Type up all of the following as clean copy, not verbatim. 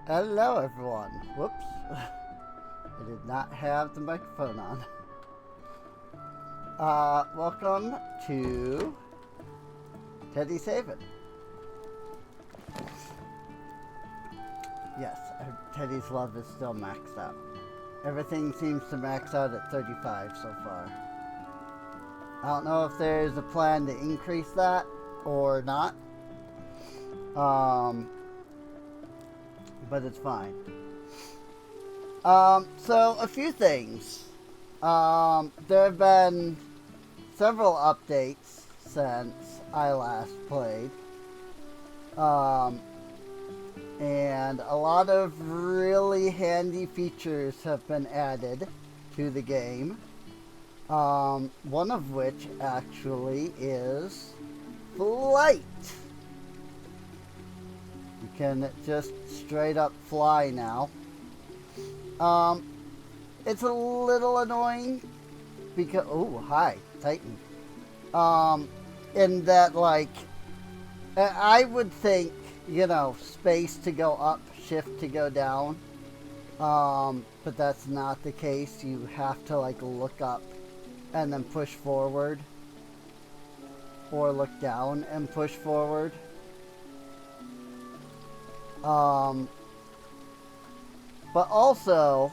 Hello, everyone. Whoops. I did not have the microphone on. Welcome to Teddy's Haven. Yes, Teddy's love is still maxed out. Everything seems to max out at 35 so far. I don't know if there's a plan to increase that or not. But it's fine. So a few things. There have been several updates since I last played. And a lot of really handy features have been added to the game. One of which actually is flight. You can just straight up fly now. It's a little annoying because hi, Titan. In that, like, I would think, space to go up, shift to go down. But that's not the case. You have to look up and then push forward, or look down and push forward. But also,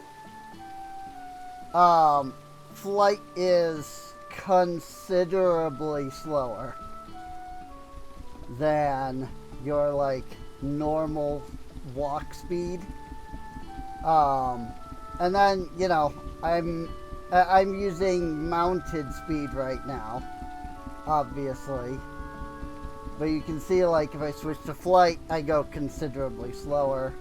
flight is considerably slower than your normal walk speed. And then I'm using mounted speed right now, obviously. But you can see, if I switch to flight, I go considerably slower.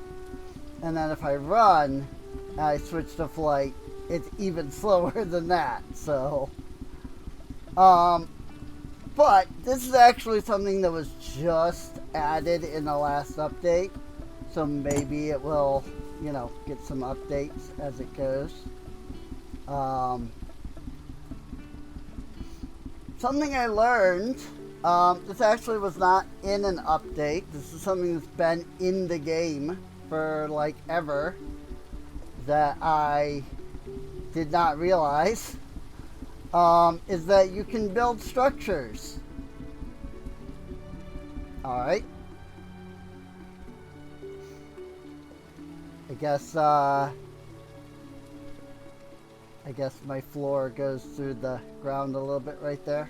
And then if I run, and I switch to flight, it's even slower than that. So, but this is actually something that was just added in the last update. So maybe it will, get some updates as it goes. Something I learned, this actually was not in an update. This is something that's been in the game for ever, that I did not realize, is that you can build structures. Alright. I guess my floor goes through the ground a little bit right there.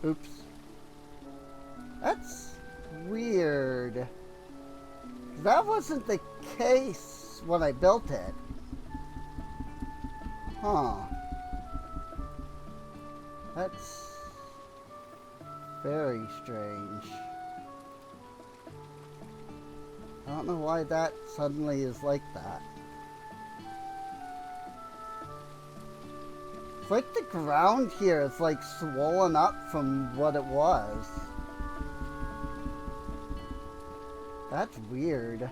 Oops. That's weird. That wasn't the case when I built it. Huh. That's very strange. I don't know why that suddenly is like that. It's like the ground here is swollen up from what it was. That's weird.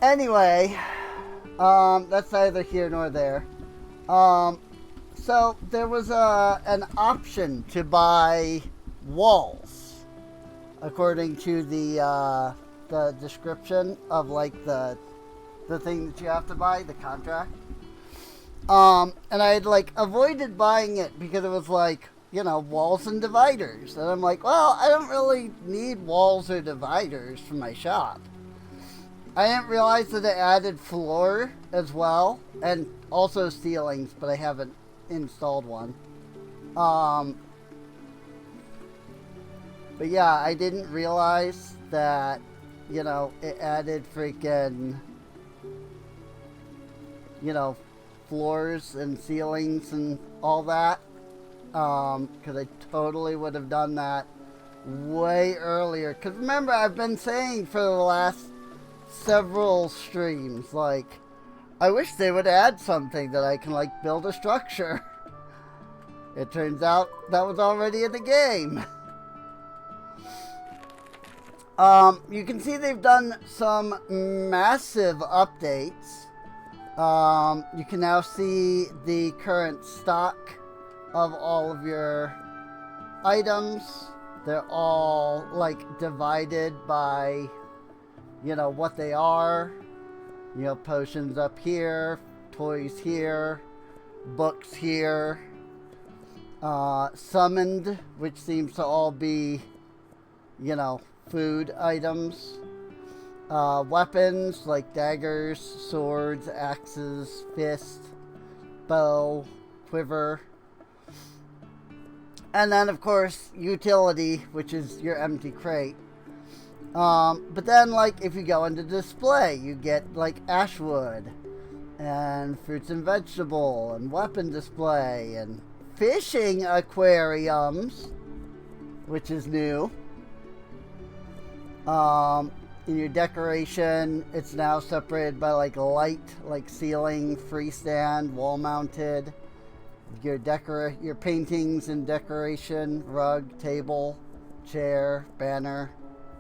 Anyway, that's neither here nor there. So there was an option to buy walls, according to the description of the thing that you have to buy, the contract. And I had avoided buying it because it was walls and dividers. And I'm well, I don't really need walls or dividers for my shop. I didn't realize that it added floor as well, and also ceilings, but I haven't installed one. But yeah, I didn't realize that, it added freaking, floors and ceilings and all that. Because I totally would have done that way earlier. Because remember, I've been saying for the last several streams, I wish they would add something that I can build a structure. It turns out that was already in the game. You can see they've done some massive updates. You can now see the current stock of all of your items. They're all like divided by, what they are. Potions up here, toys here, books here, summoned, which seems to all be, food items. Weapons like daggers, swords, axes, fist, bow, quiver. And then, of course, utility, which is your empty crate. But then, like, if you go into display, you get, like, ashwood and fruits and vegetable and weapon display and fishing aquariums, which is new. In your decoration, it's now separated by, like, light, like ceiling, freestand, wall-mounted. Your paintings and decoration, rug, table, chair, banner,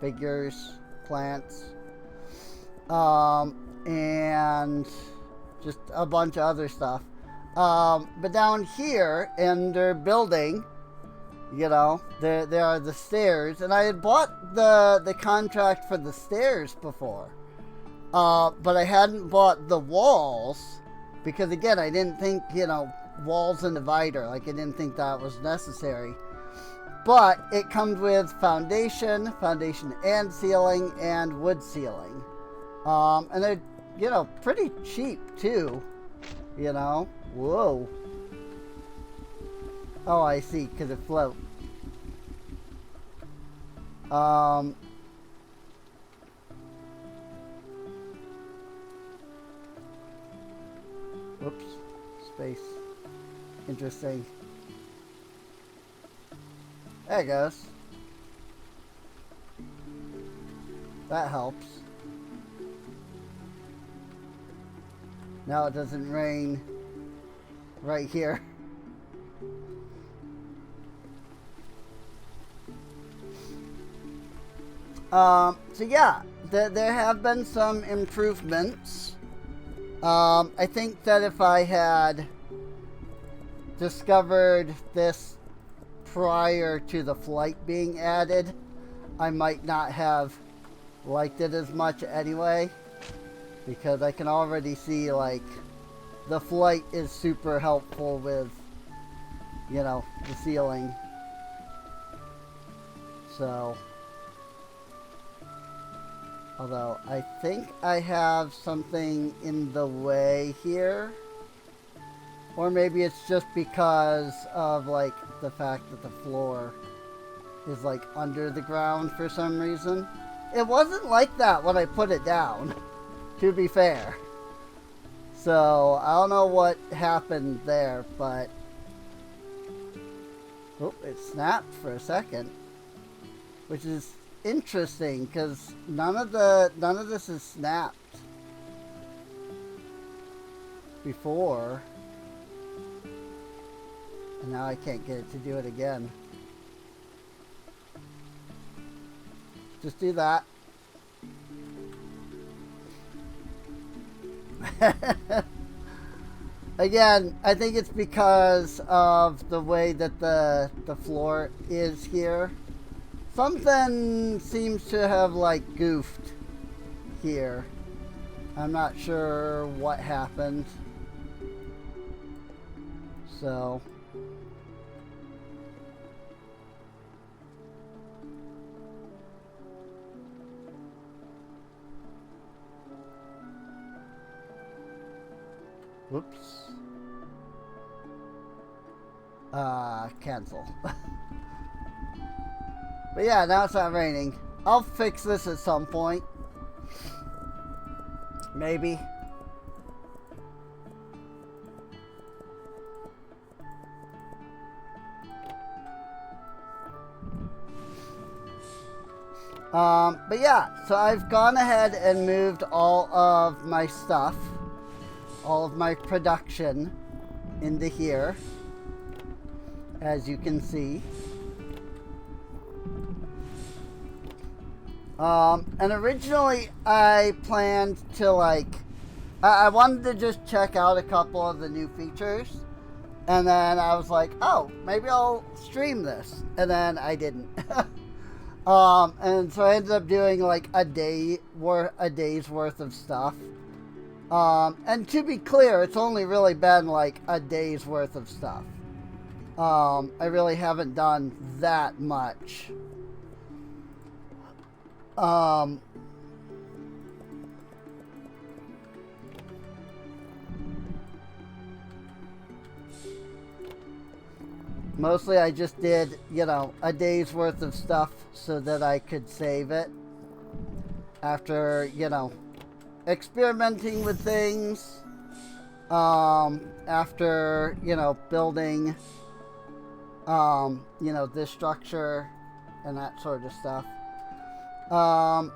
figures, plants, and just a bunch of other stuff. But down here in their building, there are the stairs, and I had bought the contract for the stairs before, but I hadn't bought the walls because, again, I didn't think, walls and divider, like I didn't think that was necessary. But it comes with foundation and ceiling, and wood ceiling. And they're, pretty cheap too. Whoa. Oh, I see, because it floats. Whoops. Space. Interesting. There it goes. That helps. Now it doesn't rain right here. So yeah, there have been some improvements. I think that if I had discovered this prior to the flight being added, I might not have liked it as much anyway, because I can already see, like, the flight is super helpful with, the ceiling. So, although I think I have something in the way here. Or maybe it's just because of, like, the fact that the floor is, like, under the ground for some reason. It wasn't like that when I put it down, to be fair. So, I don't know what happened there, but... Oh, it snapped for a second. Which is interesting, because none of this is snapped before. And now I can't get it to do it again. Just do that. Again, I think it's because of the way that the floor is here. Something seems to have, like, goofed here. I'm not sure what happened. So... Whoops. Cancel. But yeah, now it's not raining. I'll fix this at some point. Maybe. But yeah, so I've gone ahead and moved all of my stuff, all of my production into here, as you can see. And originally I planned to, like, I wanted to just check out a couple of the new features, and then I was like, oh, maybe I'll stream this, and then I didn't. And so I ended up doing like a day's worth of stuff. And to be clear, it's only really been like a day's worth of stuff. I really haven't done that much. Mostly I just did, a day's worth of stuff so that I could save it after, experimenting with things, after, building, this structure and that sort of stuff. I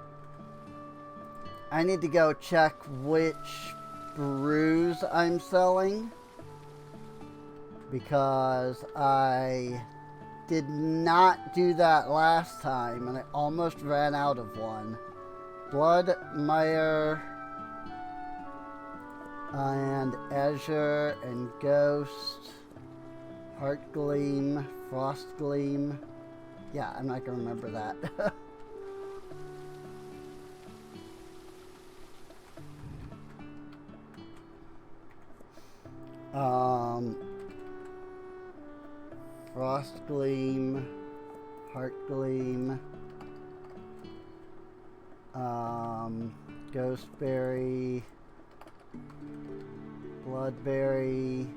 need to go check which brews I'm selling, because I did not do that last time and I almost ran out of one. Blood, Mire, and Azure, and Ghost, Heart Gleam, Frost Gleam. Yeah, I'm not gonna remember that. Frost Gleam, Heart Gleam, Ghostberry, Bloodberry,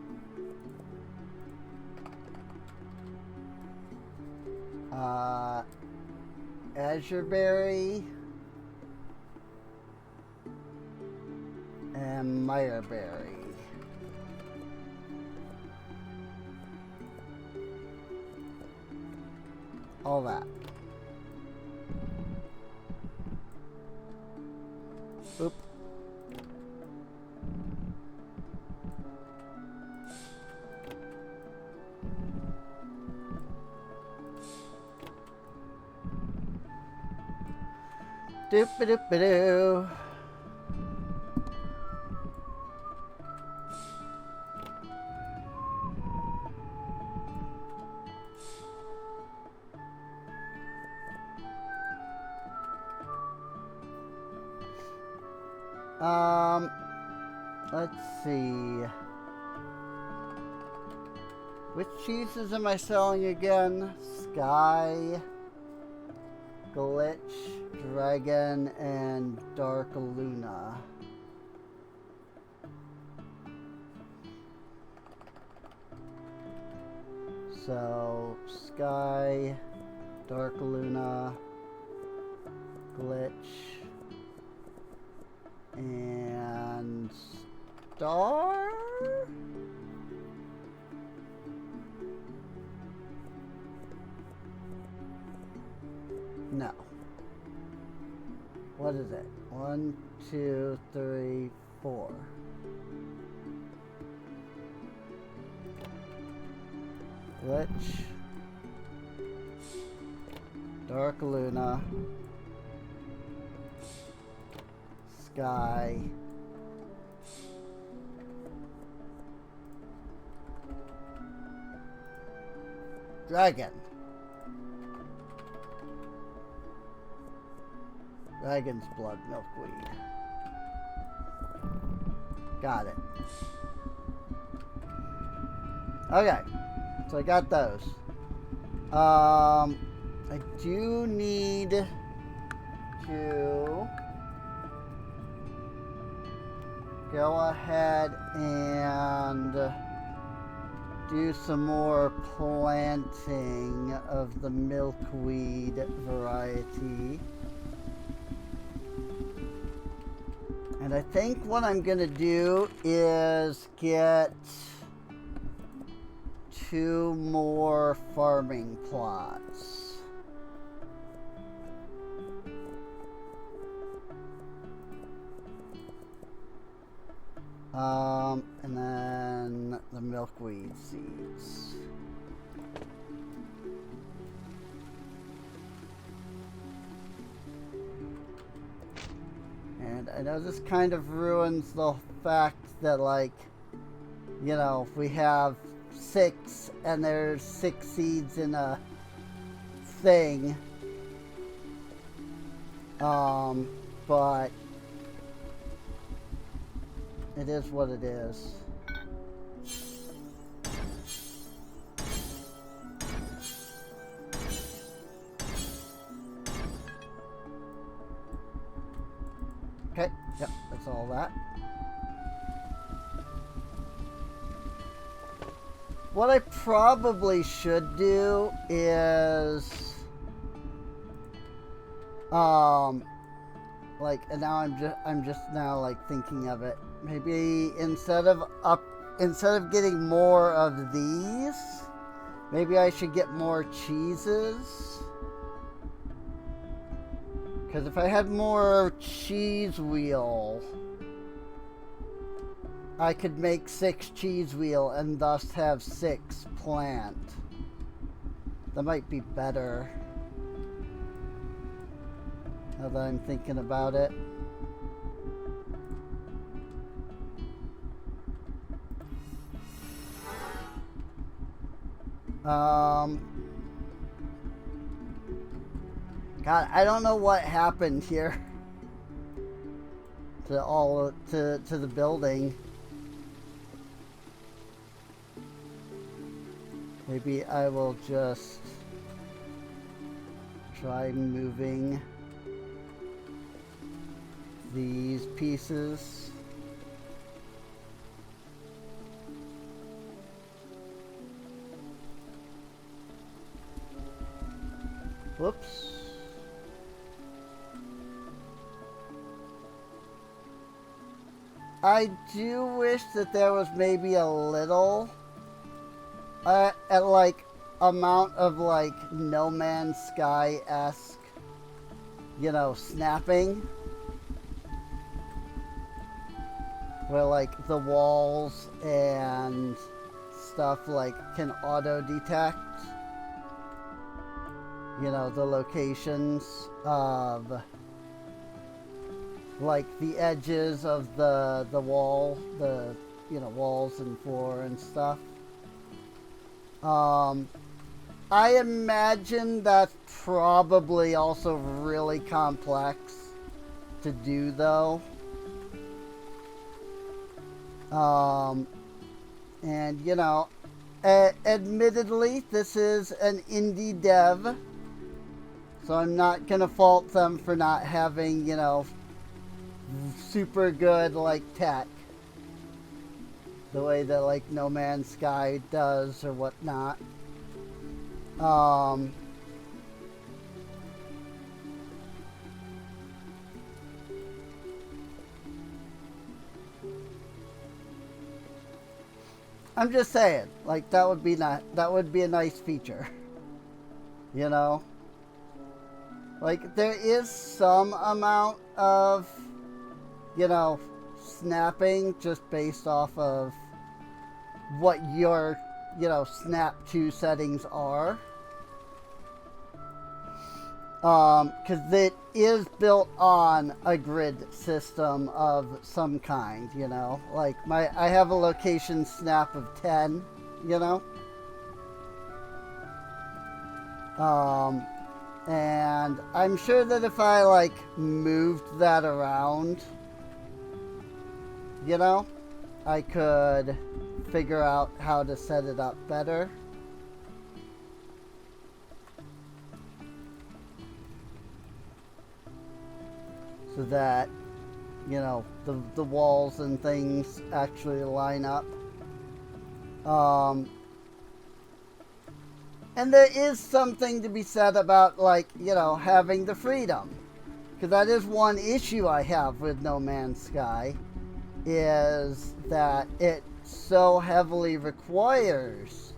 Azureberry, and Mireberry. All that. Oop. Doop-a-doop-a-doo. Let's see. Which cheeses am I selling again? Sky, Glitch, Dragon, and Dark Luna. So, Sky, Dark Luna, Glitch, and Star? No. What is it? 1, 2, 3, 4. Glitch, Dark Luna, Sky, Dragon. Dragon's Blood Milkweed. Got it. Okay, so I got those. I do need to go ahead and do some more planting of the milkweed variety. And I think what I'm gonna do is get 2 more farming plots. And then the milkweed seeds. And I know this kind of ruins the fact that, like, you know, if we have 6 and there's 6 seeds in a thing, But it is what it is. Okay, yep, that's all that. What I probably should do is like, and now I'm just now like thinking of it. Maybe instead of getting more of these, maybe I should get more cheeses. Because if I had more cheese wheel, I could make 6 cheese wheel and thus have 6 plant. That might be better. Now that I'm thinking about it. God, I don't know what happened here to the building. Maybe I will just try moving these pieces. Whoops. I do wish that there was maybe a little like amount of like No Man's Sky-esque, you know, snapping, where like the walls and stuff like can auto detect, you know, the locations of like the edges of the wall, the, you know, walls and floor and stuff. I imagine that's probably also really complex to do though. And you know, admittedly, this is an indie dev, so I'm not gonna fault them for not having, you know, super good like tech the way that like No Man's Sky does or whatnot. I'm just saying, like that would be a nice feature. You know? Like there is some amount of, you know, snapping just based off of what your, you know, snap 2 settings are. Because it is built on a grid system of some kind, you know. Like I have a location snap of 10, you know. And I'm sure that if I like moved that around, you know, I could figure out how to set it up better. So that, you know, the walls and things actually line up. And there is something to be said about, like, you know, having the freedom. Because that is one issue I have with No Man's Sky, is that it so heavily requires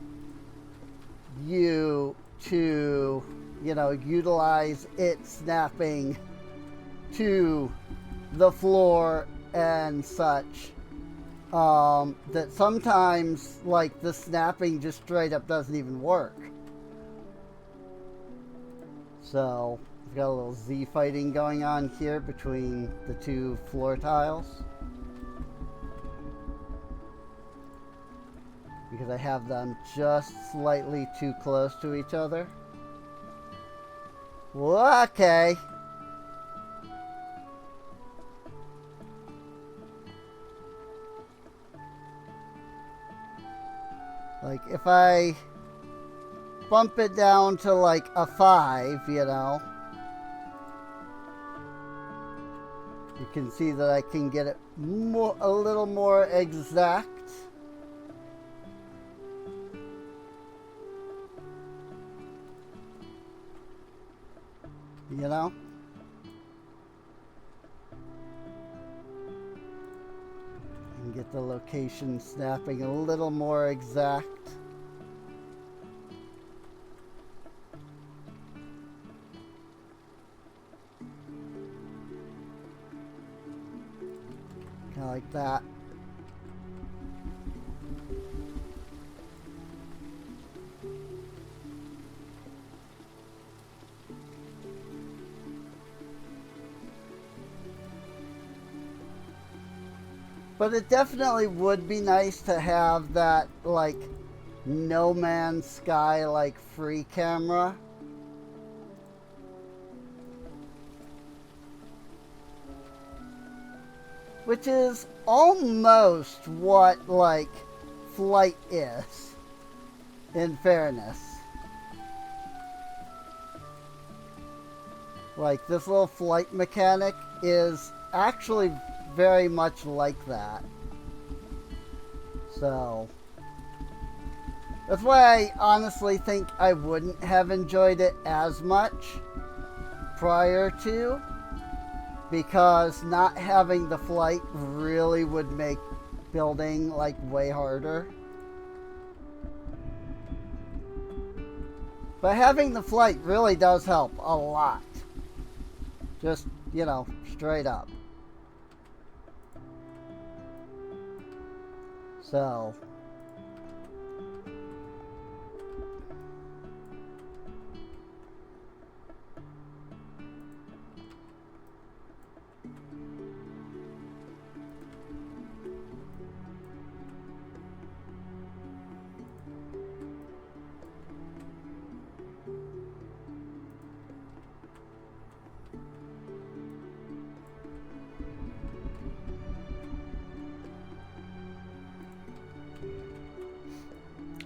you to, you know, utilize it snapping to the floor and such, that sometimes, like, the snapping just straight up doesn't even work. So, we've got a little Z fighting going on here between the 2 floor tiles. Because I have them just slightly too close to each other. Well, okay. Like, if I bump it down to like a 5, you know, you can see that I can get it a little more exact. You know? And get the location snapping a little more exact. Kind of like that. But it definitely would be nice to have that, like, No Man's Sky, like, free camera. Which is almost what, like, Flight is, in fairness. Like, this little flight mechanic is actually very much like that. So that's why I honestly think I wouldn't have enjoyed it as much prior to, because not having the flight really would make building like way harder. But having the flight really does help a lot. Just, you know, straight up. So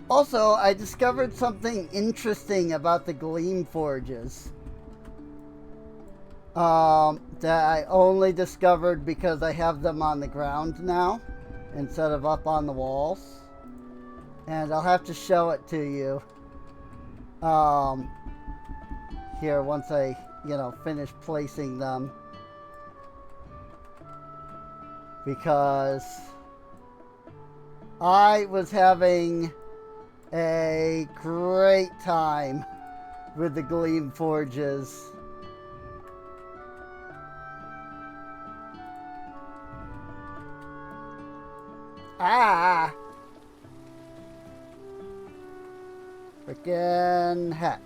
also, I discovered something interesting about the Gleam Forges. That I only discovered because I have them on the ground now instead of up on the walls. And I'll have to show it to you here once I, you know, finish placing them. Because I was having a great time with the Gleam Forges. Ah! Frickin' heck.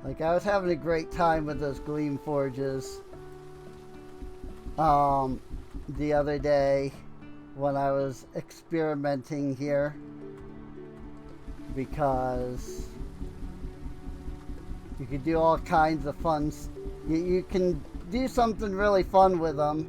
Like, I was having a great time with those Gleam Forges the other day when I was experimenting here, because you could do all kinds of fun. You can do something really fun with them.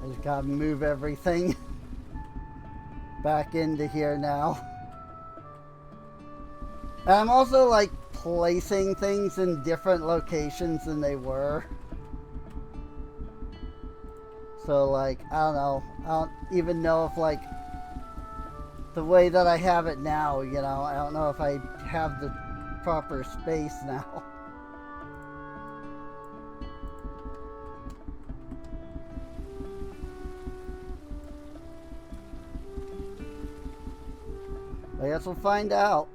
I just gotta move everything back into here now. And I'm also like placing things in different locations than they were. So like, I don't know. I don't even know if like the way that I have it now, you know, I don't know if I have the proper space now. I guess we'll find out.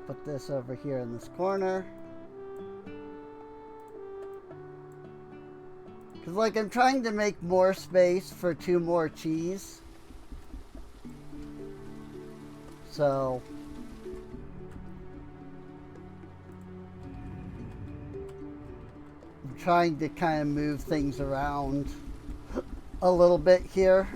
put this over here in this corner. Because, like, I'm trying to make more space for 2 more cheese. So... I'm trying to kind of move things around a little bit here.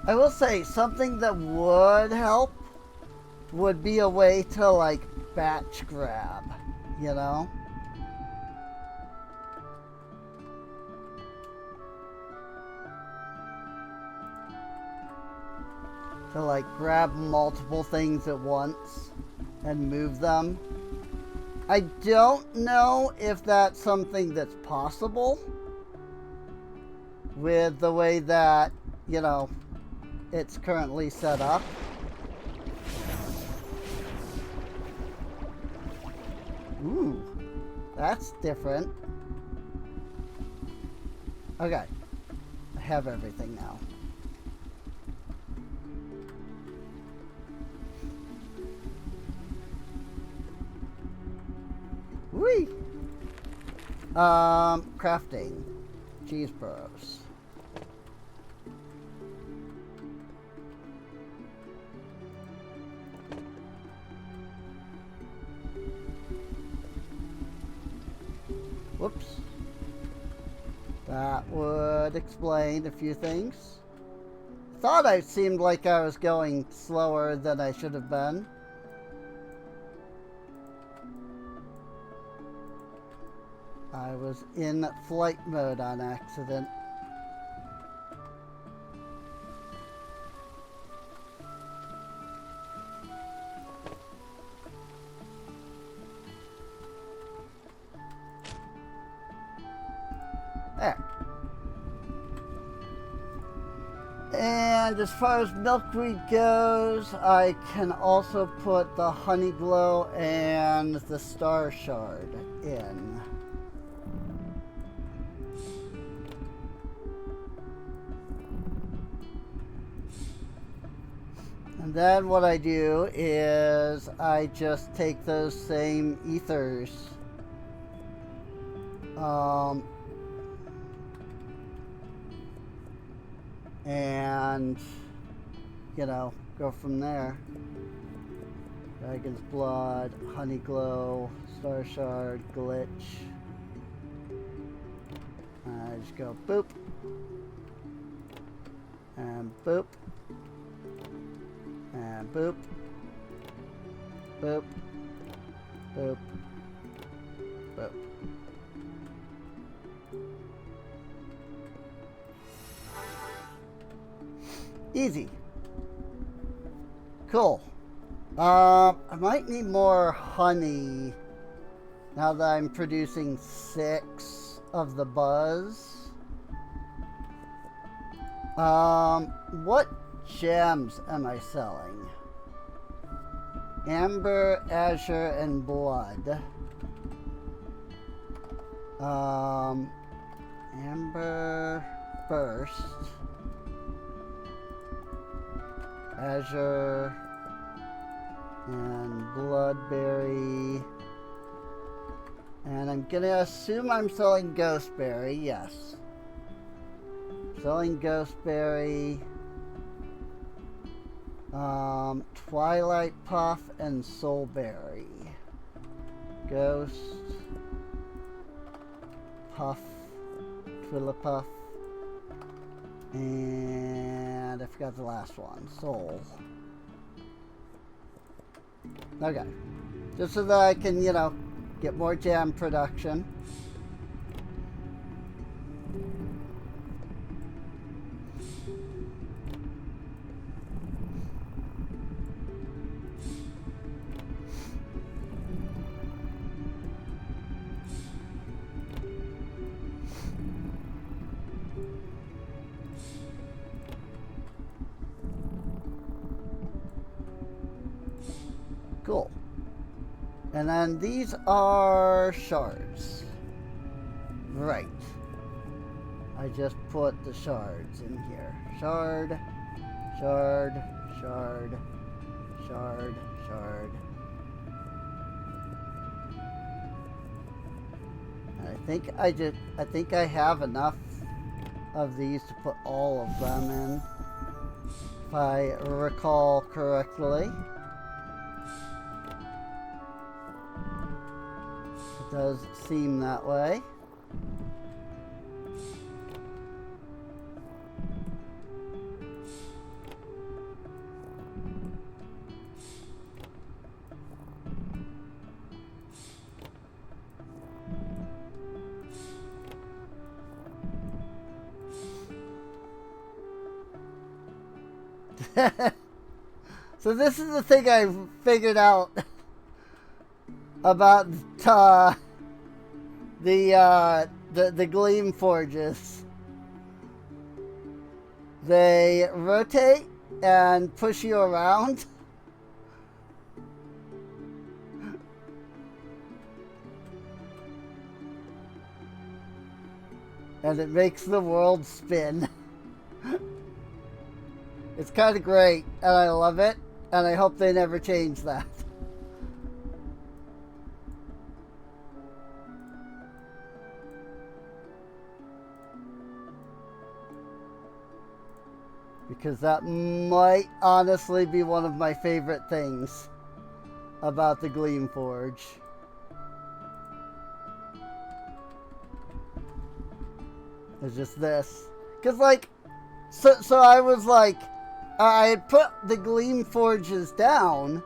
I will say, something that would help would be a way to, like, batch grab, you know? To, like, grab multiple things at once and move them. I don't know if that's something that's possible with the way that, you know, it's currently set up. Ooh, that's different. Okay, I have everything now. Whee! Crafting. Cheese Bros. Whoops. That would explain a few things. Thought I seemed like I was going slower than I should have been. I was in flight mode on accident. There. And as far as milkweed goes, I can also put the honey glow and the star shard in. And then what I do is I just take those same ethers and, you know, go from there. Dragon's Blood, Honey Glow, Star Shard, Glitch. I just go boop. And boop. And boop. Boop. Boop. Boop. Easy. Cool. I might need more honey now that I'm producing 6 of the buzz. What gems am I selling? Amber, Azure, and Blood. Amber first. Azure and Bloodberry. And I'm gonna assume I'm selling Ghostberry, yes. Selling Ghostberry. Twilight Puff and Soulberry. Ghost. Puff. Twilipuff. And I forgot the last one. Soul. Okay. Just so that I can, you know, get more jam production. And then these are shards. Right. I just put the shards in here. Shard, shard, shard, shard, shard. And I think I have enough of these to put all of them in, if I recall correctly. It does seem that way. So this is the thing I figured out about the Gleam Forges. They rotate and push you around. And it makes the world spin. It's kind of great, and I love it, and I hope they never change that. Because that might honestly be one of my favorite things about the Gleam Forge. It's just this. Because, like, so I was like, I had put the Gleam Forges down,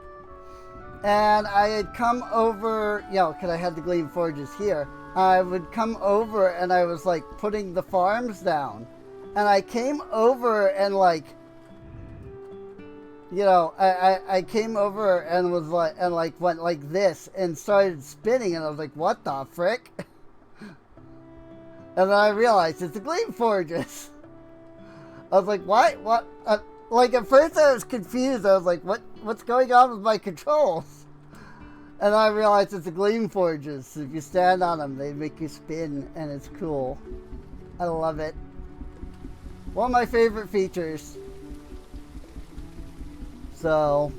and I had come over, you know, because I had the Gleam Forges here. I would come over, and I was, like, putting the farms down. And I came over and, like, you know, I came over and was like, and, like, went like this and started spinning, and I was like, what the frick? And then I realized it's the Gleam Forges. I was like, what? Like, at first I was confused. I was like, what's going on with my controls? And I realized it's the Gleam Forges. So if you stand on them, they make you spin, and it's cool. I love it. One of my favorite features. So...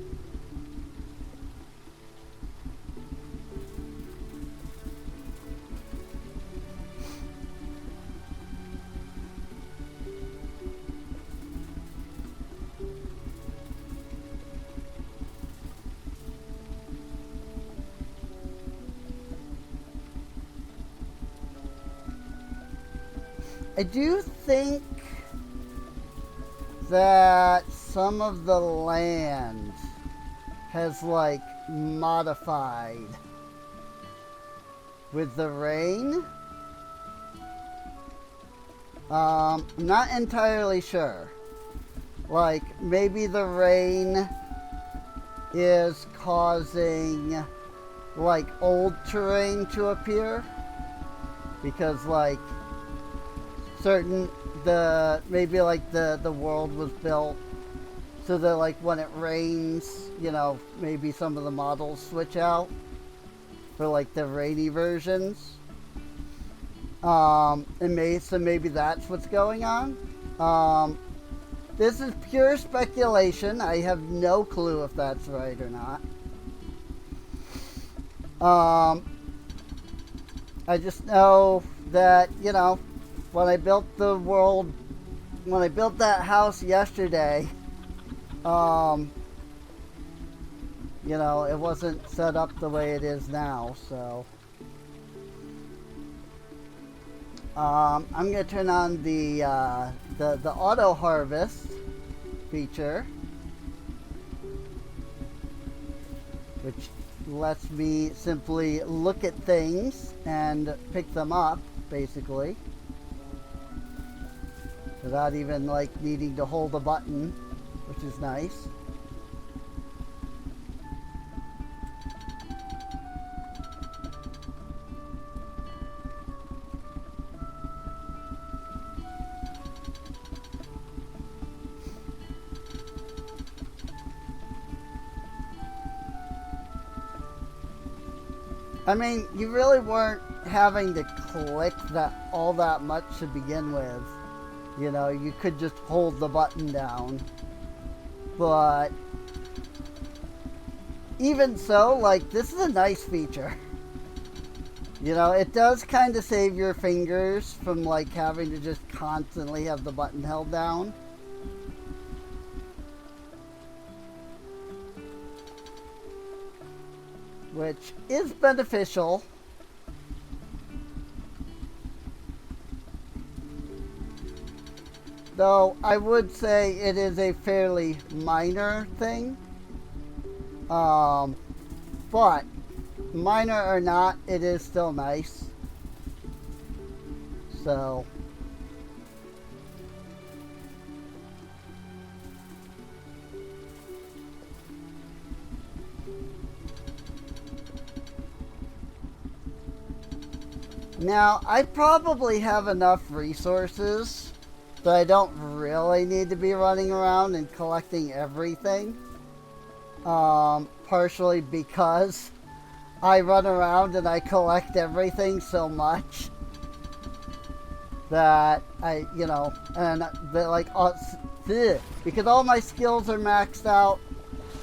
I do think that some of the land has, like, modified with the rain. I'm not entirely sure. Like, maybe the rain is causing, like, old terrain to appear. Because, like, maybe like the world was built so that, like, when it rains, you know, maybe some of the models switch out for, like, the rainy versions. So maybe that's what's going on. This is pure speculation. I have no clue if that's right or not. I just know that, you know, when I built that house yesterday, you know, it wasn't set up the way it is now, so. I'm gonna turn on the auto harvest feature, which lets me simply look at things and pick them up, basically, without even, like, needing to hold a button, which is nice. I mean, you really weren't having to click that all that much to begin with. You know, you could just hold the button down. But even so, like, this is a nice feature. You know, it does kind of save your fingers from, like, having to just constantly have the button held down. Which is beneficial. Though I would say it is a fairly minor thing. But minor or not, it is still nice. So now I probably have enough resources that I don't really need to be running around and collecting everything. Partially because I run around and I collect everything so much that I, you know, and like, because all my skills are maxed out,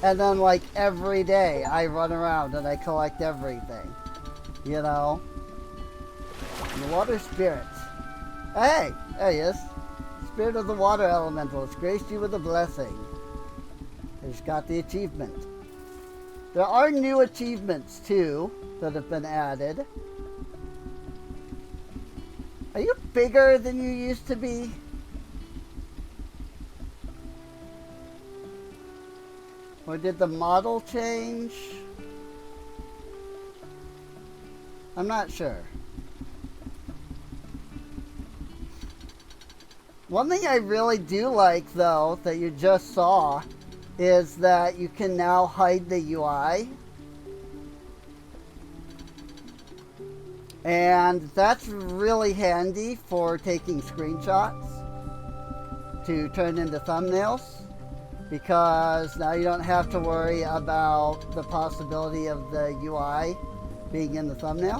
and then like every day I run around and I collect everything, you know. The water spirits. Hey, there he is. Spirit of the water elemental has graced you with a blessing. He's got the achievement. There are new achievements too that have been added. Are you bigger than you used to be? Or did the model change? I'm not sure. One thing I really do like, though, that you just saw, is that you can now hide the UI. And that's really handy for taking screenshots to turn into thumbnails, because now you don't have to worry about the possibility of the UI being in the thumbnail,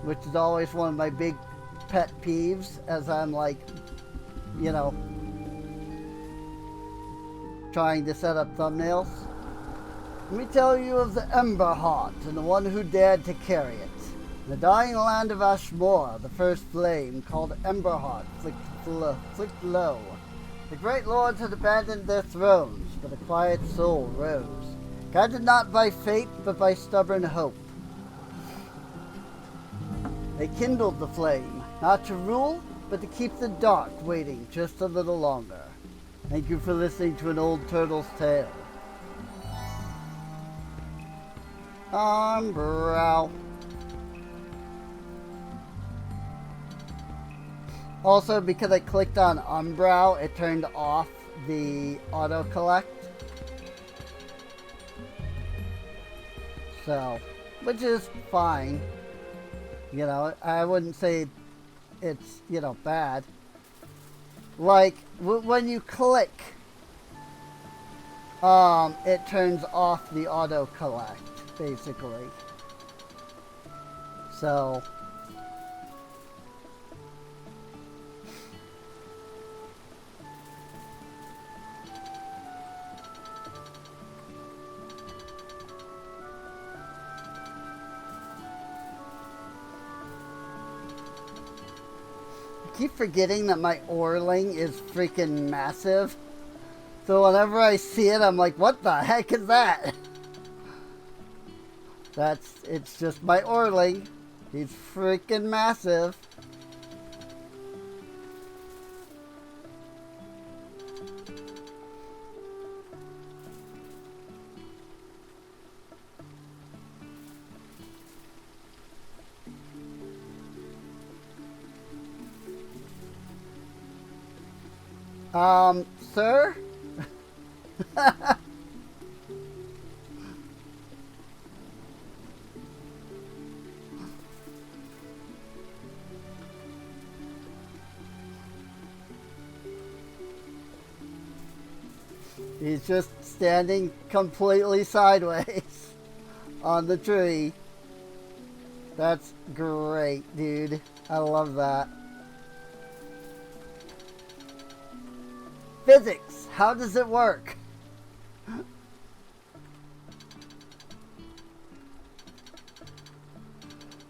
which is always one of my big pet peeves as I'm like, you know, trying to set up thumbnails. Let me tell you of the Ember Heart and the one who dared to carry it. In the dying land of Ashmore, the first flame, called Ember Heart, flicked low. The great lords had abandoned their thrones, but a quiet soul rose, guided not by fate, but by stubborn hope. They kindled the flame, not to rule, but to keep the dark waiting just a little longer. Thank you for listening to an old turtle's tale. Umbral. Also, because I clicked on Umbral, it turned off the auto-collect. So, which is fine. You know, I wouldn't say it's, you know, bad. Like, when you click, it turns off the auto-collect, basically. So, I keep forgetting that my Orling is freaking massive. So whenever I see it, I'm like, what the heck is that? It's just my Orling. He's freaking massive. Sir? He's just standing completely sideways. on the tree. That's great, dude. I love that. Physics. How does it work?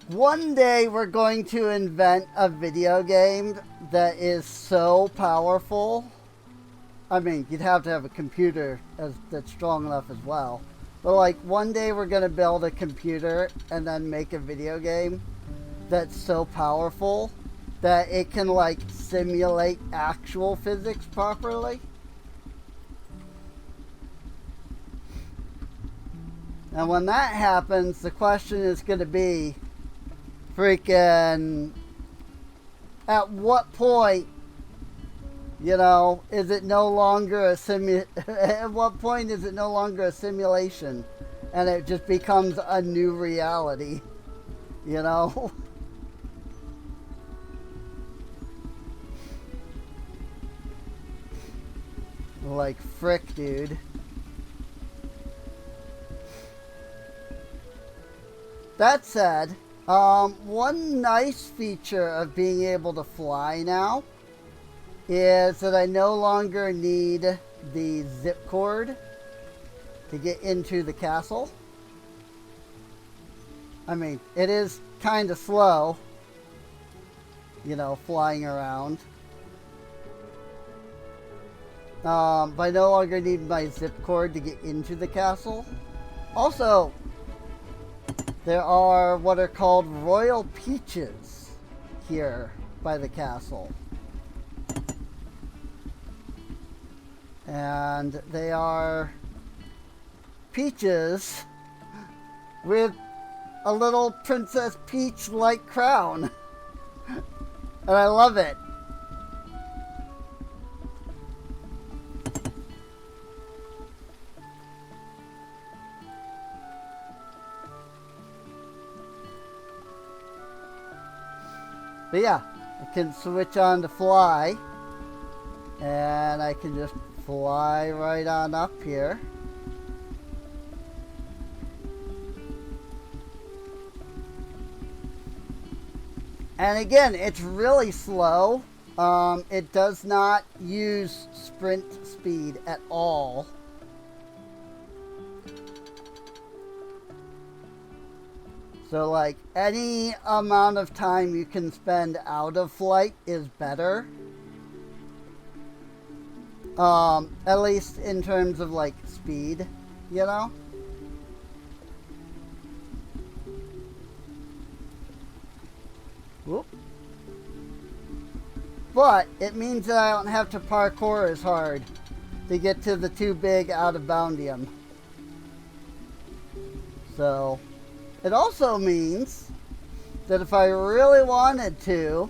One day we're going to invent a video game that is so powerful. I mean, you'd have to have a computer that's strong enough as well. But like one day we're going to build a computer and then make a video game that's so powerful that it can like simulate actual physics properly. And when that happens, the question is going to be, freaking, at what point, you know, is it no longer a at what point is it no longer a simulation and it just becomes a new reality, you know? Like, frick, dude. That said, one nice feature of being able to fly now is that I no longer need the zip cord to get into the castle. I mean, it is kind of slow, you know, flying around. But I no longer need my zip cord to get into the castle. Also, there are what are called royal peaches here by the castle. And they are peaches with a little Princess Peach-like crown. And I love it. But yeah, I can switch on to fly, and I can just fly right on up here. And again, it's really slow. It does not use sprint speed at all. So like any amount of time you can spend out of flight is better. At least in terms of like speed, you know? Whoop. But it means that I don't have to parkour as hard to get to the too big out of boundium. So it also means that if I really wanted to,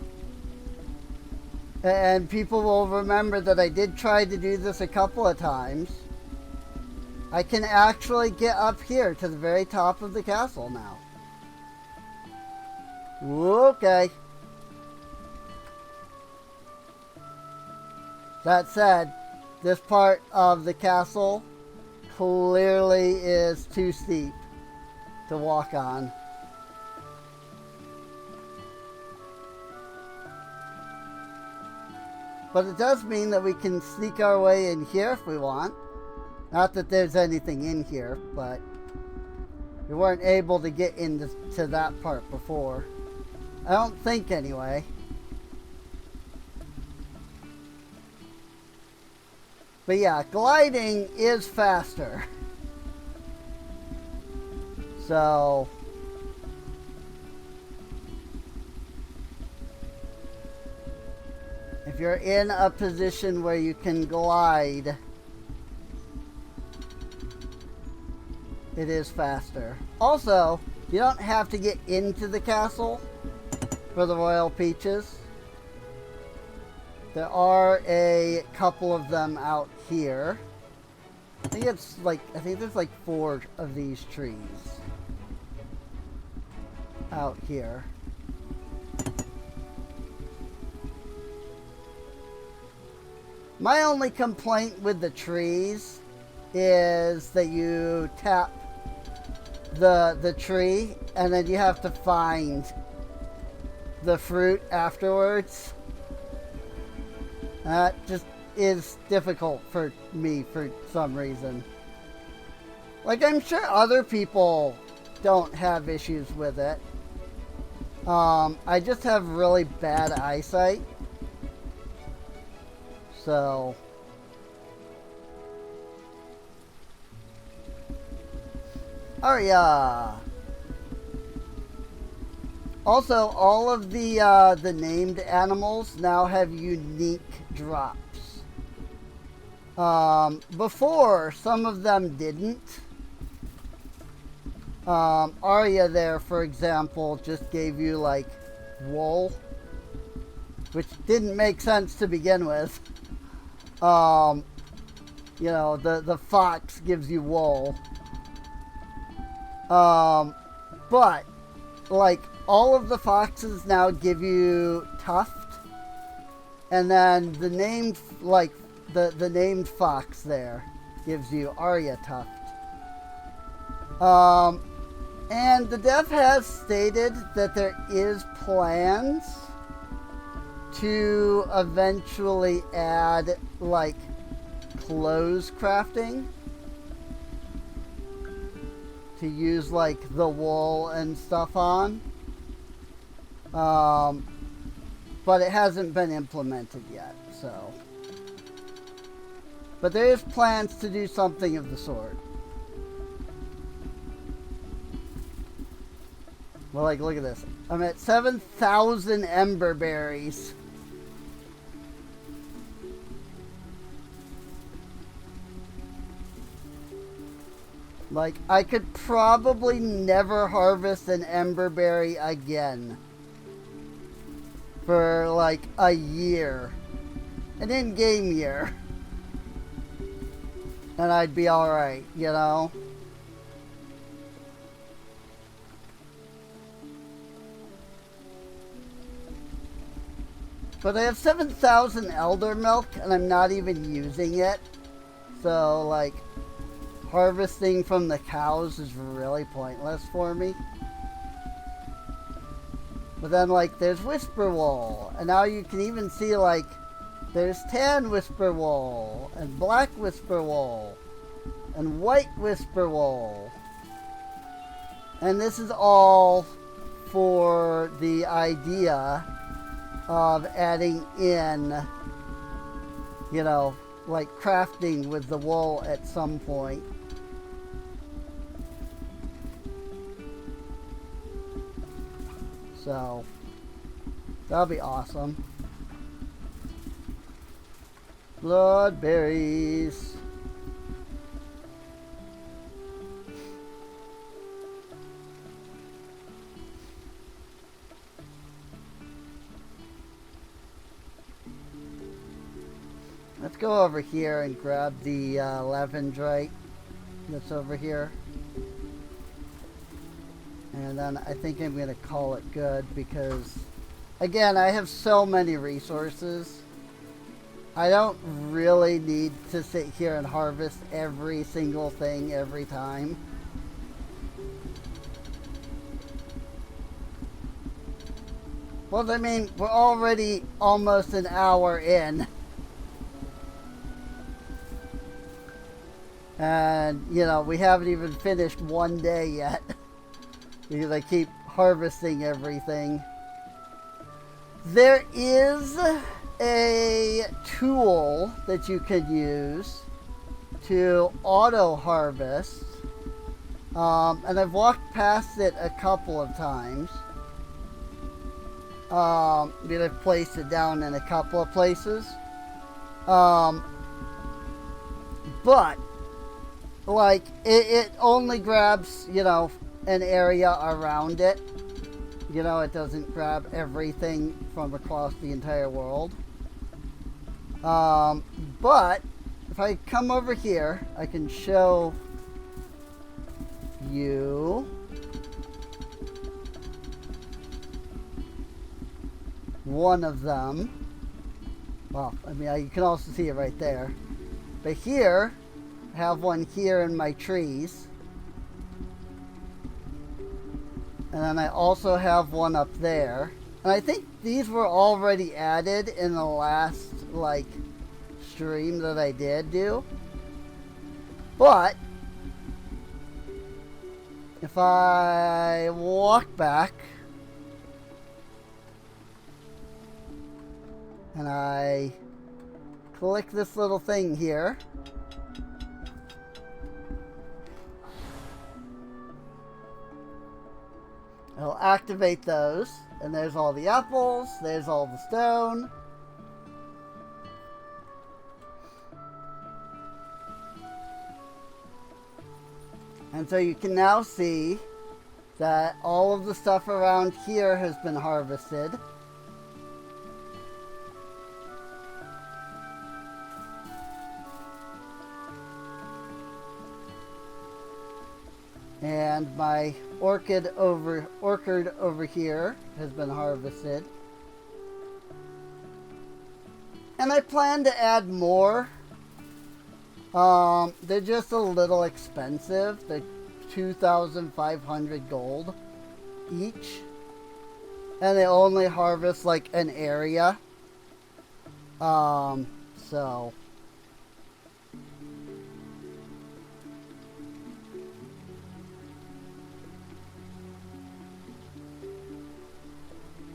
and people will remember that I did try to do this a couple of times, I can actually get up here to the very top of the castle now. Okay. That said, this part of the castle clearly is too steep to walk on. But it does mean that we can sneak our way in here if we want. Not that there's anything in here, but we weren't able to get into that part before. I don't think anyway. But yeah, gliding is faster. So if you're in a position where you can glide, it is faster. Also, you don't have to get into the castle for the royal peaches. There are a couple of them out here. I think there's like 4 of these trees out here. My only complaint with the trees is that you tap the tree, and then you have to find the fruit afterwards. That just is difficult for me for some reason. Like, I'm sure other people don't have issues with it. I just have really bad eyesight. So... Arya! Also, all of the named animals now have unique drops. Before, some of them didn't. Arya there, for example, just gave you, like, wool, which didn't make sense to begin with. You know, the fox gives you wool. But, like, all of the foxes now give you tuft, and then the named, like, the named fox there gives you Arya tuft. And the dev has stated that there is plans to eventually add, like, clothes crafting to use, like, the wool and stuff on. But it hasn't been implemented yet, so. But there is plans to do something of the sort. Well, like, look at this. I'm at 7,000 ember berries. Like, I could probably never harvest an emberberry again. For, like, a year. An in-game year. And I'd be alright, you know? But I have 7,000 elder milk, and I'm not even using it. So, like, harvesting from the cows is really pointless for me. But then, like, there's whisper wool, and now you can even see, like, there's tan whisper wool, and black whisper wool, and white whisper wool. And this is all for the idea of adding in, you know, like crafting with the wool at some point. So, that'll be awesome. Bloodberries. Let's go over here and grab the lavendrite that's over here. And then I think I'm going to call it good because, again, I have so many resources. I don't really need to sit here and harvest every single thing every time. Well, I mean, we're already almost an hour in. And, you know, we haven't even finished one day yet. Because I keep harvesting everything. There is a tool that you can use to auto harvest. And I've walked past it a couple of times. I've placed it down in a couple of places. But, like, it only grabs, you know, an area around it. You know, it doesn't grab everything from across the entire world. But if I come over here, I can show you one of them. Well, I mean, you can also see it right there. But here, I have one here in my trees. And then I also have one up there. And I think these were already added in the last, like, stream that I did do. But if I walk back and I click this little thing here, it'll activate those. And there's all the apples, there's all the stone. And so you can now see that all of the stuff around here has been harvested. And my orchid over here has been harvested. And I plan to add more. They're just a little expensive. They're 2,500 gold each. And they only harvest like an area. So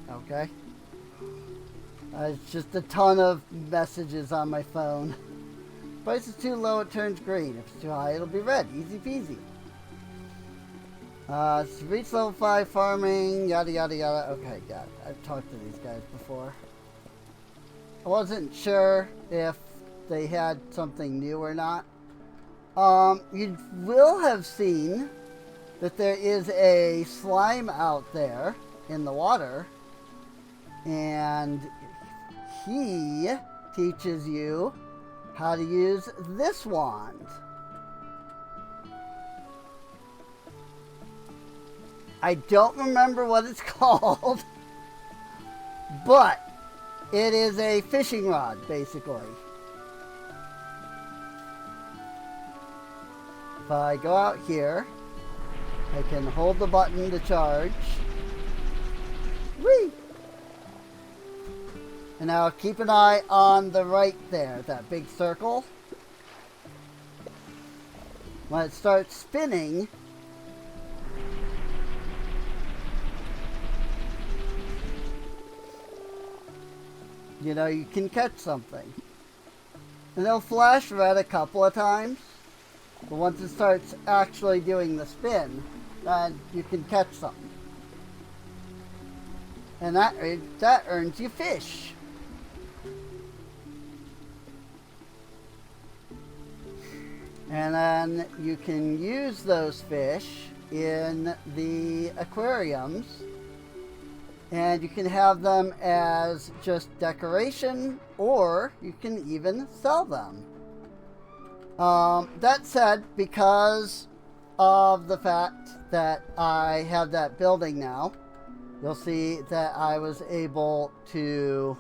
okay. It's just a ton of messages on my phone. Price is too low, it turns green. If it's too high, it'll be red. Easy peasy. Reach level 5 farming, yada yada yada. Okay, got it. I've talked to these guys before. I wasn't sure if they had something new or not. You will have seen that there is a slime out there in the water. And he teaches you how to use this wand. I don't remember what it's called, but it is a fishing rod, basically. If I go out here, I can hold the button to charge. Whee! And now keep an eye on the right there, that big circle. When it starts spinning, you know, you can catch something. And they'll flash red a couple of times, but once it starts actually doing the spin, then you can catch something. And that earns you fish. And then you can use those fish in the aquariums. And you can have them as just decoration, or you can even sell them. That said, because of the fact that I have that building now, you'll see that I was able to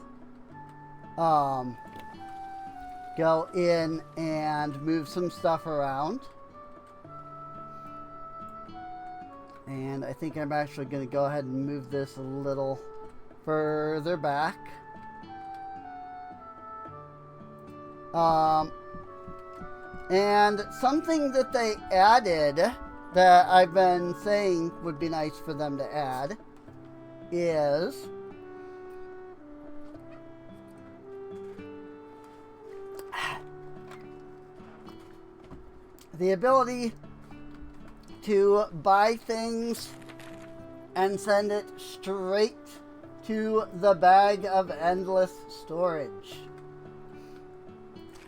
go in and move some stuff around. And I think I'm actually going to go ahead and move this a little further back. And something that they added that I've been saying would be nice for them to add is the ability to buy things and send it straight to the bag of endless storage.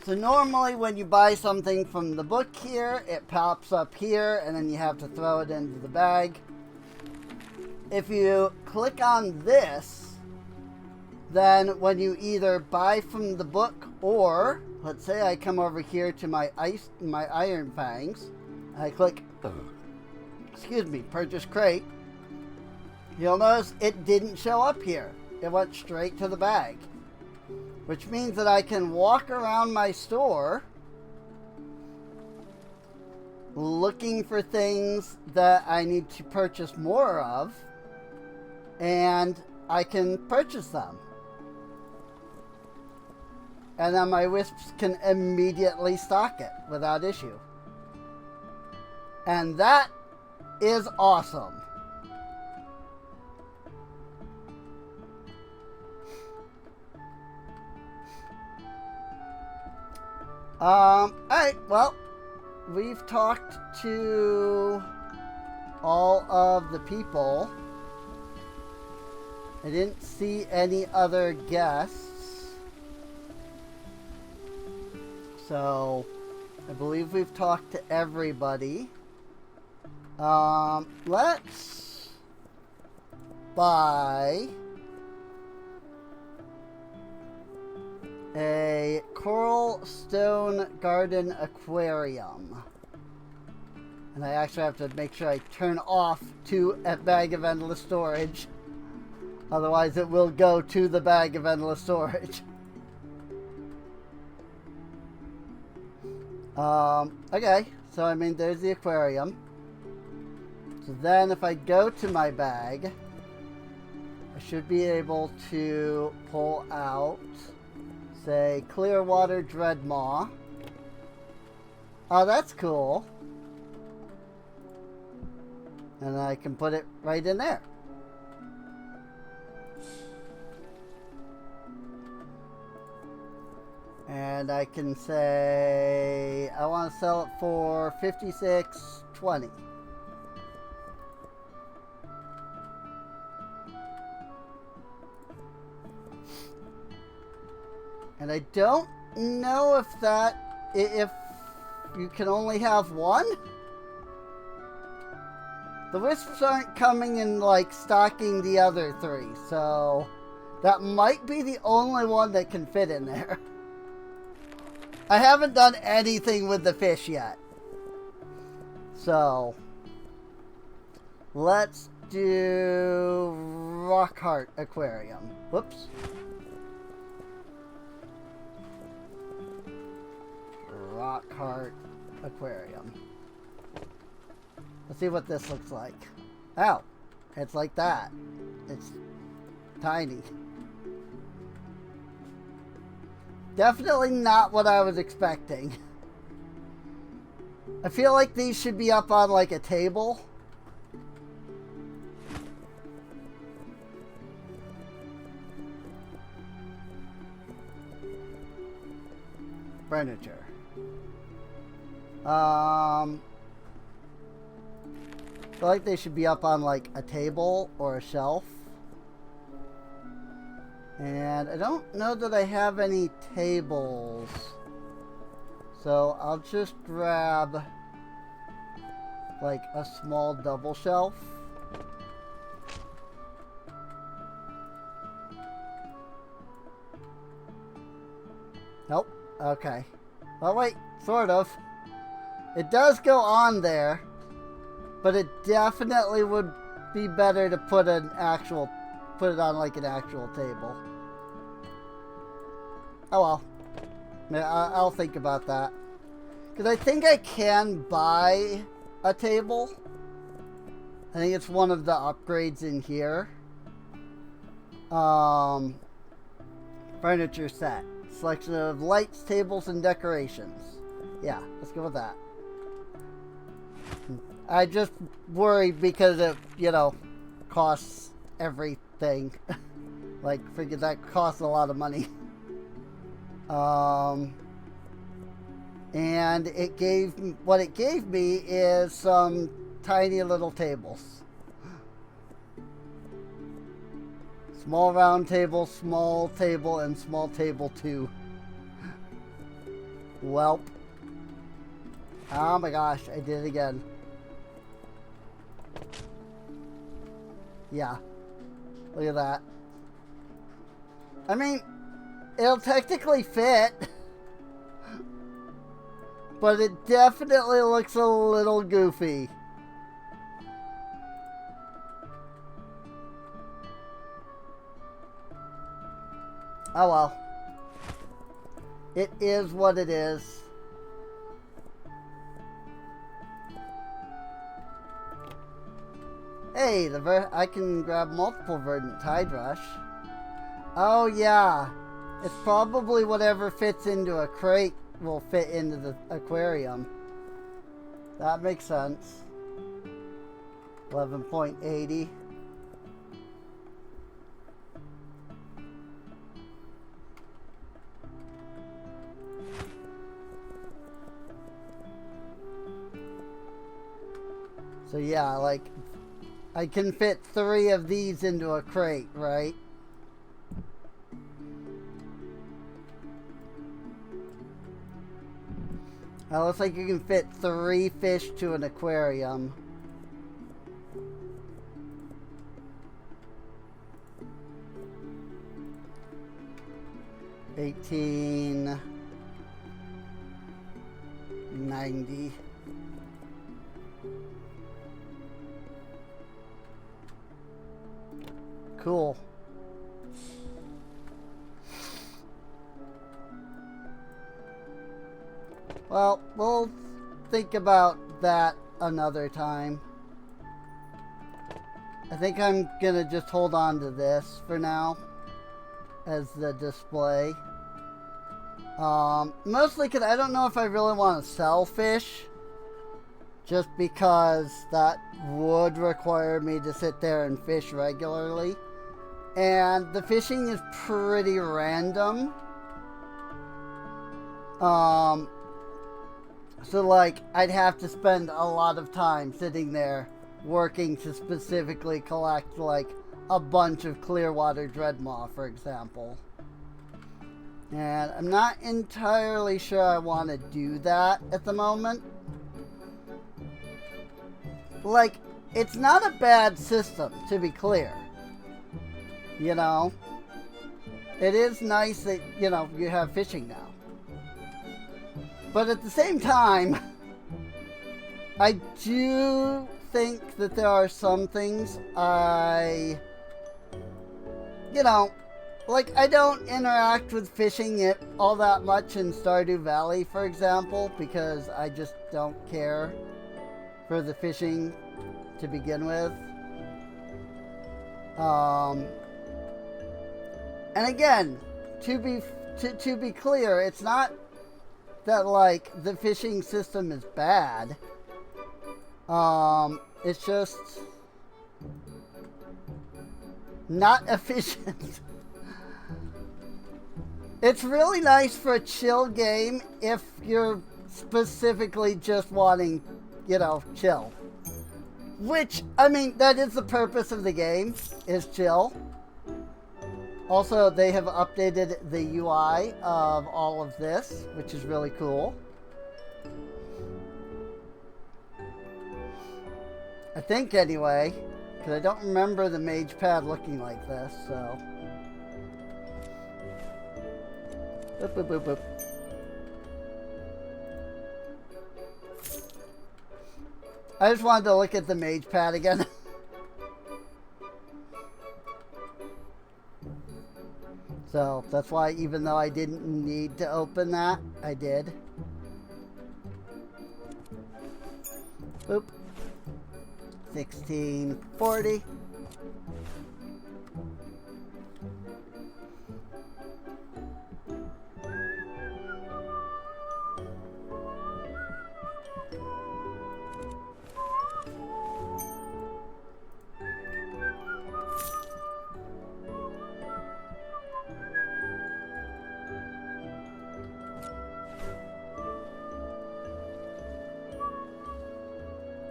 So normally when you buy something from the book here, it pops up here and then you have to throw it into the bag. If you click on this, then when you either buy from the book, or let's say I come over here to my Iron Fangs, I click purchase crate, you'll notice it didn't show up here. It went straight to the bag, which means that I can walk around my store looking for things that I need to purchase more of, and I can purchase them. And then my wisps can immediately stock it without issue. And that is awesome. Alright, well, we've talked to all of the people. I didn't see any other guests. So, I believe we've talked to everybody. Let's buy a coral stone garden aquarium. And I actually have to make sure I turn off to a bag of endless storage. Otherwise it will go to the bag of endless storage. Okay, so I mean there's the aquarium. So then if I go to my bag, I should be able to pull out, say, Clearwater Dreadmaw. Oh, that's cool. And I can put it right in there. And I can say, I want to sell it for $56.20. And I don't know if you can only have one. The wisps aren't coming and like stocking the other three, so that might be the only one that can fit in there. I haven't done anything with the fish yet. So let's do Rockheart Aquarium. Whoops. Rockheart Aquarium. Let's see what this looks like. Oh, it's like that. It's tiny. Definitely not what I was expecting. I feel like these should be up on like a table. Furniture. I feel like they should be up on like a table or a shelf. And I don't know that I have any tables. So I'll just grab like a small double shelf. Nope. Okay. Oh wait, sort of. It does go on there, but it definitely would be better to put it on like an actual table. Oh well. I'll think about that. Because I think I can buy a table. I think it's one of the upgrades in here. Furniture set. Selection of lights, tables, and decorations. Yeah, let's go with that. I just worry because it, costs everything. Like, figured that costs a lot of money. And what it gave me is some tiny little tables. Small round table, small table, and small table 2. Welp. Oh my gosh, I did it again. Yeah. Look at that. I mean, it'll technically fit. But it definitely looks a little goofy. Oh well. It is what it is. Hey, I can grab multiple verdant tide rush. Oh yeah, it's probably whatever fits into a crate will fit into the aquarium. That makes sense. 11.80. So yeah, like, I can fit 3 of these into a crate, right? It looks like you can fit 3 fish to an aquarium. $18.90. Cool. Well, we'll think about that another time. I think I'm gonna just hold on to this for now as the display. Mostly because I don't know if I really want to sell fish, just because that would require me to sit there and fish regularly. And the fishing is pretty random. So like, I'd have to spend a lot of time sitting there working to specifically collect like a bunch of Clearwater Dreadmaw, for example. And I'm not entirely sure I want to do that at the moment. Like, it's not a bad system, to be clear. You know? It is nice that, you know, you have fishing now. But at the same time, I do think that there are some things you know, like, I don't interact with fishing it all that much in Stardew Valley, for example, because I just don't care for the fishing to begin with. And again, to be clear, it's not that like the fishing system is bad. It's just not efficient. It's really nice for a chill game if you're specifically just wanting, you know, chill. Which, I mean, that is the purpose of the game, is chill. Also, they have updated the UI of all of this, which is really cool. I think, anyway, because I don't remember the mage pad looking like this, so... Boop, boop, boop, boop. I just wanted to look at the mage pad again. So, that's why, even though I didn't need to open that, I did. Boop. 1640.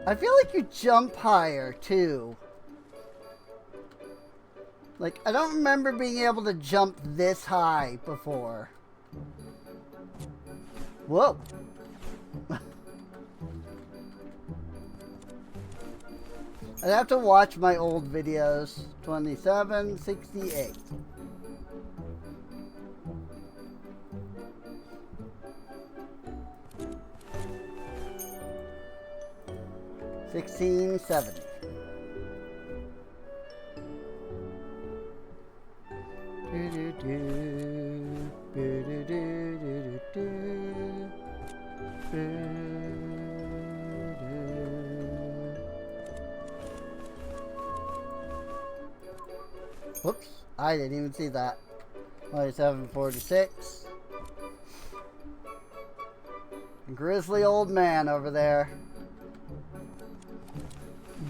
I feel like you jump higher, too. Like, I don't remember being able to jump this high before. Whoa. I'd have to watch my old videos. 2768. $16.70. Whoops, I didn't even see that. 2746. Grizzly old man over there.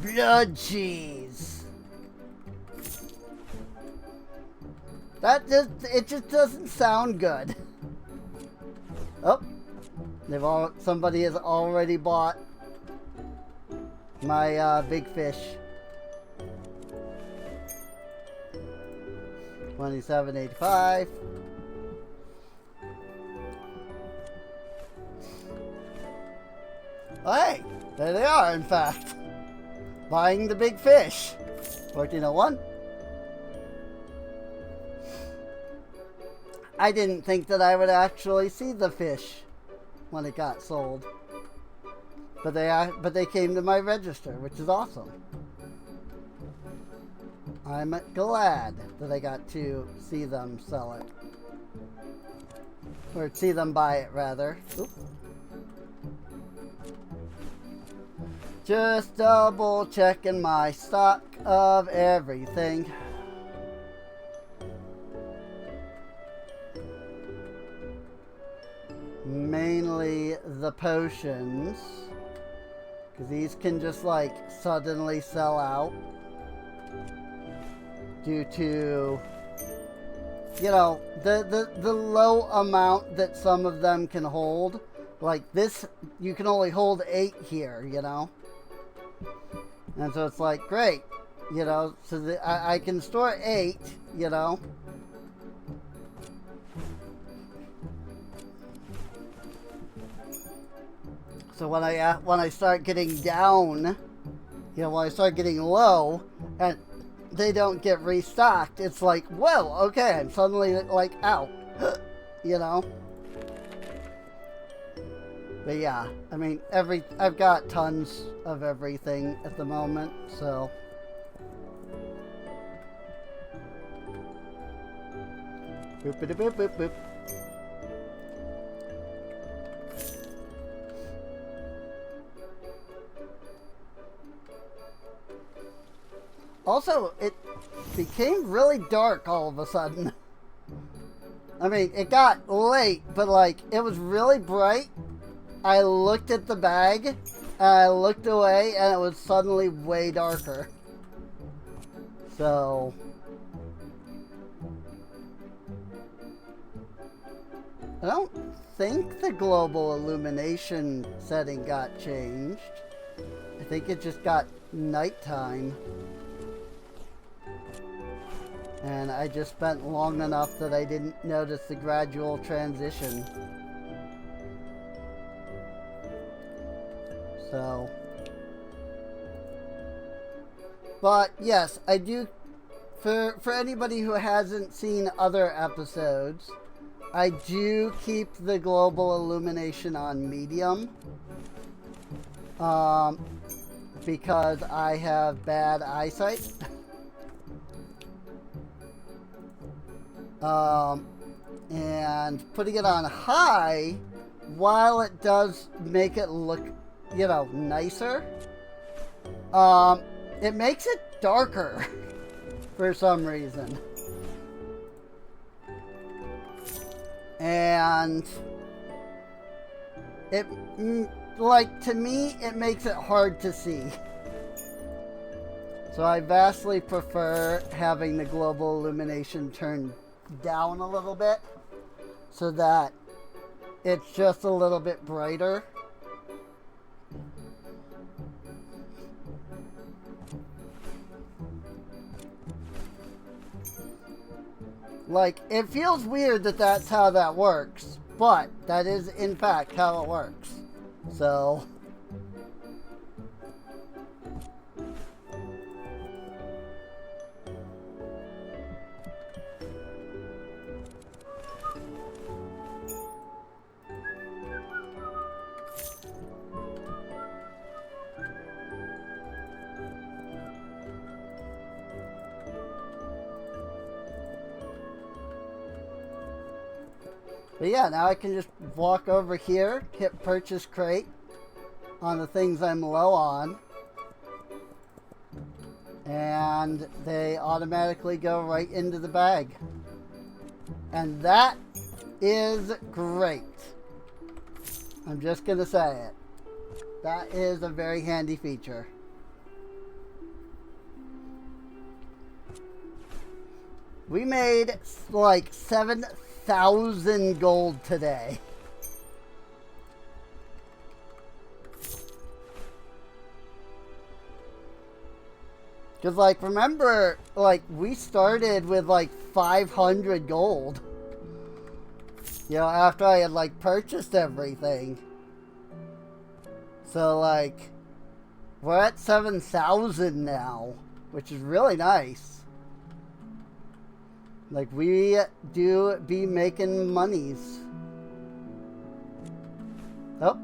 Blood cheese. It just doesn't sound good. Oh, somebody has already bought my big fish. 2785. Oh, hey, there they are, in fact. Buying the big fish. 1401. I didn't think that I would actually see the fish when it got sold. But they came to my register, which is awesome. I'm glad that I got to see them sell it. Or see them buy it, rather. Oop. Just double checking my stock of everything. Mainly the potions. Because these can just like suddenly sell out. Due to, you know, the low amount that some of them can hold. Like this, you can only hold 8 here, you know. And so it's like, great, you know, so I can store 8, you know. So when I start getting down, you know, when I start getting low, and they don't get restocked, it's like, whoa, okay, I'm suddenly like out, you know. But yeah, I mean, I've got tons of everything at the moment, so. Boop, boop, boop, boop. Also, it became really dark all of a sudden. I mean, it got late, but like, it was really bright. I looked at the bag, and I looked away, and it was suddenly way darker. So, I don't think the global illumination setting got changed. I think it just got nighttime. And I just spent long enough that I didn't notice the gradual transition. So, but yes, I do, for anybody who hasn't seen other episodes, I do keep the global illumination on medium, because I have bad eyesight. And putting it on high, while it does make it look, you know, nicer, it makes it darker for some reason. And it, like, to me, it makes it hard to see. So I vastly prefer having the global illumination turned down a little bit so that it's just a little bit brighter. Like, it feels weird that that's how that works, but that is in fact how it works. So, but yeah, now I can just walk over here, hit purchase crate on the things I'm low on, and they automatically go right into the bag. And that is great. I'm just gonna say it. That is a very handy feature. We made like 7,000 gold today. Because, like, remember, like, we started with, like, 500 gold. You know, after I had, like, purchased everything. So, like, we're at 7,000 now, which is really nice. Like, we do be making monies. Oh,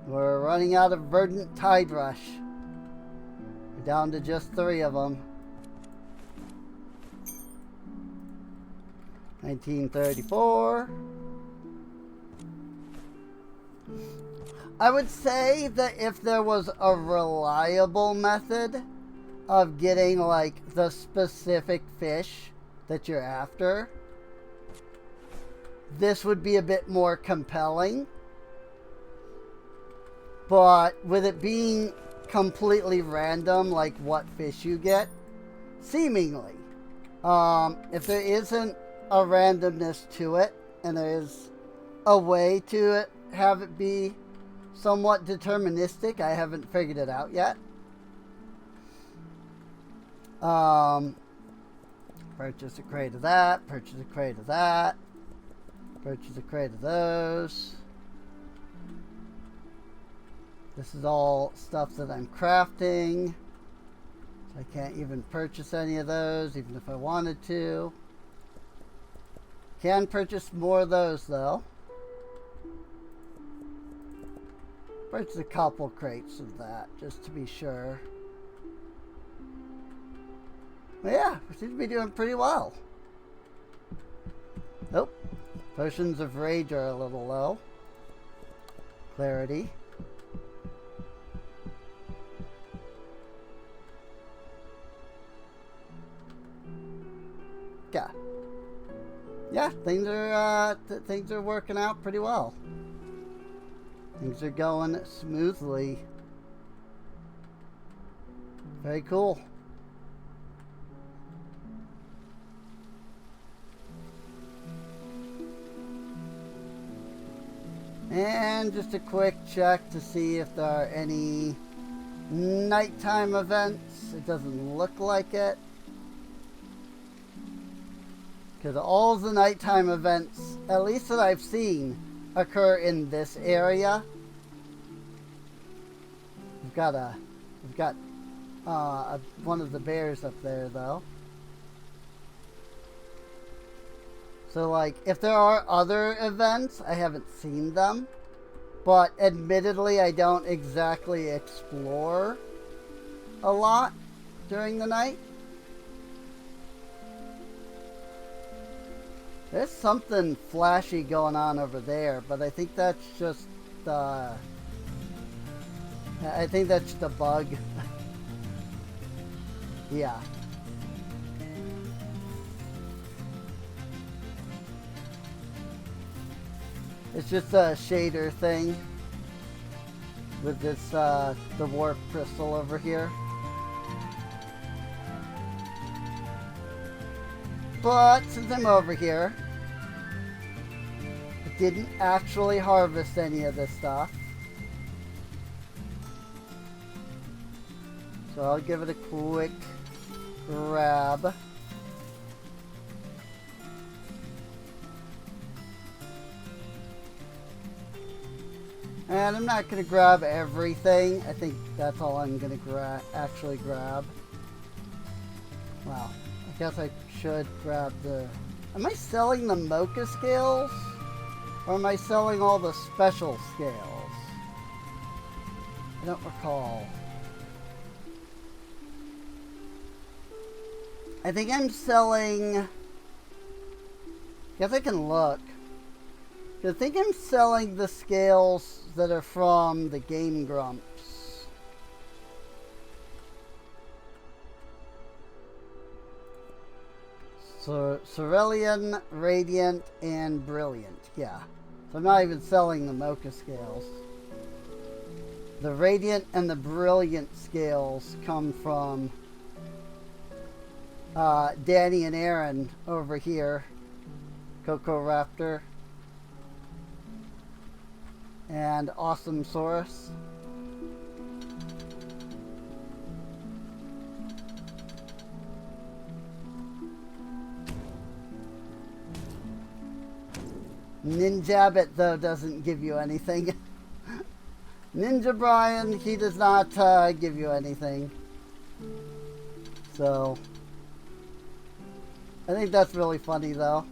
we're running out of Verdant Tide Rush. Down to just 3 of them. 1934. I would say that if there was a reliable method of getting like the specific fish that you're after, this would be a bit more compelling. But with it being completely random, like what fish you get, seemingly, if there isn't a randomness to it and there is a way to have it be somewhat deterministic, I haven't figured it out yet. Purchase a crate of that, purchase a crate of that, purchase a crate of those. This is all stuff that I'm crafting. So I can't even purchase any of those, even if I wanted to. Can purchase more of those, though. Purchase a couple crates of that, just to be sure. But yeah, we seem to be doing pretty well. Nope. Potions of Rage are a little low. Clarity. Yeah, things are working out pretty well. Things are going smoothly. Very cool. And just a quick check to see if there are any nighttime events. It doesn't look like it. Because all the nighttime events, at least that I've seen, occur in this area. We've got one of the bears up there, though. So, like, if there are other events, I haven't seen them. But admittedly, I don't exactly explore a lot during the night. There's something flashy going on over there, but I think that's just a bug. Yeah. It's just a shader thing with this, the warp crystal over here. But since I'm over here, I didn't actually harvest any of this stuff. So I'll give it a quick grab. And I'm not going to grab everything. I think that's all I'm going to actually grab. Wow. I guess I should grab the... Am I selling the mocha scales? Or am I selling all the special scales? I don't recall. I think I'm selling... I guess I can look. I think I'm selling the scales that are from the Game Grumps. So Cerulean, Radiant, and Brilliant. Yeah. So I'm not even selling the Mocha scales. The Radiant and the Brilliant scales come from Danny and Aaron over here. Coco Raptor. And Awesome Saurus. Ninjabbit, though, doesn't give you anything. Ninja Brian, he does not give you anything. So, I think that's really funny, though.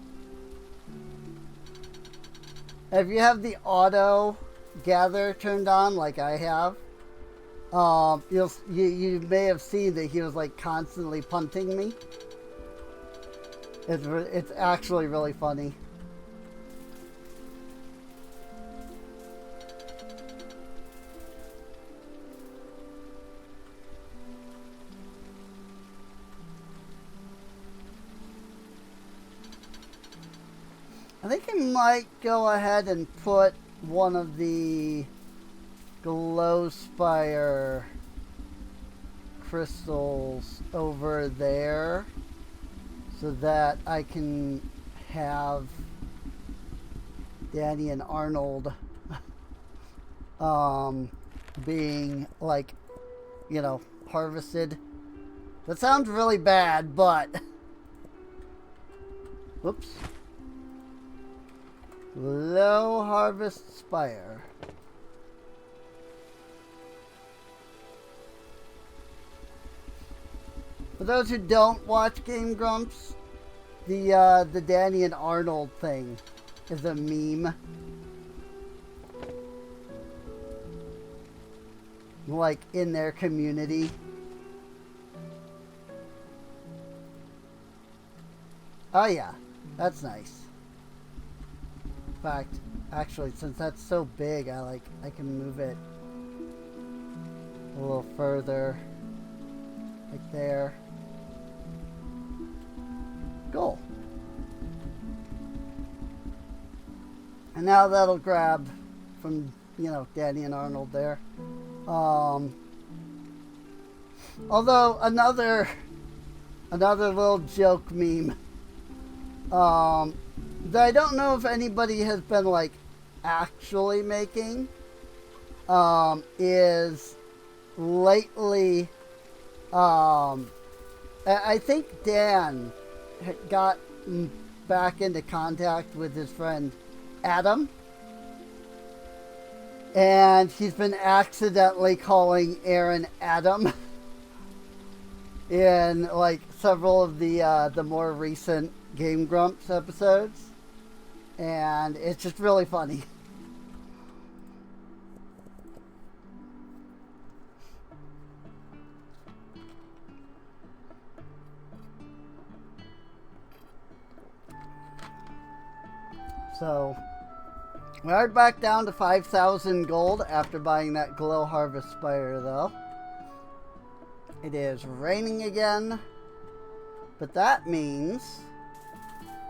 If you have the auto gather turned on, like I have, you may have seen that he was like constantly punting me. It's actually really funny. I think I might go ahead and put one of the Glowspire crystals over there so that I can have Danny and Arnold being like, you know, harvested. That sounds really bad, but whoops. Low Harvest Spire. For those who don't watch Game Grumps, the Danny and Arnold thing is a meme. Like in their community. Oh yeah, that's nice. In fact, actually, since that's so big, I can move it a little further, like there. Cool. And now that'll grab from, you know, Danny and Arnold there. Although another little joke meme. That I don't know if anybody has been like actually making is lately I think Dan got back into contact with his friend Adam, and he's been accidentally calling Aaron Adam in like several of the more recent Game Grumps episodes, and it's just really funny. So we are back down to 5,000 gold after buying that Glow Harvest Spire, though. It is raining again, but that means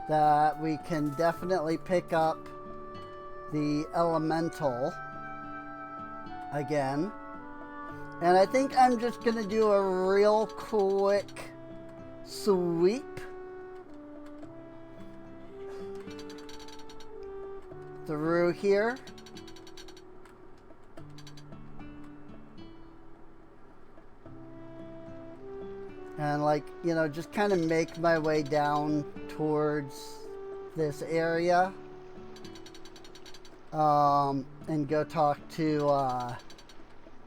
that we can definitely pick up the Elemental again. And I think I'm just going to do a real quick sweep through here. And like, you know, just kind of make my way down towards this area. And go talk to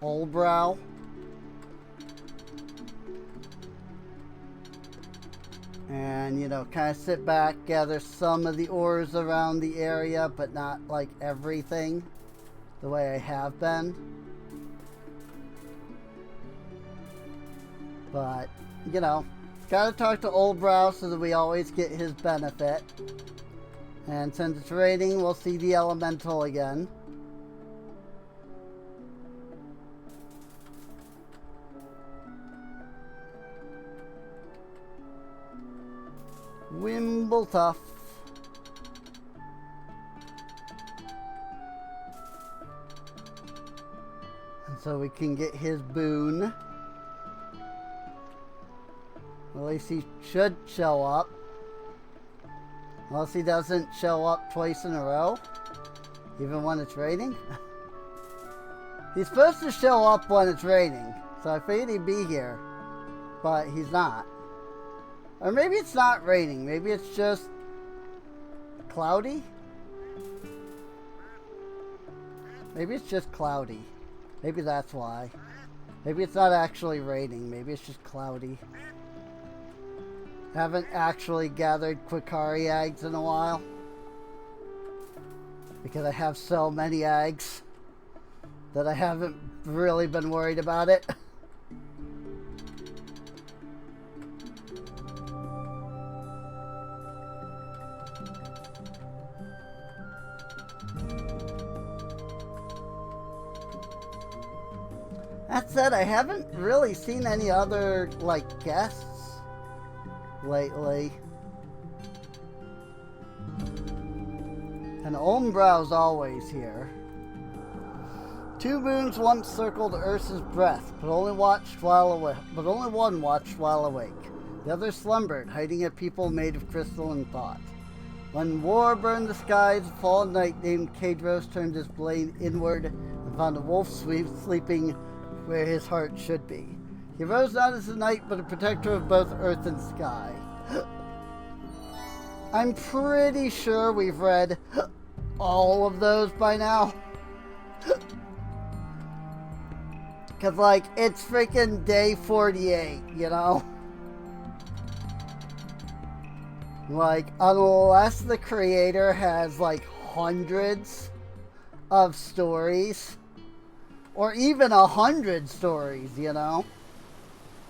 Olbrow. And, you know, kind of sit back, gather some of the ores around the area, but not like everything the way I have been. But, you know, gotta talk to Olbrow so that we always get his benefit. And since it's raining, we'll see the Elemental again. Wimbletuff. And so we can get his boon. At least he should show up. Unless he doesn't show up twice in a row. Even when it's raining. He's supposed to show up when it's raining. So I figured he'd be here. But he's not. Or maybe it's not raining. Maybe it's just cloudy. Maybe it's just cloudy. Maybe that's why. Maybe it's not actually raining. Maybe it's just cloudy. Haven't actually gathered Quakari eggs in a while. Because I have so many eggs that I haven't really been worried about it. That said, I haven't really seen any other, like, guests lately. And Ombrow's always here. Two moons once circled Ursa's breath, but only one watched while awake. The other slumbered, hiding a people made of crystal and thought. When war burned the skies, a fallen knight named Kadros turned his blade inward and found a wolf sleeping where his heart should be. He rose not as a knight, but a protector of both earth and sky. I'm pretty sure we've read all of those by now. Because, like, it's freaking day 48, you know? Like, unless the creator has, like, hundreds of stories, or even 100 stories, you know?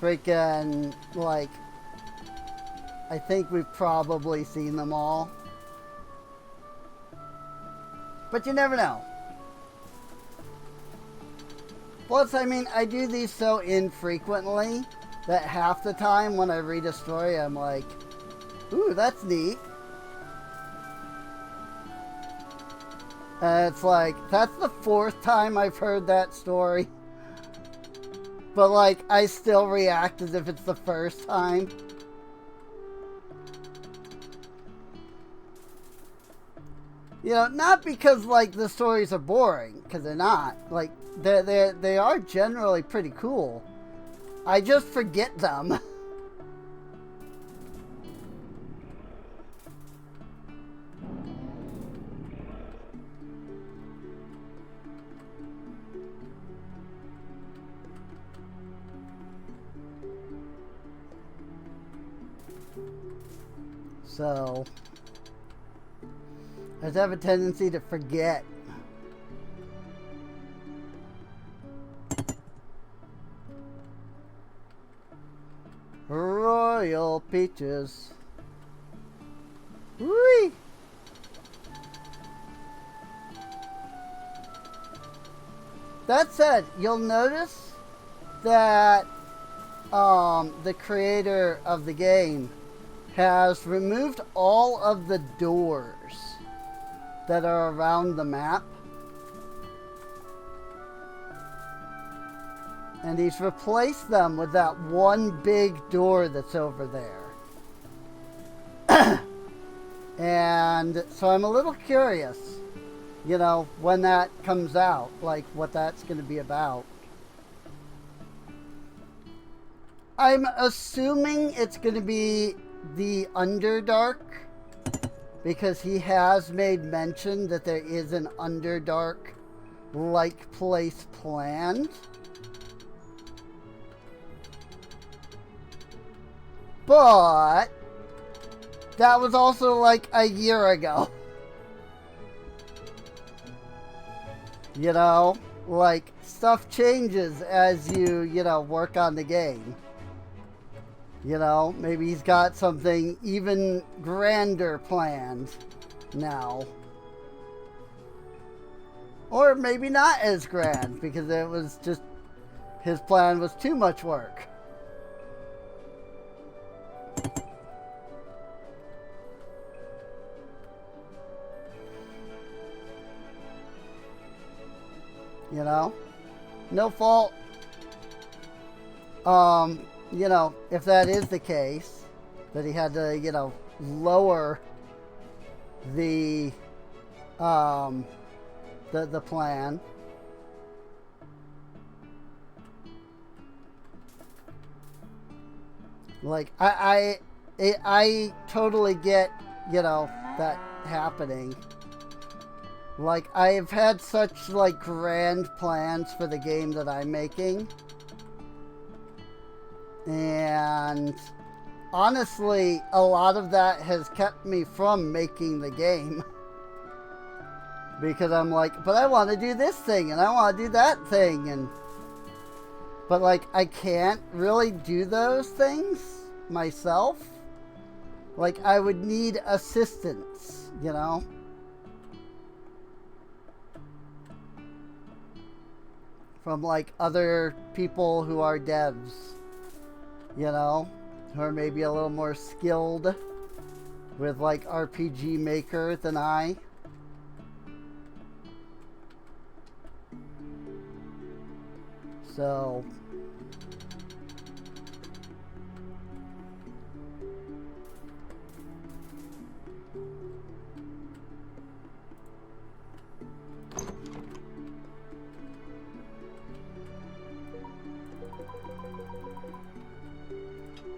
Freaking, like, I think we've probably seen them all. But you never know. Plus, I mean, I do these so infrequently that half the time when I read a story, I'm like, ooh, that's neat. And it's like, that's the 4th time I've heard that story. But, like, I still react as if it's the first time. You know, not because, like, the stories are boring, because they're not. Like, they are generally pretty cool. I just forget them. So, I just have a tendency to forget. Royal Peaches. Whee! That said, you'll notice that the creator of the game has removed all of the doors that are around the map. And he's replaced them with that one big door that's over there. And so I'm a little curious, you know, when that comes out, like what that's going to be about. I'm assuming it's going to be the Underdark, because he has made mention that there is an Underdark-like place planned. But that was also like a year ago. You know, like stuff changes as you know, work on the game. You know, maybe he's got something even grander planned now. Or maybe not as grand, because it was just, his plan was too much work. you know? No fault. You know, if that is the case, that he had to, you know, lower the the plan. Like I totally get, you know, that happening. Like, I've had such, like, grand plans for the game that I'm making. And honestly, a lot of that has kept me from making the game. Because I'm like, but I want to do this thing and I want to do that thing. But, like, I can't really do those things myself. Like, I would need assistance, you know? From, like, other people who are devs, you know, who are maybe a little more skilled with, like, RPG Maker than I. So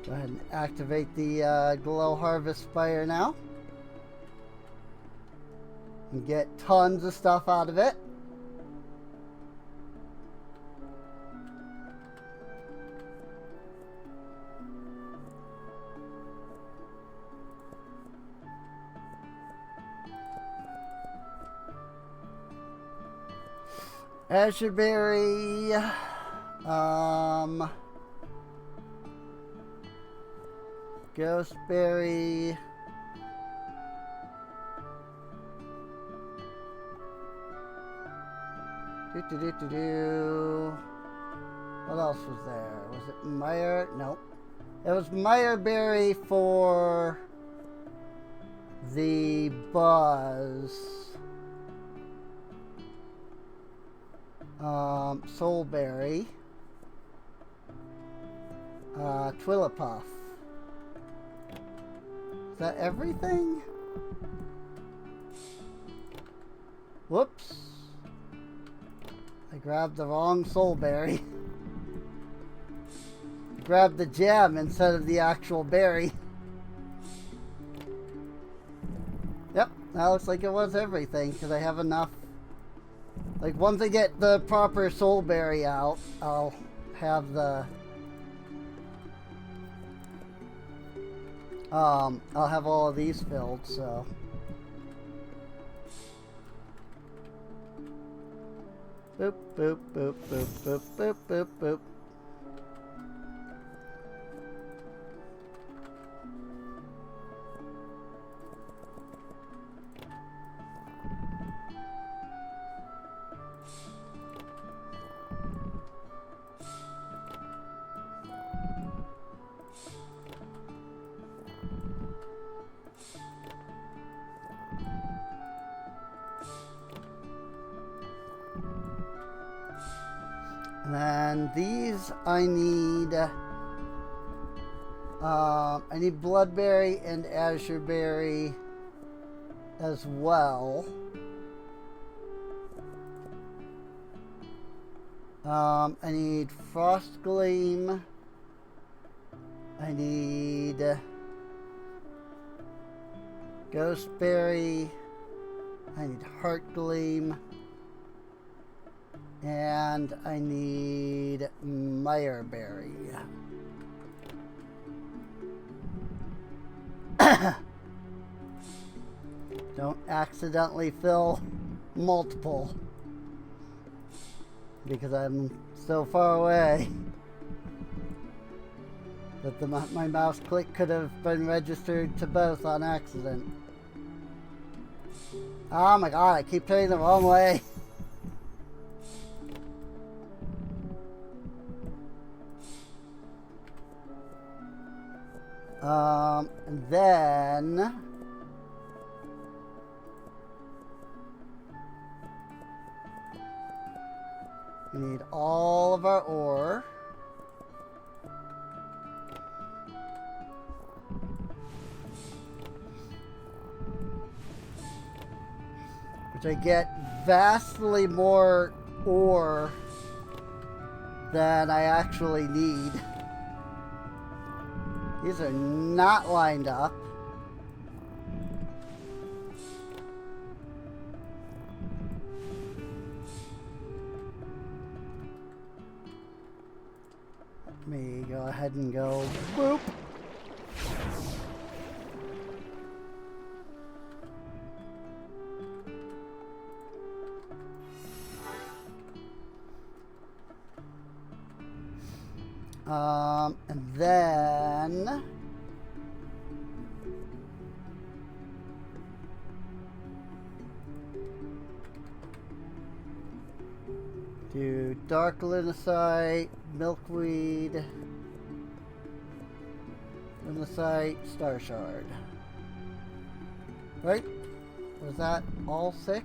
go ahead and activate the Glow Harvest Fire now. And get tons of stuff out of it. Azurberry, Ghostberry, what else was there? Was it Meyer? Nope. It was Meyerberry for the Buzz. Soulberry, Twillipuff. Is that everything? Whoops. I grabbed the wrong Soulberry. Grabbed the gem instead of the actual berry. Yep, that looks like it was everything, because I have enough. Like, once I get the proper Soulberry out, I'll have the... I'll have all of these filled, so... Boop, boop, boop, boop, boop, boop, boop, boop. And these I need Bloodberry and Azurberry as well. I need Frostgleam. I need Ghostberry. I need Heartgleam. And I need Meyerberry. Don't accidentally fill multiple, because I'm so far away that my mouse click could have been registered to both on accident. Oh my god, I keep turning the wrong way. And then We need all of our ore. Which I get vastly more ore than I actually need. These are not lined up. Let me go ahead and go boop. And then do dark lunacite, milkweed, lunacite, star shard. Right? Was that all 6?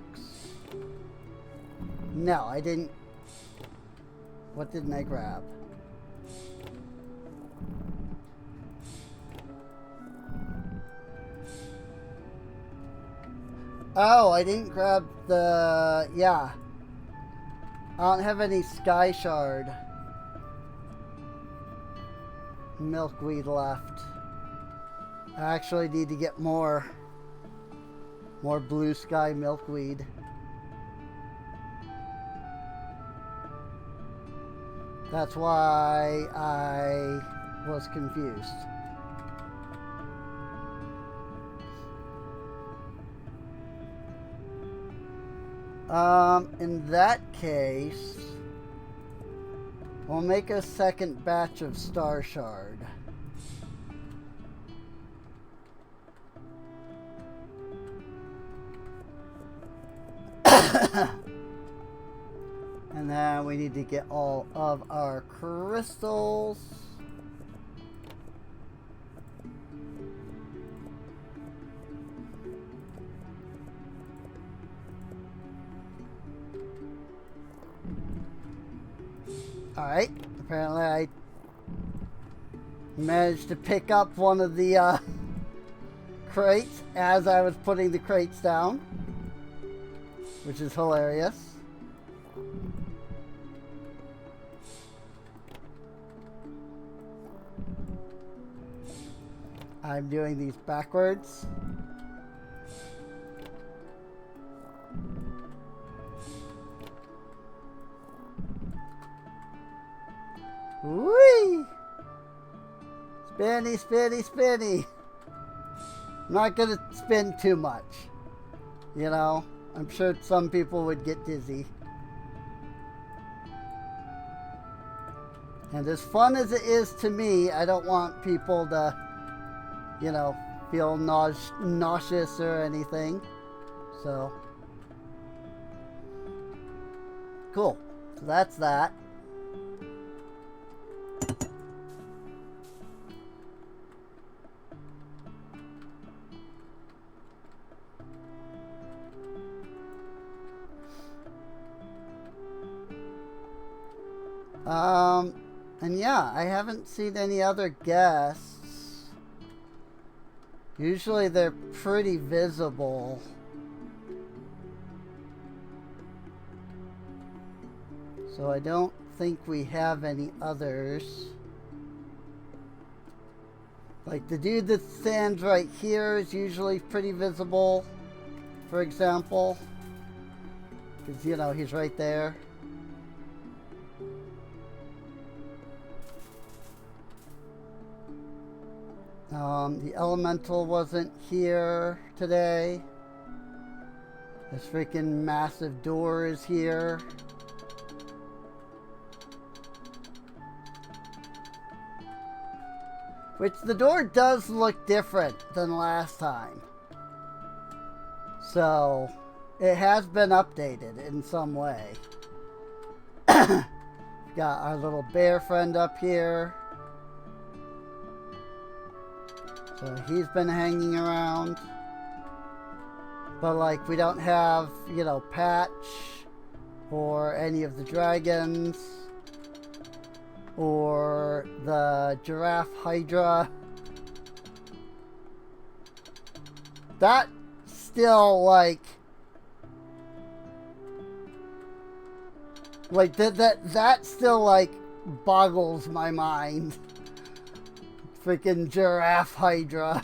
No, I didn't. What didn't I grab? Oh, I didn't grab the... Yeah. I don't have any sky shard milkweed left. I actually need to get more blue sky milkweed. That's why I was confused. In that case, we'll make a second batch of star shard. And then we need to get all of our crystals. Alright, apparently I managed to pick up one of the crates as I was putting the crates down, which is hilarious. I'm doing these backwards. Whee! Spinny, spinny, spinny. I'm not gonna spin too much. You know, I'm sure some people would get dizzy. And as fun as it is to me, I don't want people to, you know, feel nauseous or anything. So, cool. So that's that. And yeah, I haven't seen any other guests. Usually they're pretty visible. So I don't think we have any others. Like the dude that stands right here is usually pretty visible, for example. Because, you know, he's right there. The elemental wasn't here today. This freaking massive door is here. Which the door does look different than last time. So, it has been updated in some way. Got our little bear friend up here. So he's been hanging around. But like we don't have, you know, Patch or any of the dragons, or the giraffe hydra. That still like that still like boggles my mind. Freaking giraffe hydra.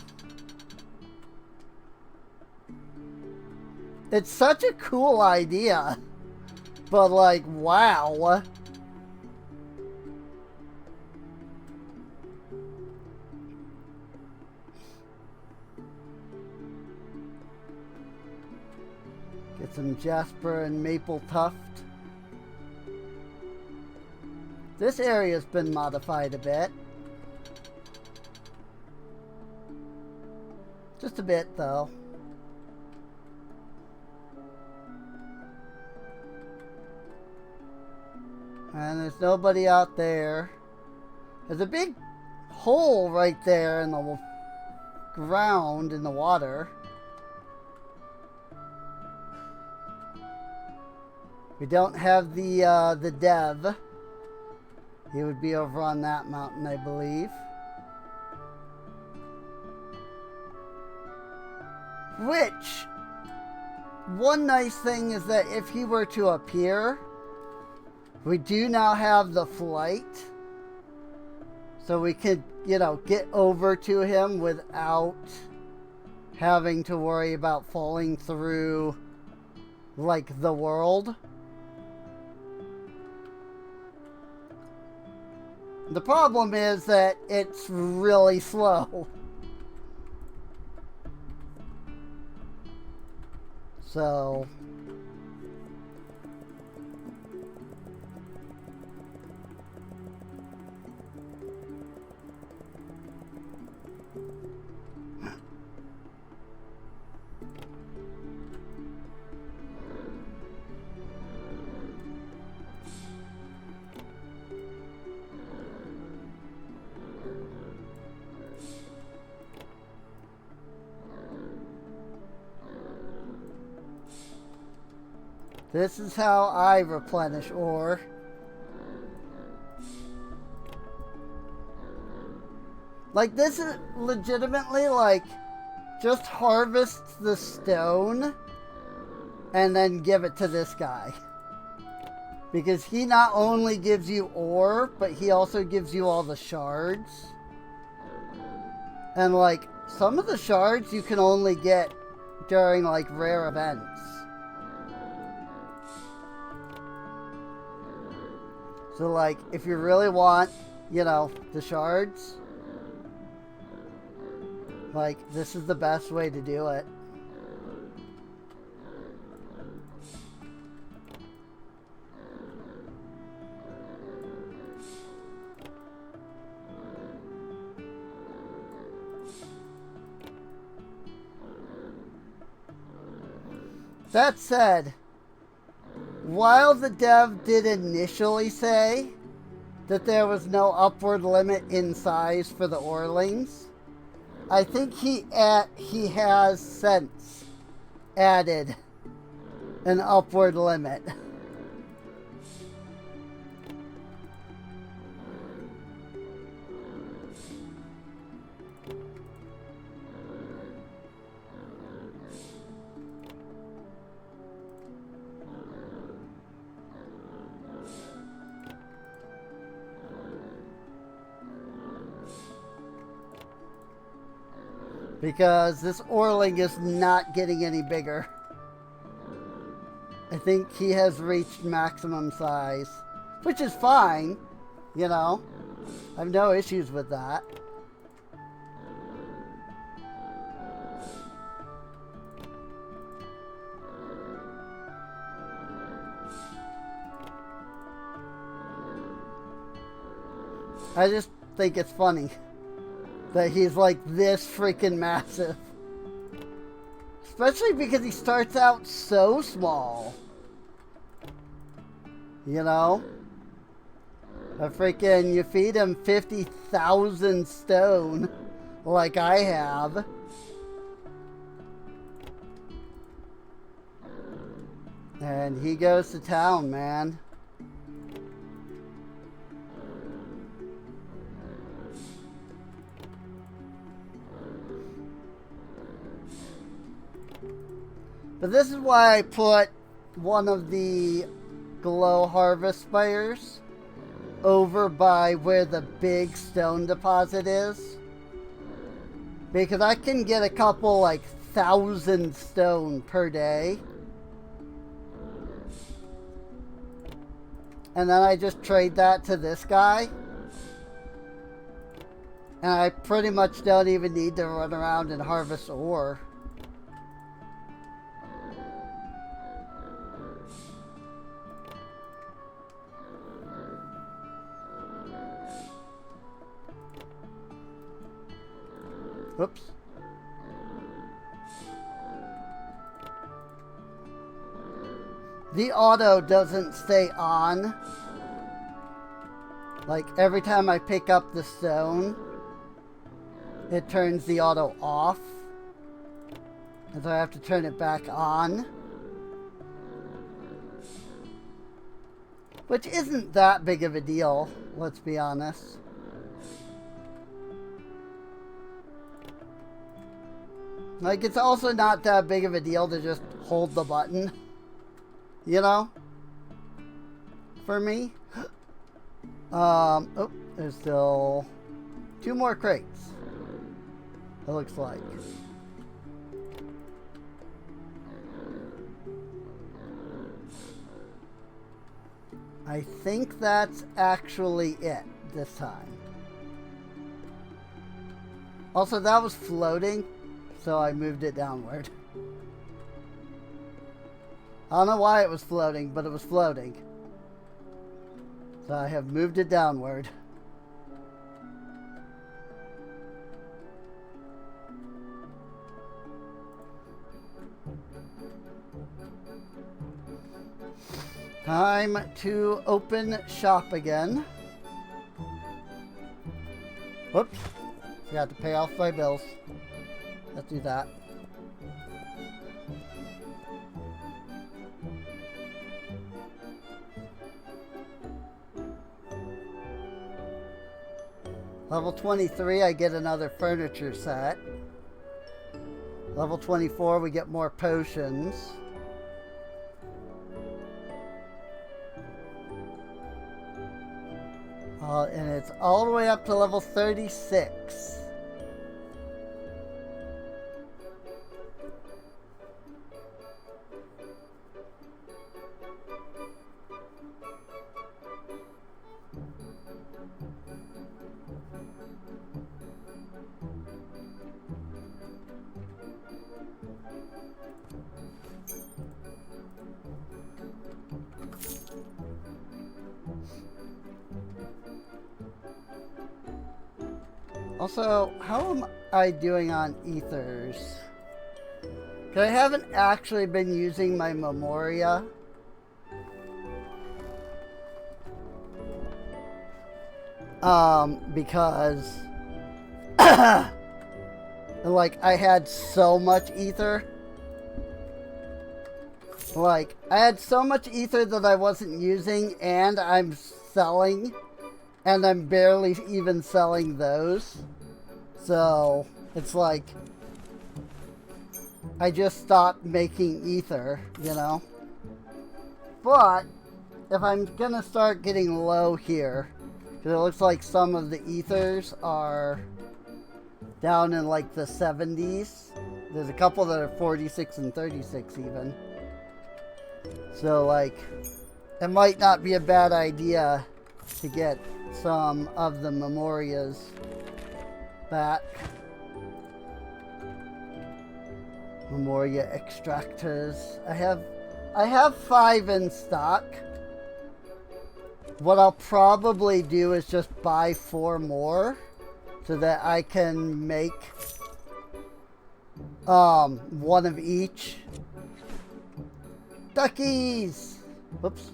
It's such a cool idea, but like, wow. Get some jasper and maple tuft. This area's been modified a bit. Just a bit, though. And there's nobody out there. There's a big hole right there in the ground in the water. We don't have the dev. He would be over on that mountain, I believe. Which, one nice thing is that if he were to appear, we do now have the flight. So we could, you know, get over to him without having to worry about falling through, like, the world. The problem is that it's really slow. So... this is how I replenish ore. Like, this is legitimately, like, just harvest the stone and then give it to this guy. Because he not only gives you ore, but he also gives you all the shards. And, like, some of the shards you can only get during, like, rare events. So, like, if you really want, you know, the shards, like, this is the best way to do it. That said, while the dev did initially say that there was no upward limit in size for the Orlings, I think he has since added an upward limit. Because this Orling is not getting any bigger. I think he has reached maximum size. Which is fine, you know. I have no issues with that. I just think it's funny that he's like this freaking massive. Especially because he starts out so small. You know? You feed him 50,000 stone like I have. And he goes to town, man. But this is why I put one of the glow harvest spires over by where the big stone deposit is. Because I can get a couple, like, 1,000 stone per day. And then I just trade that to this guy. And I pretty much don't even need to run around and harvest ore. Oops. The auto doesn't stay on. Like, every time I pick up the stone, it turns the auto off. And so I have to turn it back on. Which isn't that big of a deal, let's be honest. Like, it's also not that big of a deal to just hold the button. You know? For me. Oh, there's still 2 more crates. It looks like. I think that's actually it this time. Also, that was floating, so I moved it downward. I don't know why it was floating, but it was floating. So I have moved it downward. Time to open shop again. Whoops. Forgot to pay off my bills. Let's do that. Level 23, I get another furniture set. Level 24, we get more potions. And it's all the way up to level 36. Also, how am I doing on ethers? Because I haven't actually been using my Memoria. Because like I had so much ether. Like I had so much ether that I wasn't using, and I'm selling. And I'm barely even selling those. So, it's like, I just stopped making ether, you know? But, if I'm gonna start getting low here, because it looks like some of the ethers are down in like the 70s. There's a couple that are 46 and 36 even. So, like, it might not be a bad idea to get some of the Memorias back. Memoria extractors. I have 5 in stock. What I'll probably do is just buy 4 more so that I can make one of each. Duckies! Whoops.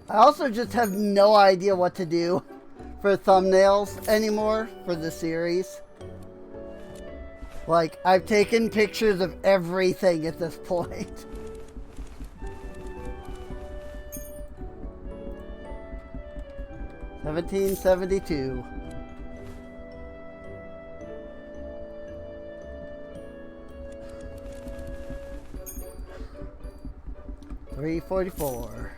I also just have no idea what to do for thumbnails anymore for the series. Like, I've taken pictures of everything at this point. $17.72. $3.44.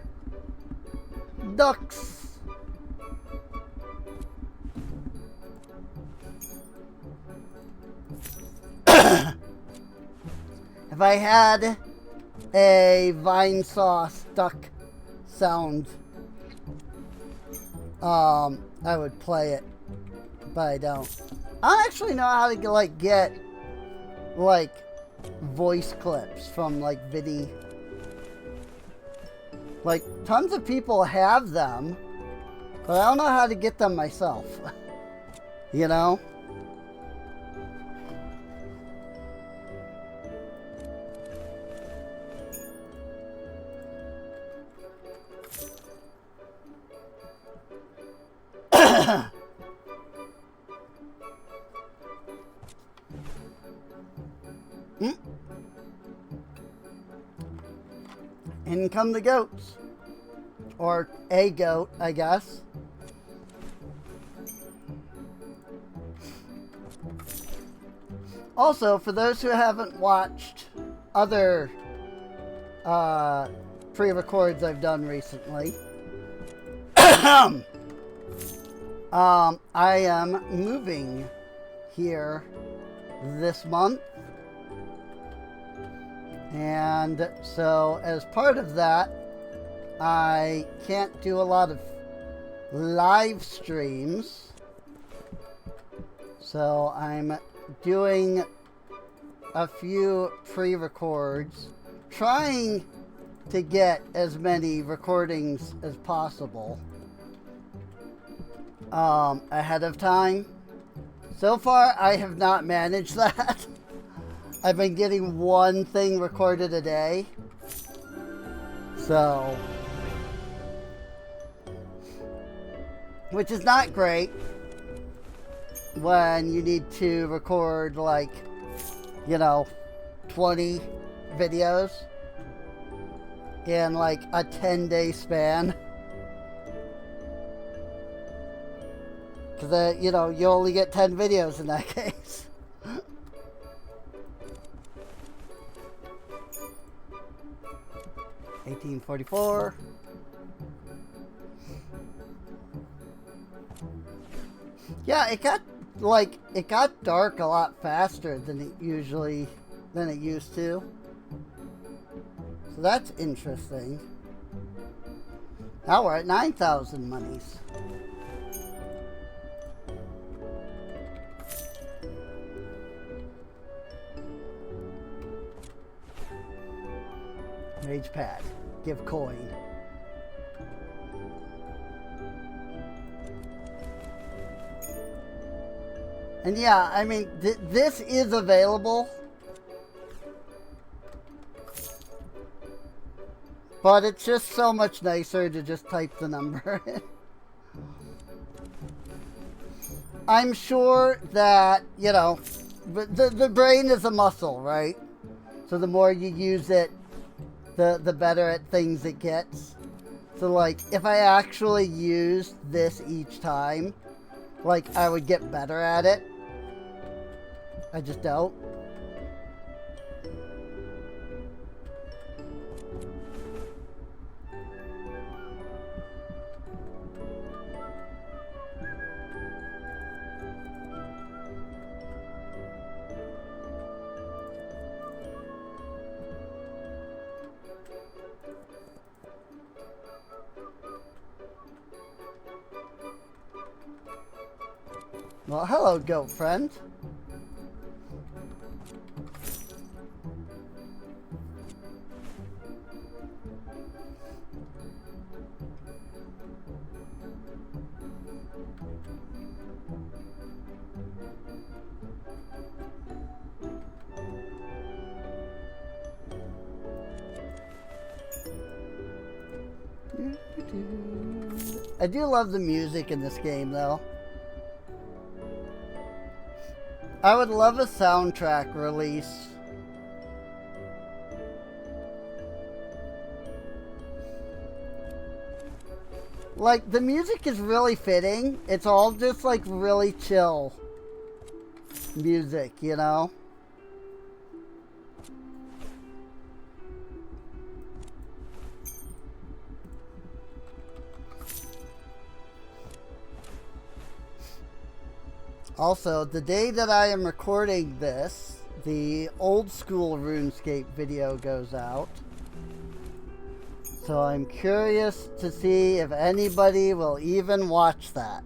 Ducks. If I had a Vinesauce duck sound, I would play it, but I don't. I don't actually know how to like get like voice clips from like Vidi. Like, tons of people have them, but I don't know how to get them myself. You know? In come the goats. Or a goat, I guess. Also, for those who haven't watched other pre-records I've done recently, I am moving here this month. And so as part of that, I can't do a lot of live streams. So I'm doing a few pre-records, trying to get as many recordings as possible ahead of time. So far, I have not managed that. I've been getting one thing recorded a day. So, which is not great when you need to record like, you know, 20 videos in like a 10-day span. Because, you know, you only get 10 videos in that case. $18.44. Yeah, it got dark a lot faster than it used to. So that's interesting. Now we're at 9,000 monies. Rage pad. Give coin. And yeah, I mean, this is available. But it's just so much nicer to just type the number in. I'm sure that, you know, the brain is a muscle, right? So the more you use it, the better at things it gets. So like, if I actually used this each time, like, I would get better at it. I just don't. Well, hello, goat friend. I do love the music in this game, though. I would love a soundtrack release. Like, the music is really fitting. It's all just, like, really chill music, you know? Also, the day that I am recording this, the old school RuneScape video goes out. So I'm curious to see if anybody will even watch that.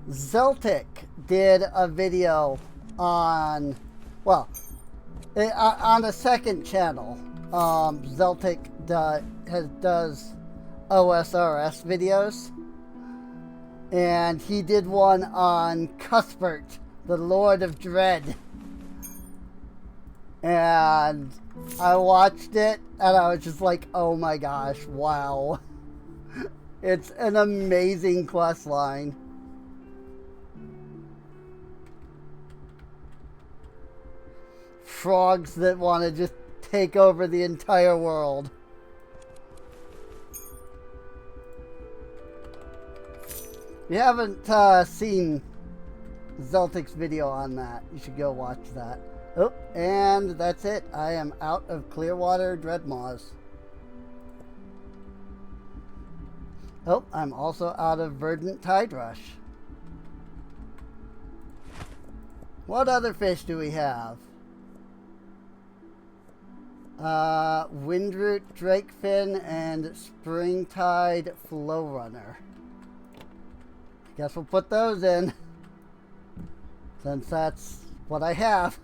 Zeltic did a video on, well, on a second channel. Zeltic does OSRS videos. And he did one on Cuthbert, the Lord of Dread. And I watched it, and I was just like, oh my gosh, wow. It's an amazing quest line. Frogs that want to just take over the entire world. If you haven't seen Zeltic's video on that, you should go watch that. Oh, and that's it. I am out of Clearwater Dreadmaws. Oh, I'm also out of Verdant Tiderush. What other fish do we have? Windroot Drakefin and Springtide Flowrunner. Guess we'll put those in, since that's what I have.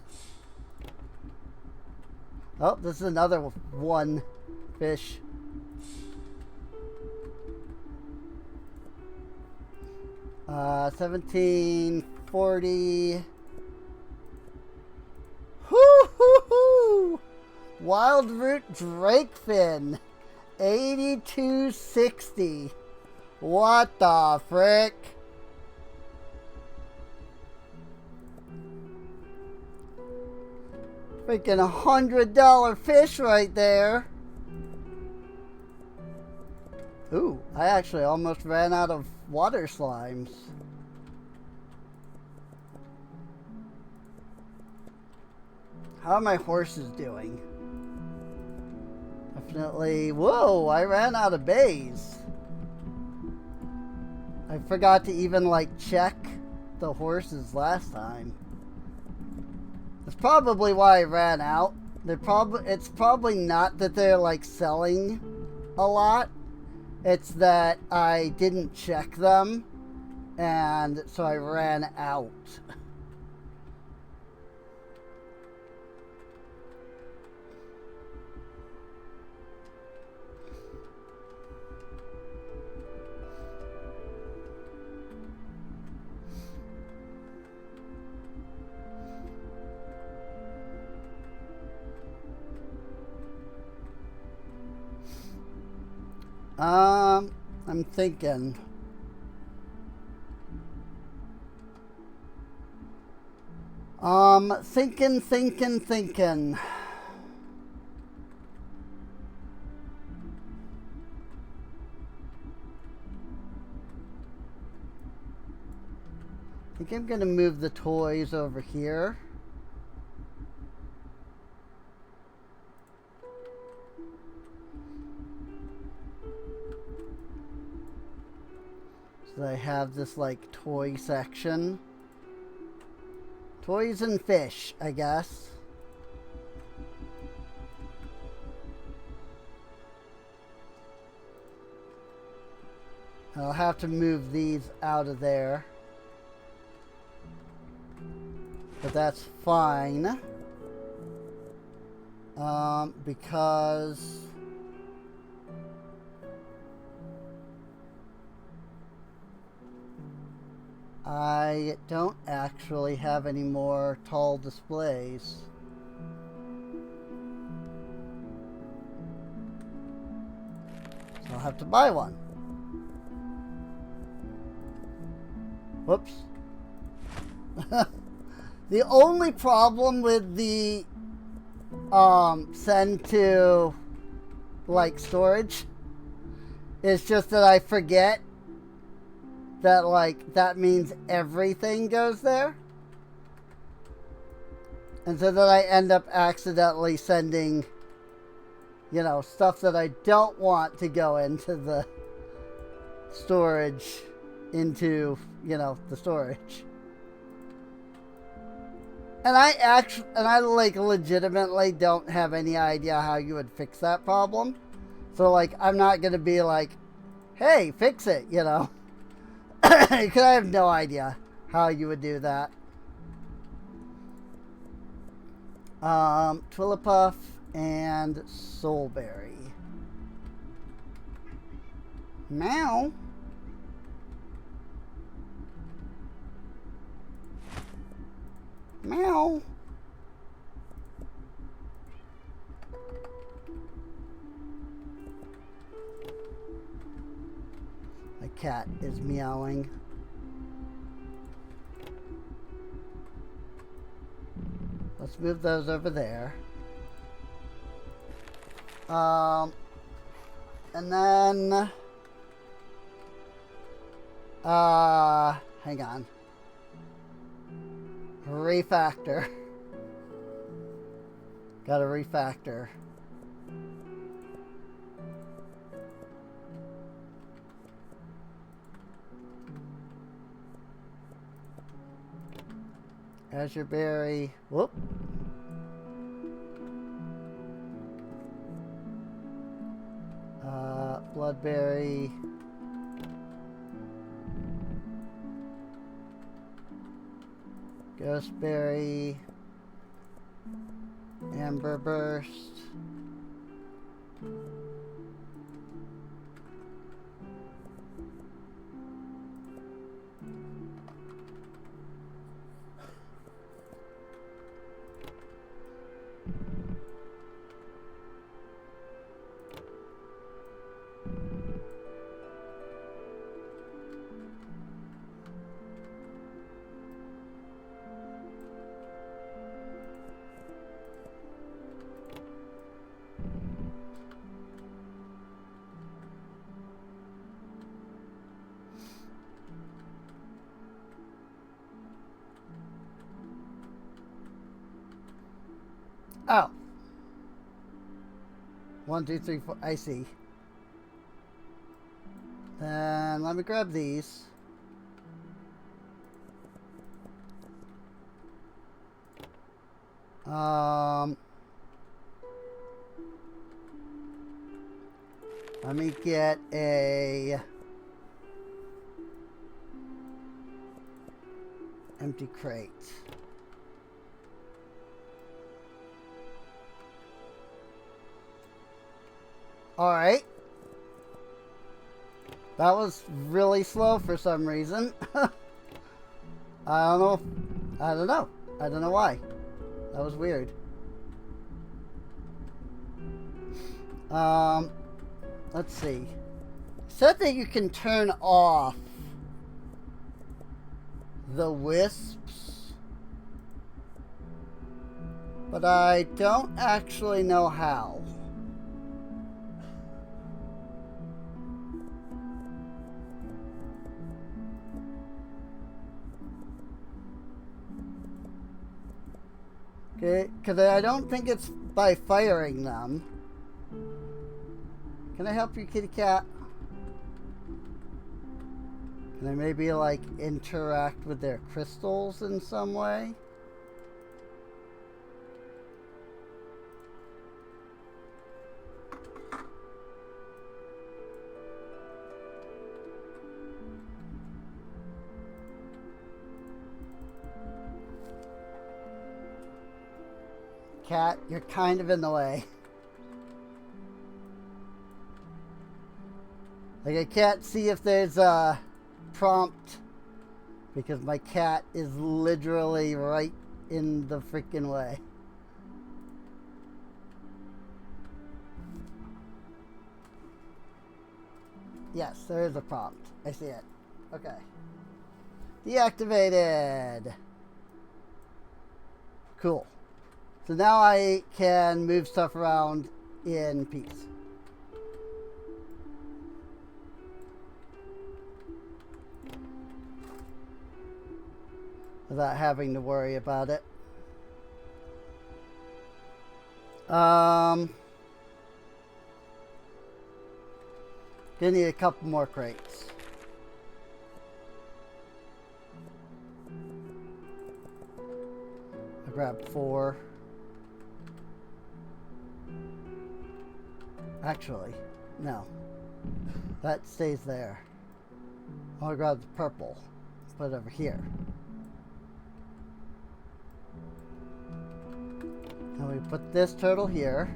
Oh, this is another one fish. Uh, 1740. Hoo-hoo-hoo! Wild Root Drakefin. 8260. What the frick? Freaking $100 fish right there. Ooh, I actually almost ran out of water slimes. How are my horses doing? Definitely. Whoa, I ran out of bays. I forgot to even like check the horses last time. That's probably why I ran out. It's probably not that they're like selling a lot. It's that I didn't check them, and so I ran out. I'm thinking. Thinking. I think I'm gonna move the toys over here. So I have this like toy section. Toys and fish, I guess. I'll have to move these out of there. But that's fine. Because I don't actually have any more tall displays. I'll have to buy one. Whoops. The only problem with the send to like storage is just that I forget that like that means everything goes there. And so then I end up accidentally sending, you know, stuff that I don't want to go into the storage into, you know, the storage. And I like legitimately don't have any idea how you would fix that problem. So like I'm not gonna be like, hey, fix it, you know. Because I have no idea how you would do that. Twillipuff and Soulberry. Meow. Meow. My cat is meowing. Let's move those over there. And then hang on. Refactor. Got to refactor. Azure Berry. Whoop. Bloodberry. Ghostberry. Amber Burst. Oh. 1, 2, 3, 4. I see. Then let me grab these. Let me get a empty crate. All right. That was really slow for some reason. I don't know. I don't know. I don't know why. That was weird. Let's see. It said that you can turn off the wisps, but I don't actually know how. Okay, because I don't think it's by firing them. Can I help you, kitty cat? Can I maybe, like, interact with their crystals in some way? Cat, you're kind of in the way. Like, I can't see if there's a prompt because my cat is literally right in the freaking way. Yes, there is a prompt. I see it. Okay. Deactivated. Cool. So now I can move stuff around in peace. Without having to worry about it. Gonna need a couple more crates. I grabbed 4. Actually, no. That stays there. I'll grab the purple. Put it over here. Now we put this turtle here.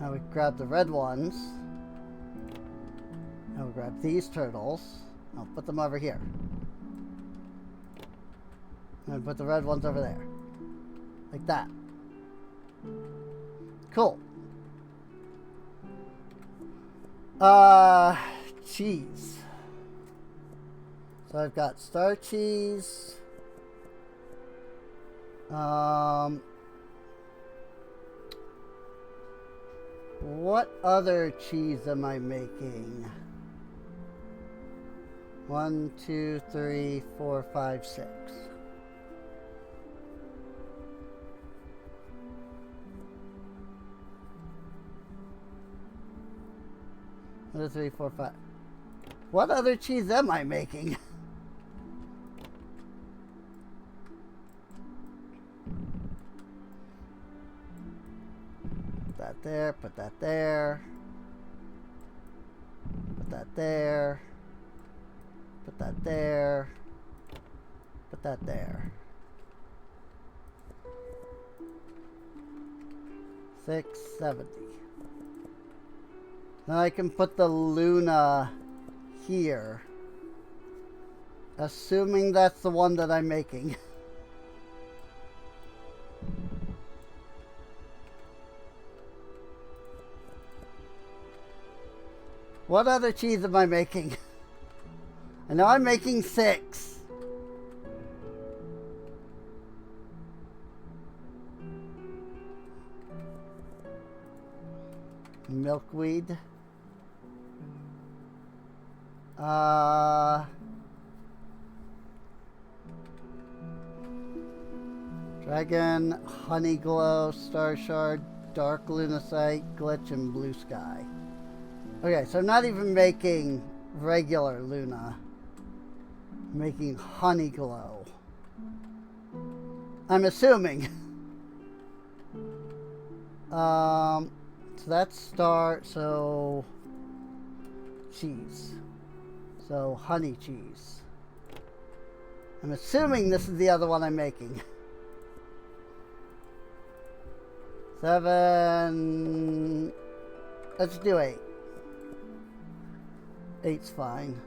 Now we grab the red ones. Now we grab these turtles. I'll put them over here. And put the red ones over there. Like that. Cool. Cheese. So I've got star cheese. What other cheese am I making? 1, 2, 3, 4, 5, 6. 1, 2, 3, 4, 5. What other cheese am I making? That there, put that there, put that there, put that there, put that there. 670. Then I can put the Luna here, assuming that's the one that I'm making. What other cheese am I making? I know I'm making 6. Milkweed. Dragon, Honey Glow, Star Shard, Dark Lunacite, Glitch, and Blue Sky. Okay, so I'm not even making regular Luna. I'm making Honey Glow. I'm assuming. So that's star, so cheese. So honey cheese. I'm assuming this is the other one I'm making. 7. Let's do 8. 8's fine.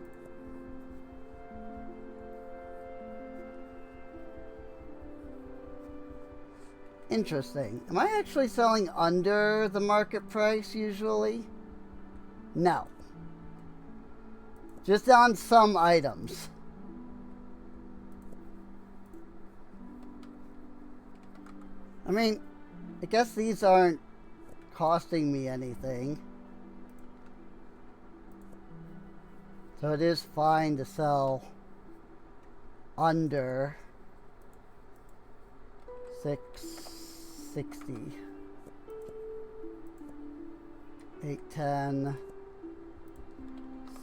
Interesting. Am I actually selling under the market price usually? No. Just on some items. I mean, I guess these aren't costing me anything. So it is fine to sell under 660. 810.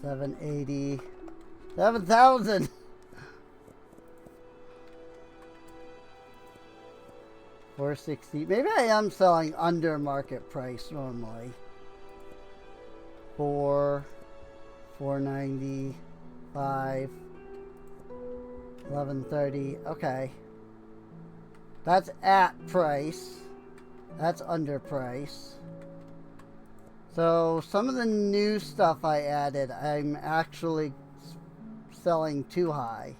780. 7,000. 460. Maybe I am selling under market price normally. 490. 5. 1130. Okay. That's at price. That's under price. So some of the new stuff I added, I'm actually selling too high.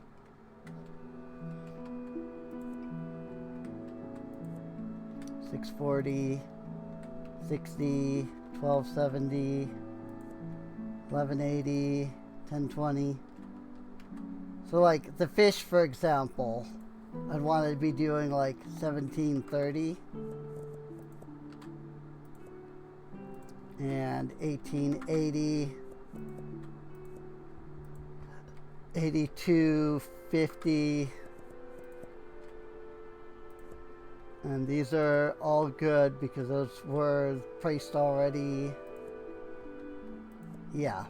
$640, $60, 1270, 1180, 1020. So like the fish, for example, I'd want to be doing like 1730 and 1880, 8250. And these are all good because those were priced already. Yeah.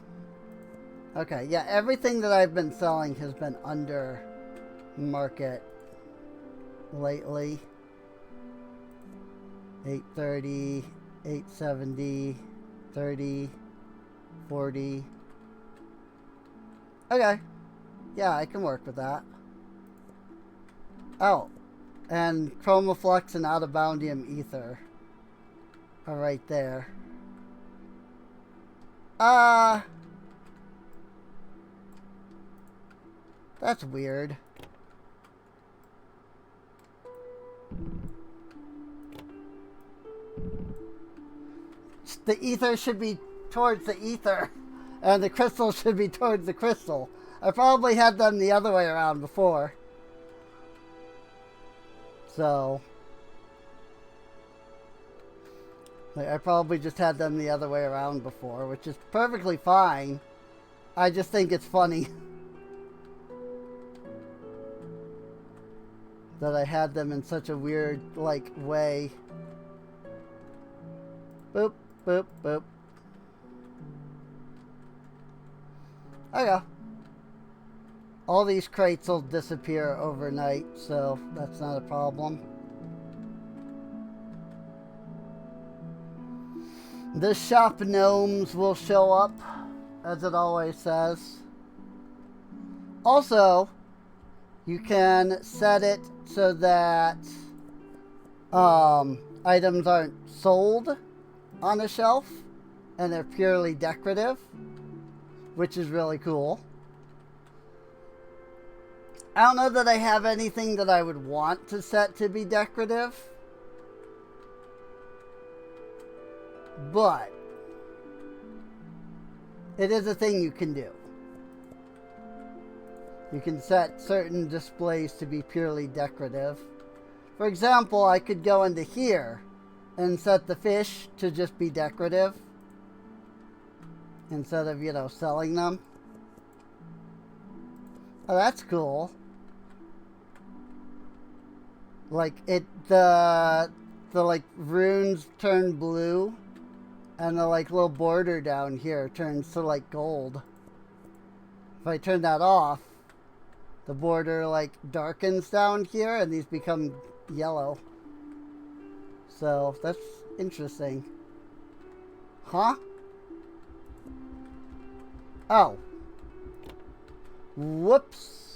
Okay, yeah, everything that I've been selling has been under market lately. 830, 870, 30, 40. Okay. Yeah, I can work with that. Oh. And Chromaflux and Out-of-Boundium Ether are right there. That's weird. The ether should be towards the ether, and the crystal should be towards the crystal. I probably had them the other way around before. So, like, I probably just had them the other way around before, which is perfectly fine. I just think it's funny that I had them in such a weird, like, way. Boop, boop, boop. Okay. All these crates will disappear overnight, so that's not a problem. The shop gnomes will show up, as it always says. Also, you can set it so that items aren't sold on a shelf and they're purely decorative, which is really cool. I don't know that I have anything that I would want to set to be decorative, but it is a thing you can do. You can set certain displays to be purely decorative. For example, I could go into here and set the fish to just be decorative instead of, you know, selling them. Oh, that's cool. Like the like runes turn blue, and the like little border down here turns to like gold. If I turn that off, the border like darkens down here, and these become yellow. So that's interesting. Huh? Oh. Whoops.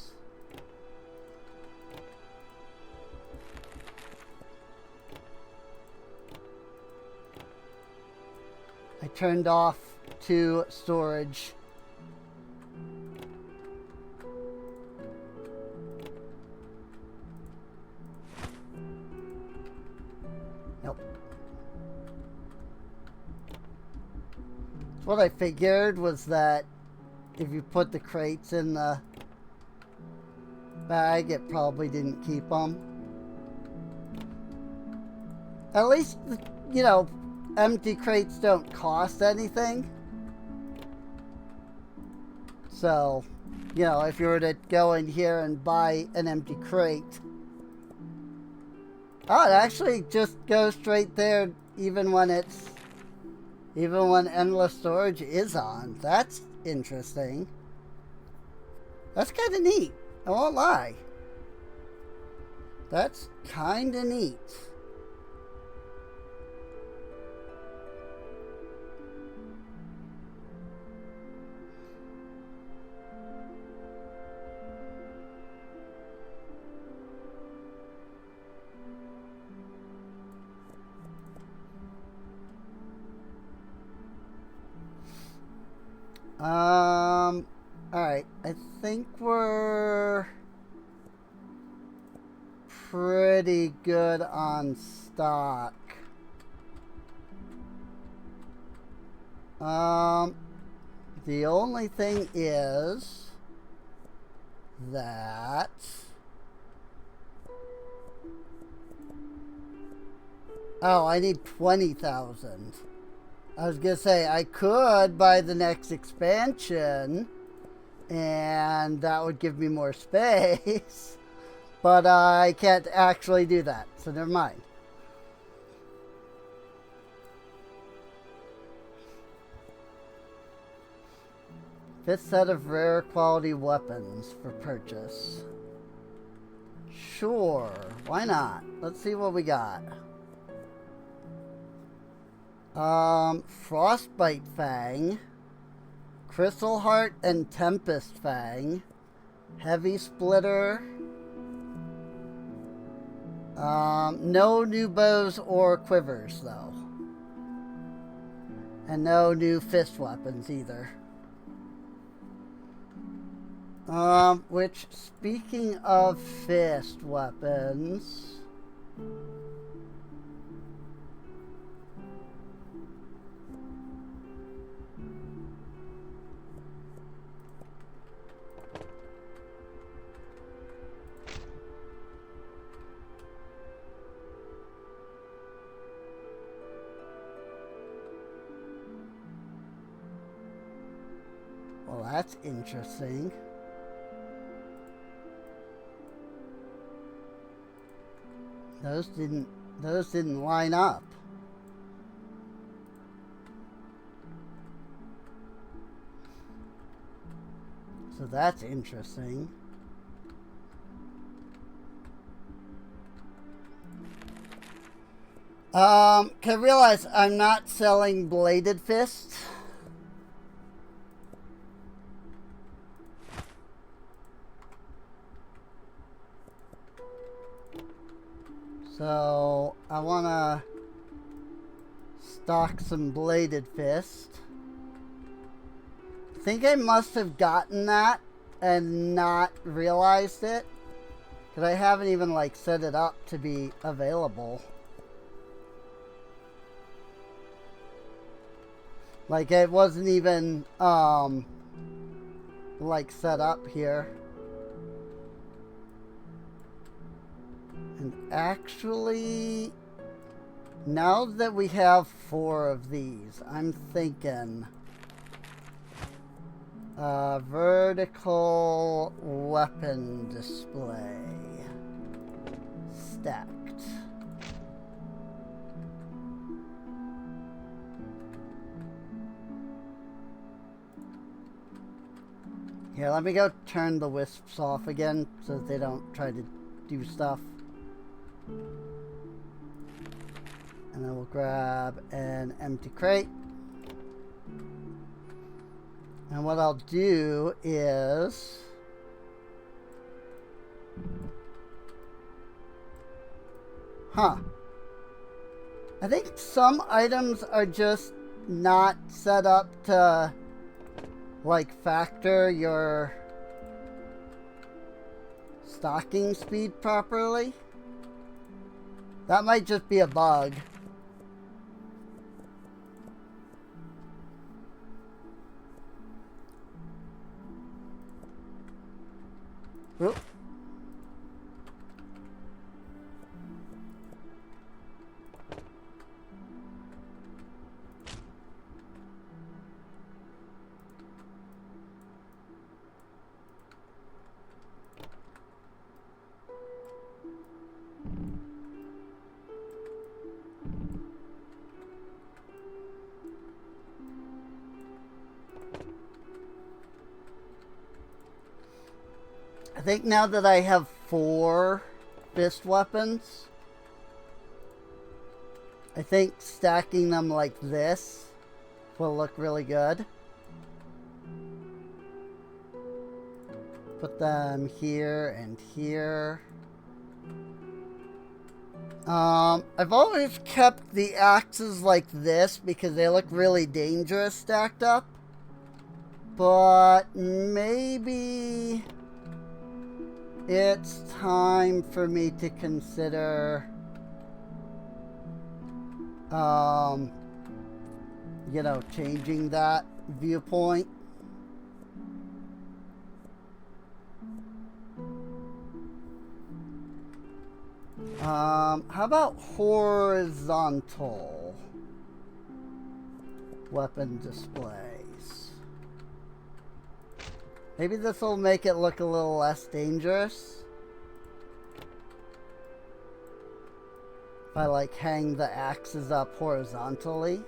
I turned off to storage. Nope. What I figured was that if you put the crates in the bag, it probably didn't keep them. At least, you know, empty crates don't cost anything. So, you know, if you were to go in here and buy an empty crate, oh, it actually just goes straight there even when endless storage is on. That's interesting. That's kind of neat. I won't lie. That's kind of neat. Alright, I think we're pretty good on stock. The only thing is that oh, I need 20,000. I was gonna say I could buy the next expansion, and that would give me more space, but I can't actually do that, so never mind. Fifth set of rare quality weapons for purchase. Sure, why not? Let's see what we got. Frostbite Fang, Crystal Heart and Tempest Fang, Heavy Splitter. No new bows or quivers though, and no new fist weapons either. Which, speaking of fist weapons, well, that's interesting. Those didn't line up. So that's interesting. Can I realize I'm not selling Bladed Fist? So I want to stock some Bladed Fist. I think I must have gotten that and not realized it, because I haven't even like set it up to be available. Like it wasn't even like set up here. And actually, now that we have 4 of these, I'm thinking vertical weapon display stacked. Here, let me go turn the wisps off again so that they don't try to do stuff. And then we'll grab an empty crate. And what I'll do is I think some items are just not set up to like factor your stocking speed properly. That might just be a bug. Oop. I think now that I have 4 fist weapons, I think stacking them like this will look really good. Put them here and here. I've always kept the axes like this because they look really dangerous stacked up. But maybe it's time for me to consider you know, changing that viewpoint. How about horizontal weapon displays? Maybe this will make it look a little less dangerous. If I like hang the axes up horizontally.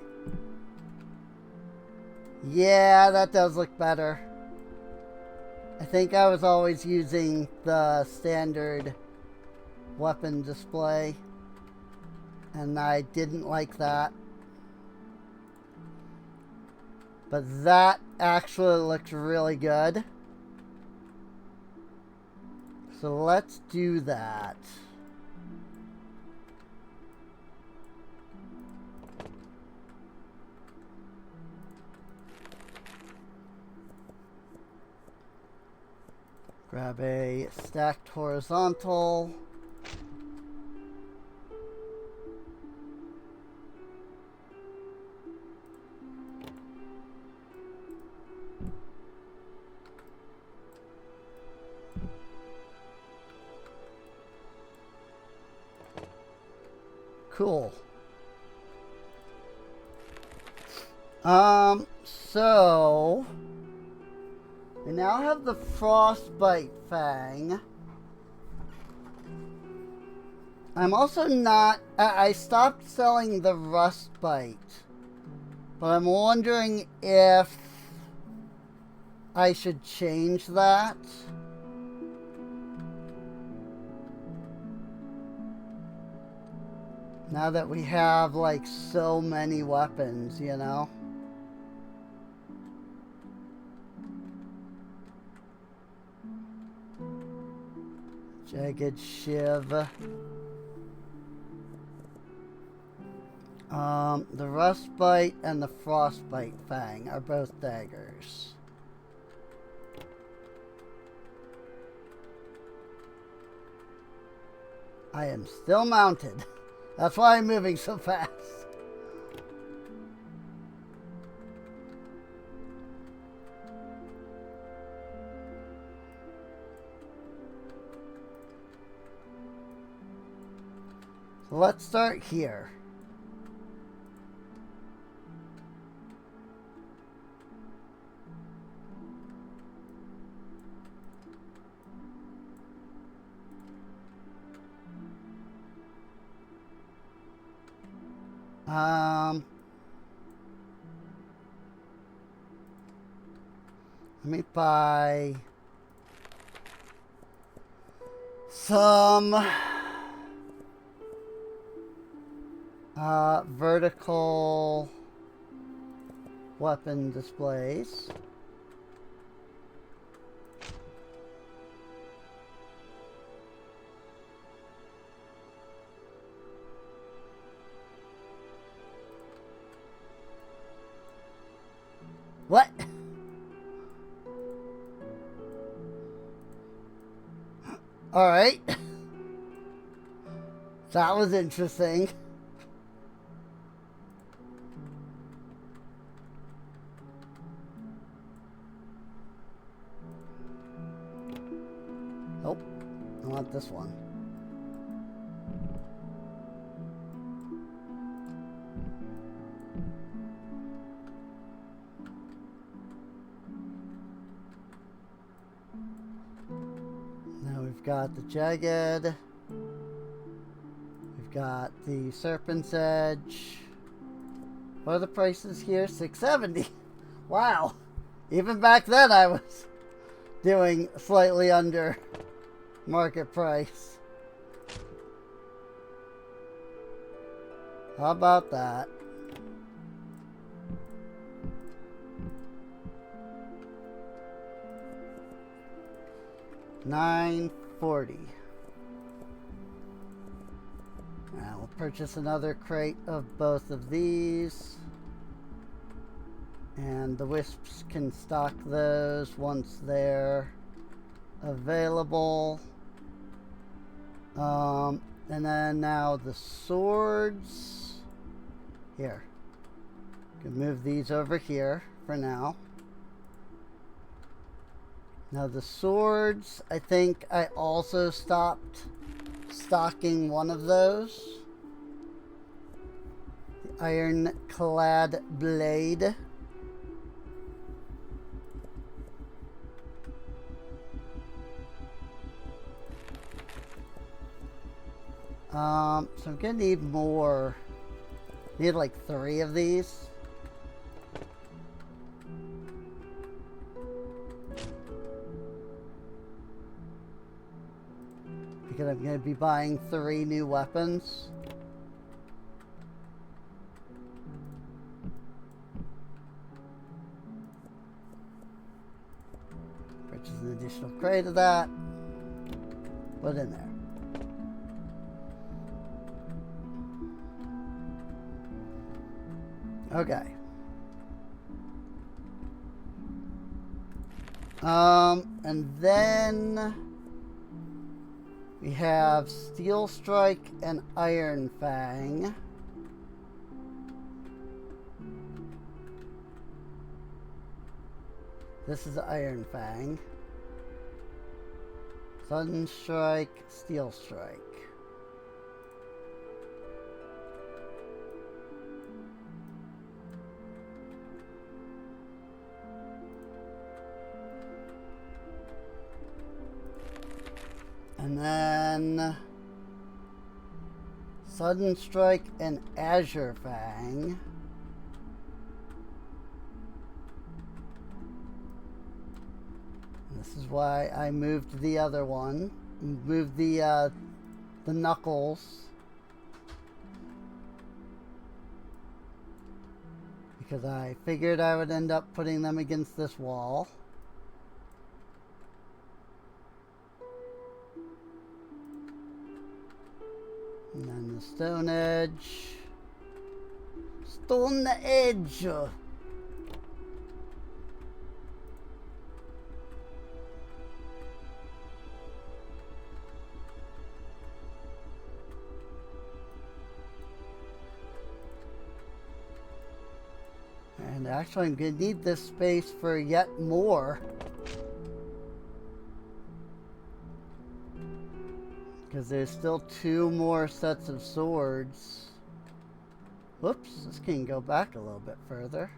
Yeah, that does look better. I think I was always using the standard weapon display, and I didn't like that. But that actually looks really good. So let's do that. Grab a stacked horizontal. Cool. So we now have the Frostbite Fang. I'm also not... I stopped selling the Rustbite. But I'm wondering if I should change that. Now that we have, like, so many weapons, you know? Jagged Shiv. The Rustbite and the Frostbite Fang are both daggers. I am still mounted. That's why I'm moving so fast. So let's start here. Let me buy some vertical weapon displays. What? All right. That was interesting. Nope. I want this one. Got the Jagged. We've got the Serpent's Edge. What are the prices here? $670. Wow. Even back then I was doing slightly under market price. How about that? $9.40. Now we'll purchase another crate of both of these, and the Wisps can stock those once they're available. And then now the swords. Here, can move these over here for now. Now the swords, I think I also stopped stocking one of those. The ironclad blade. So I'm gonna need more. Need like 3 of these. Because I'm gonna be buying 3 new weapons. Purchase an additional crate of that. Put in there. Okay. And then we have Steel Strike and Iron Fang. This is Iron Fang. Sun Strike, Steel Strike. And then Sudden Strike and Azure Fang. And this is why I moved the other one. Moved the knuckles. Because I figured I would end up putting them against this wall. And then the Stone Edge. Stone Edge! And actually I'm going to need this space for yet more. Because there's still 2 more sets of swords. Whoops, this can go back a little bit further.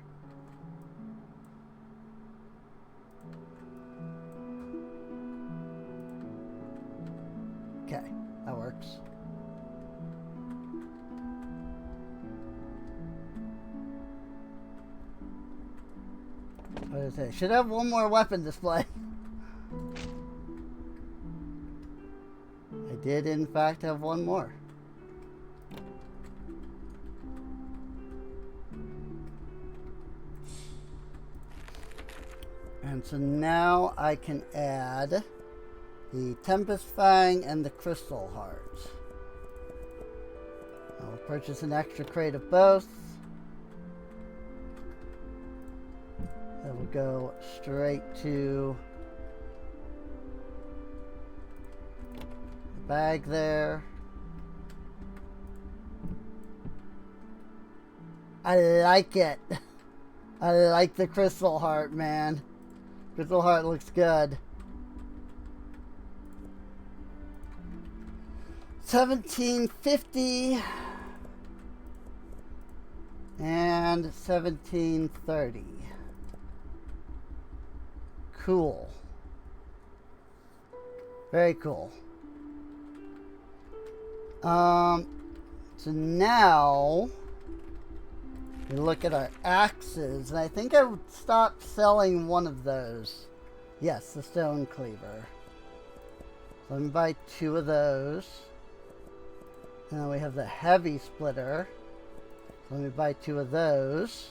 Okay, that works. What did I say? Should have 1 more weapon display. I did in fact have 1 more. And so now I can add the Tempest Fang and the Crystal Heart. I'll purchase an extra crate of both. That will go straight to the bag there. I like it. I like the Crystal Heart, man. Crystal Heart looks good. 1750 and 1730. Cool. Very cool. So now we look at our axes, and I think I stopped selling one of those. Yes, the Stone Cleaver. So let me buy 2 of those. Now we have the Heavy Splitter. So let me buy 2 of those.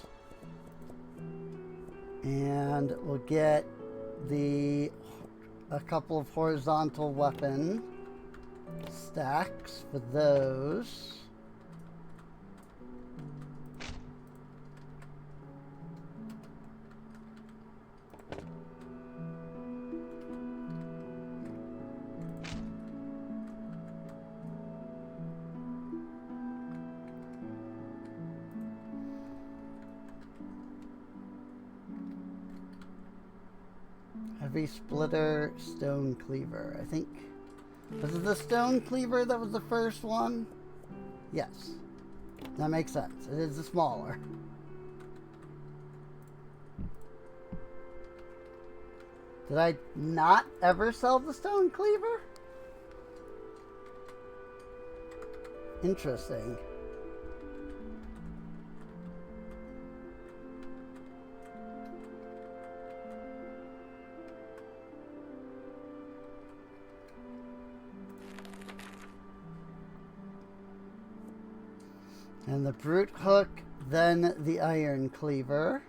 And we'll get a couple of horizontal weapon stacks for those. Heavy splitter, stone cleaver. I think. Was it the stone cleaver that was the first one? Yes. That makes sense. It is the smaller. Did I not ever sell the stone cleaver? Interesting. And the brute hook, then the iron cleaver.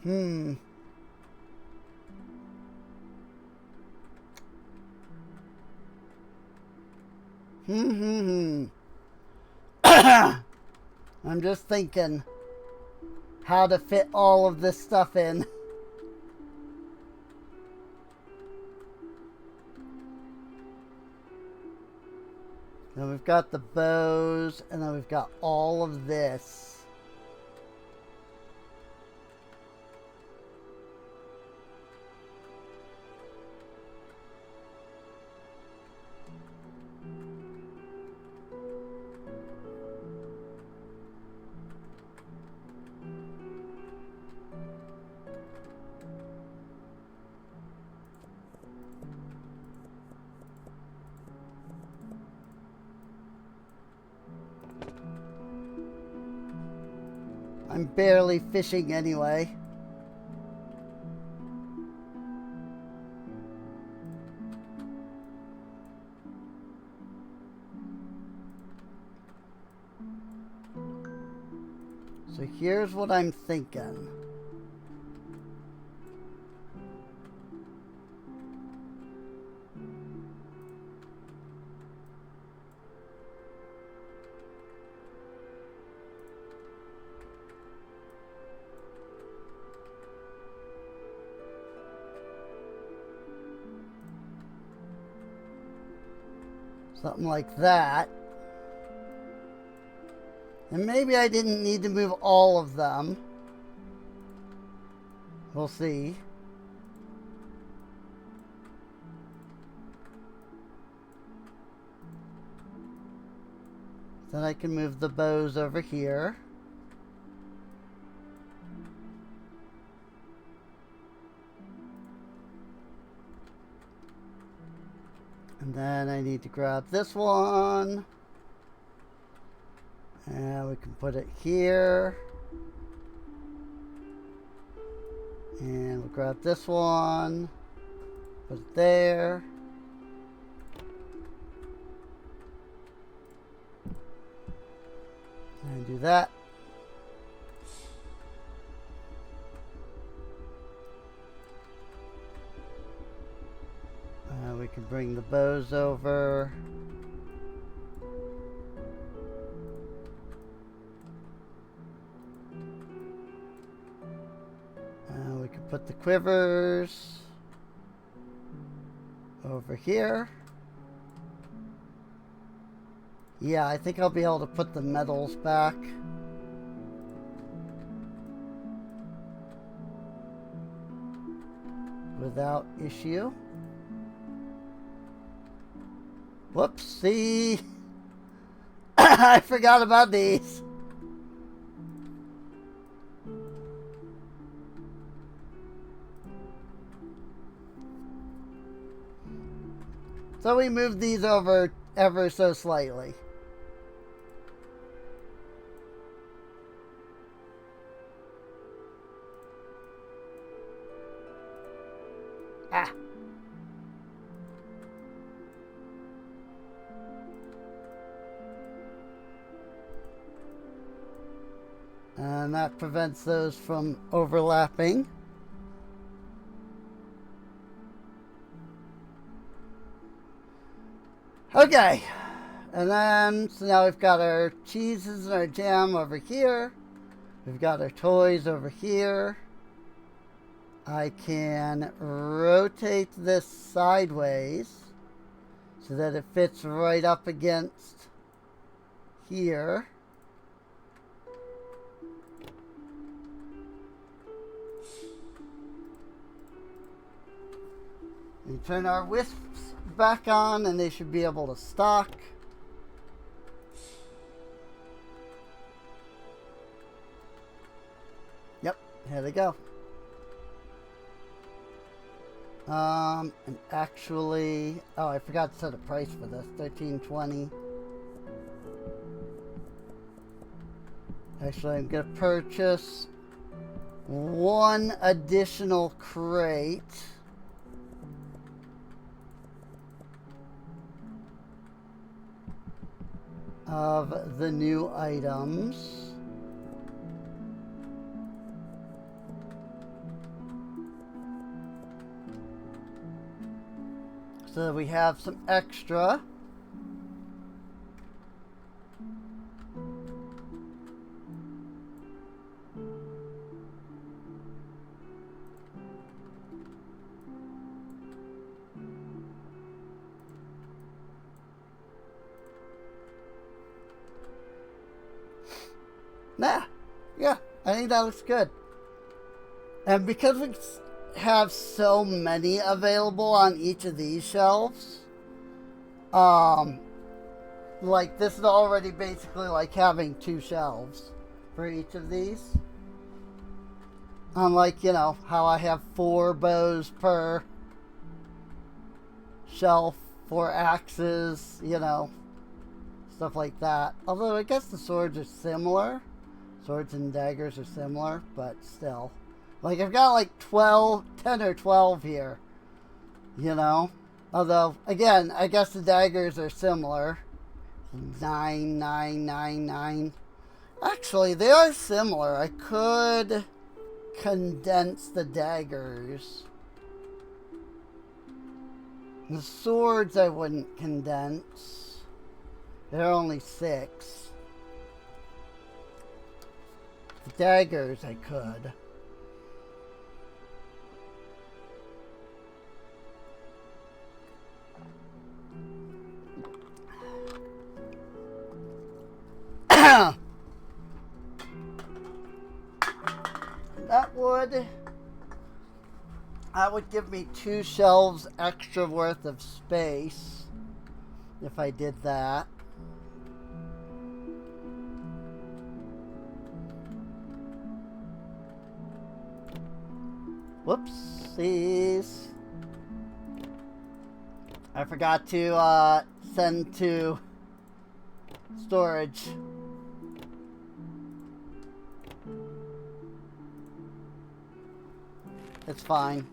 Hmm. I'm just thinking how to fit all of this stuff in. Then we've got the bows, and then we've got all of this. I'm barely fishing anyway. So here's what I'm thinking. Something like that. And maybe I didn't need to move all of them. We'll see. Then I can move the bows over here. And then I need to grab this one. And we can put it here. And we'll grab this one. Put it there. And do that. We can bring the bows over. We can put the quivers over here. Yeah, I think I'll be able to put the medals back. Without issue. Whoopsie. I forgot about these. So we moved these over ever so slightly. Ah. And that prevents those from overlapping. Okay. And then, so now we've got our cheeses and our jam over here. We've got our toys over here. I can rotate this sideways so that it fits right up against here. We turn our wisps back on and they should be able to stock. Yep, here they go. And actually, oh, I forgot to set a price for this. $13.20. Actually, I'm gonna purchase one additional crate. Of the new items. So we have some extra. Nah, yeah, I think that looks good. And because we have so many available on each of these shelves, like this is already basically like having 2 shelves for each of these. Unlike, you know, how I have 4 bows per shelf, 4 axes, you know, stuff like that. Although I guess the swords are similar. Swords and daggers are similar, but still. Like, I've got like 10 or 12 here, you know? Although, again, I guess the daggers are similar. 9, 9, 9, 9. Actually, they are similar. I could condense the daggers. The swords I wouldn't condense. They're only 6. The daggers I could. That would give me 2 shelves extra worth of space if I did that. Whoopsies. I forgot to send to storage. It's fine.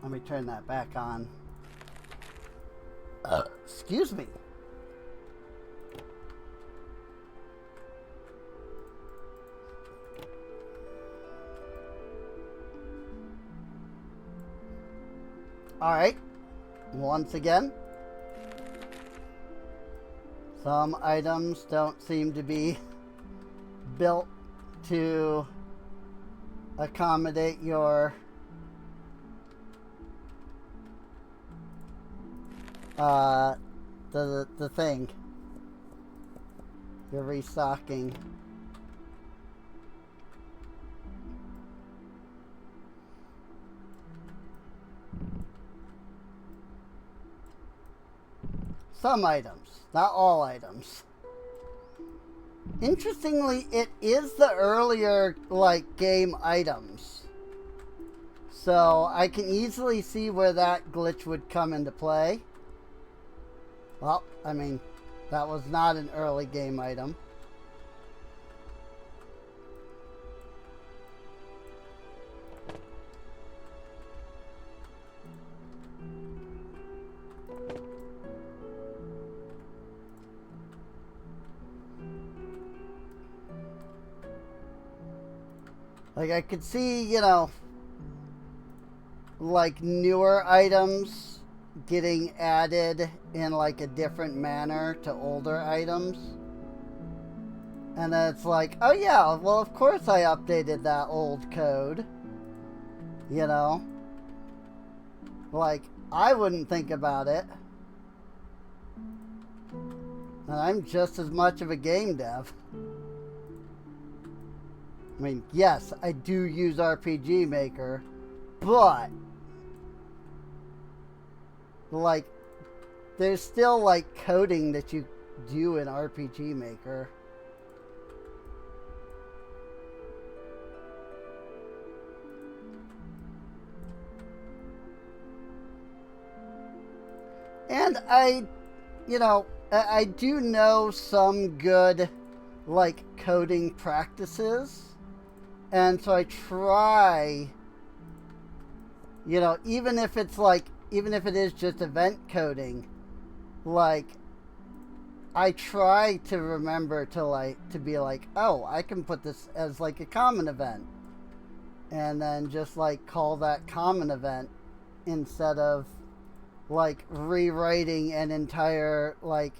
Let me turn that back on. Excuse me. Alright. Once again, some items don't seem to be built to accommodate your the thing. You're restocking. Some items, not all items. Interestingly, it is the earlier, like, game items. So, I can easily see where that glitch would come into play. Well, I mean, that was not an early game item. Like, I could see, you know, like, newer items getting added in, like, a different manner to older items. And then it's like, oh yeah, well, of course I updated that old code. You know? Like, I wouldn't think about it. And I'm just as much of a game dev. I mean, yes, I do use RPG Maker, but like, there's still like coding that you do in RPG Maker. And I do know some good, like, coding practices. And so I try, even if it is just event coding, like, I try to remember to be like, oh, I can put this as like a common event. And then just like call that common event instead of like rewriting an entire like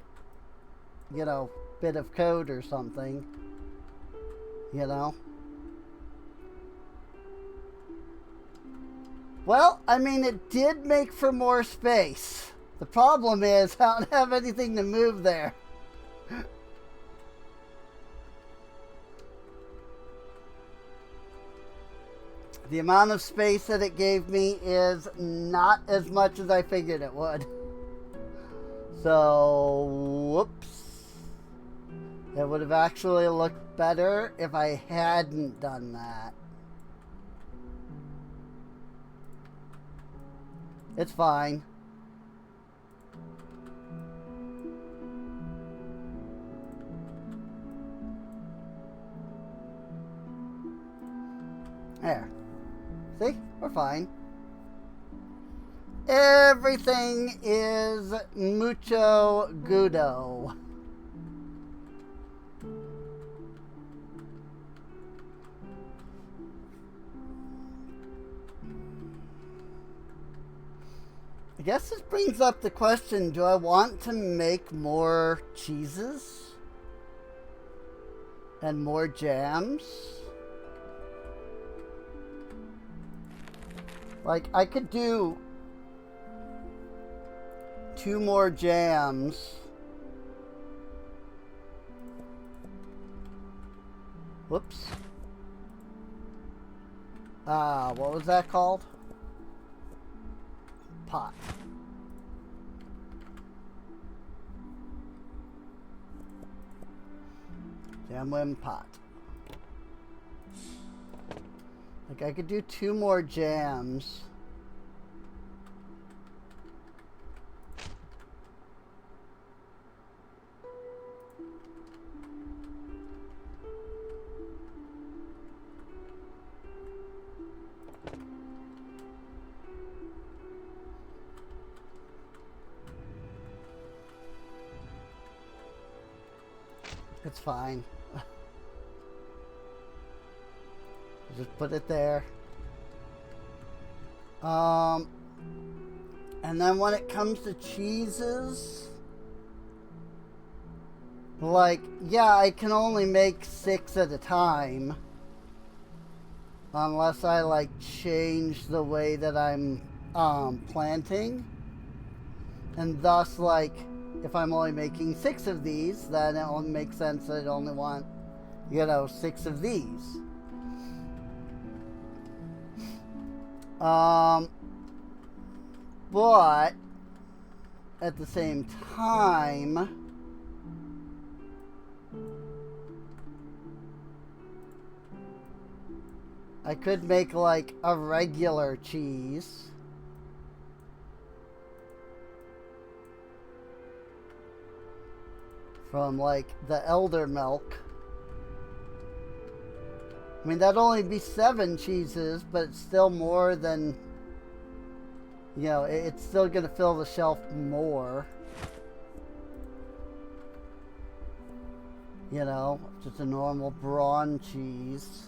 bit of code or something. Well, I mean, it did make for more space. The problem is I don't have anything to move there. The amount of space that it gave me is not as much as I figured it would. So, whoops. It would have actually looked better if I hadn't done that. It's fine. There. See? We're fine. Everything is mucho gudo. I guess this brings up the question, do I want to make more cheeses? And more jams? Like, I could do 2 more jams. Whoops. What was that called? Pot. Jamwin pot. Like, I could do 2 more jams. It's fine. Just put it there. And then when it comes to cheeses, like, yeah, I can only make 6 at a time. Unless I, like, change the way that I'm planting. And thus, like, if I'm only making 6 of these, then it only makes sense that I'd only want, 6 of these. But at the same time, I could make like a regular cheese. From like the elder milk. I mean, that'd only be 7 cheeses, but it's still more than, it's still going to fill the shelf more. Just a normal brawn cheese.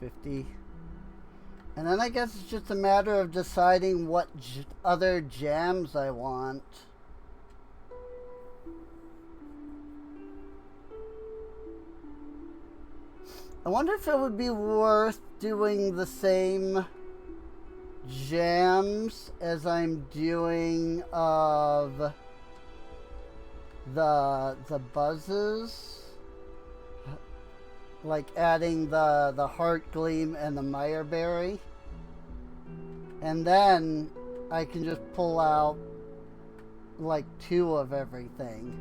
$6.50. And then I guess it's just a matter of deciding what other jams I want. I wonder if it would be worth doing the same jams as I'm doing of the buzzes, like adding the heart gleam and the Meyerberry, and then I can just pull out like 2 of everything.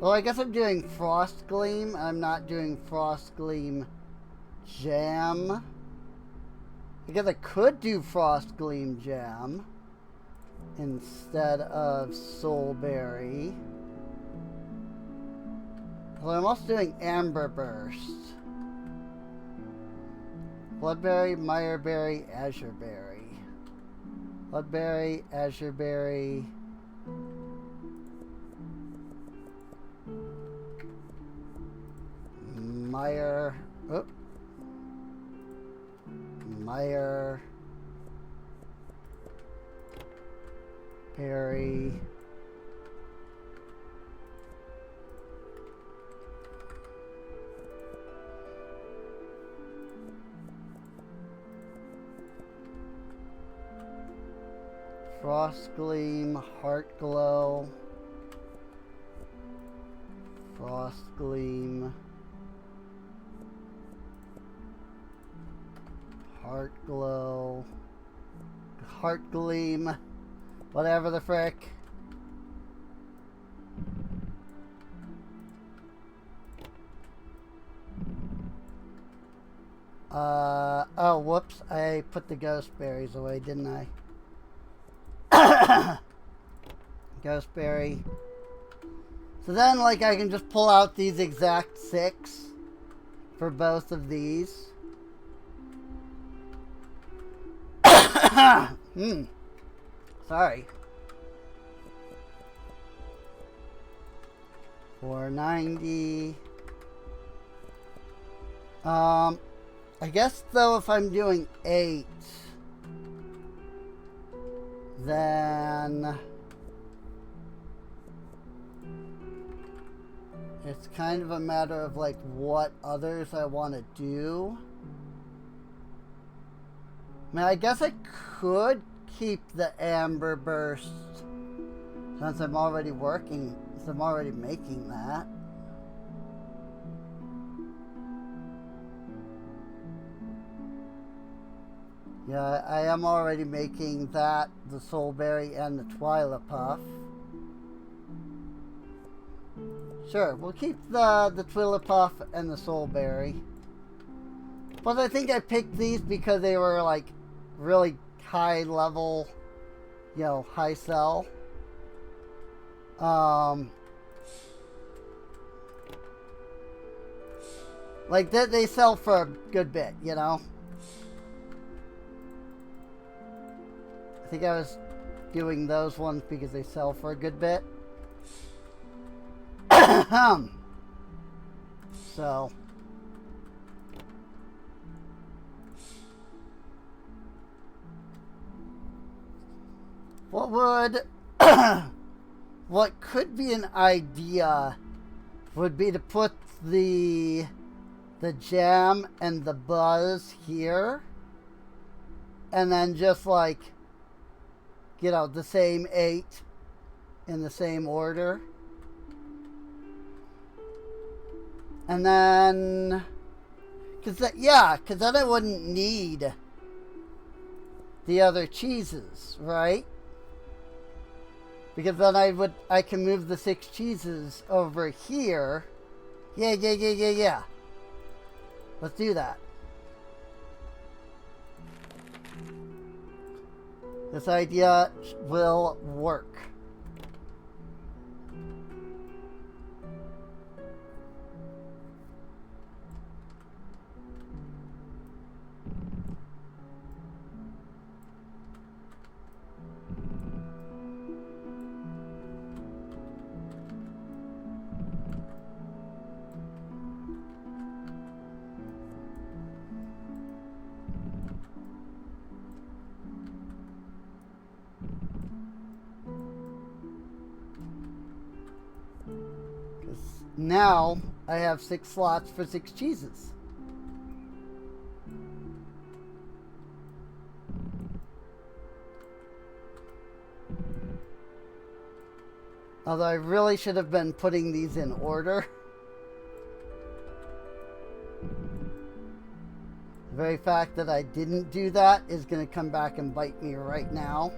Well, I guess I'm doing Frost Gleam. I'm not doing Frost Gleam Jam. I guess I could do Frost Gleam Jam instead of Soulberry. Well, I'm also doing Amber Burst. Bloodberry, Meyerberry, Azureberry. Bloodberry, Azureberry. Meyer. Oh. Meyer. Berry. Frost Gleam, Heart Glow. Frost Gleam. Heart Glow. Heart Gleam. Whatever the frick. Oh, whoops. I put the ghost berries away, didn't I? Ghostberry. So then, like, I can just pull out these exact 6 for both of these. Sorry. 490. I guess, though, if I'm doing 8... then it's kind of a matter of like what others I want to do. I mean, I guess I could keep the Amber Burst since I'm already making that. Yeah, I am already making that, the Soulberry, and the Twilapuff. Sure, we'll keep the Twilapuff and the Soulberry. But I think I picked these because they were, like, really high level, you know, high sell. Like, they sell for a good bit, you know? I think I was doing those ones because they sell for a good bit. So. What could be an idea would be to put the jam and the buzz here. And then just like, you know, the same 8 in the same order. And then, because then I wouldn't need the other cheeses, right? Because then I can move the 6 cheeses over here. Yeah. Let's do that. This idea will work. Now I have 6 slots for 6 cheeses. Although I really should have been putting these in order. The very fact that I didn't do that is going to come back and bite me right now.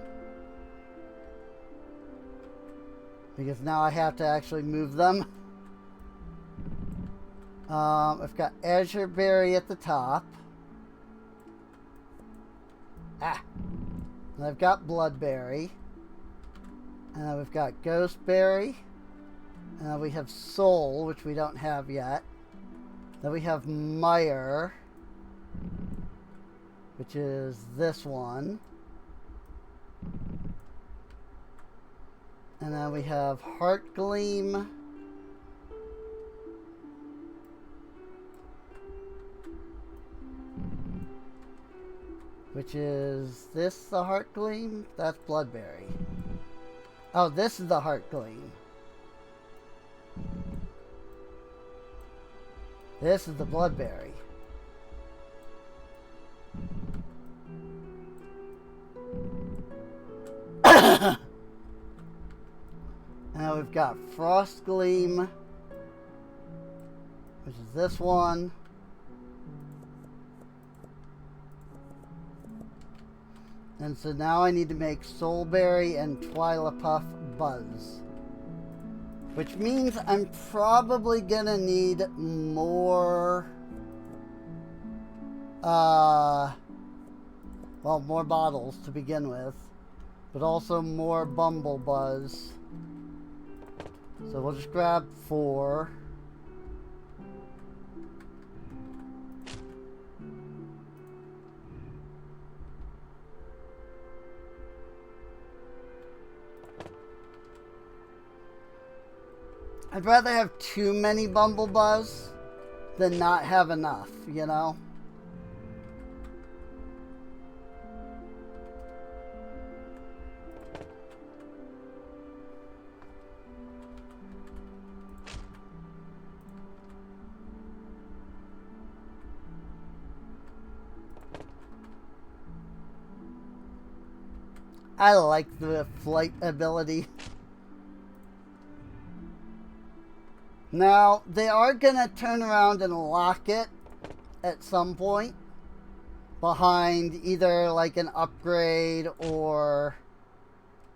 Because now I have to actually move them. I've got Azure Berry at the top. And I've got Bloodberry. And then we've got Ghostberry. And then we have Soul, which we don't have yet. Then we have Mire, which is this one. And then we have Heart Gleam. Which is this the Heart Gleam? That's Bloodberry. Oh, this is the Heart Gleam. This is the Bloodberry. Now we've got Frost Gleam, which is this one. And so now I need to make Soulberry and Twilapuff buzz. Which means I'm probably gonna need more, more bottles to begin with. But also more Bumblebuzz. So we'll just grab 4. I'd rather have too many Bumblebuzz than not have enough, you know? I like the flight ability. Now, they are going to turn around and lock it at some point behind either like an upgrade or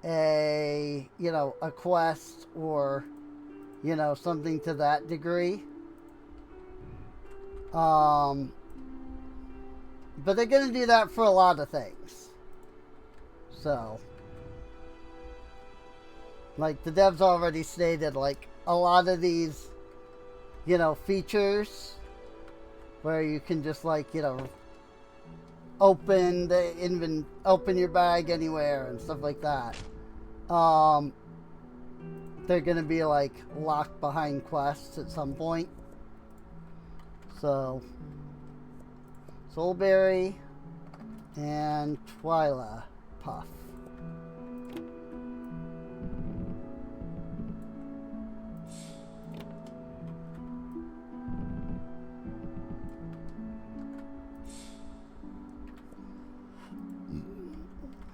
a, you know, a quest or, you know, something to that degree. But they're going to do that for a lot of things. So, like the devs already stated, like a lot of these, you know, features where you can just like, you know, open your bag anywhere and stuff like that. They're gonna be like locked behind quests at some point. So, Soulberry and Twilapuff.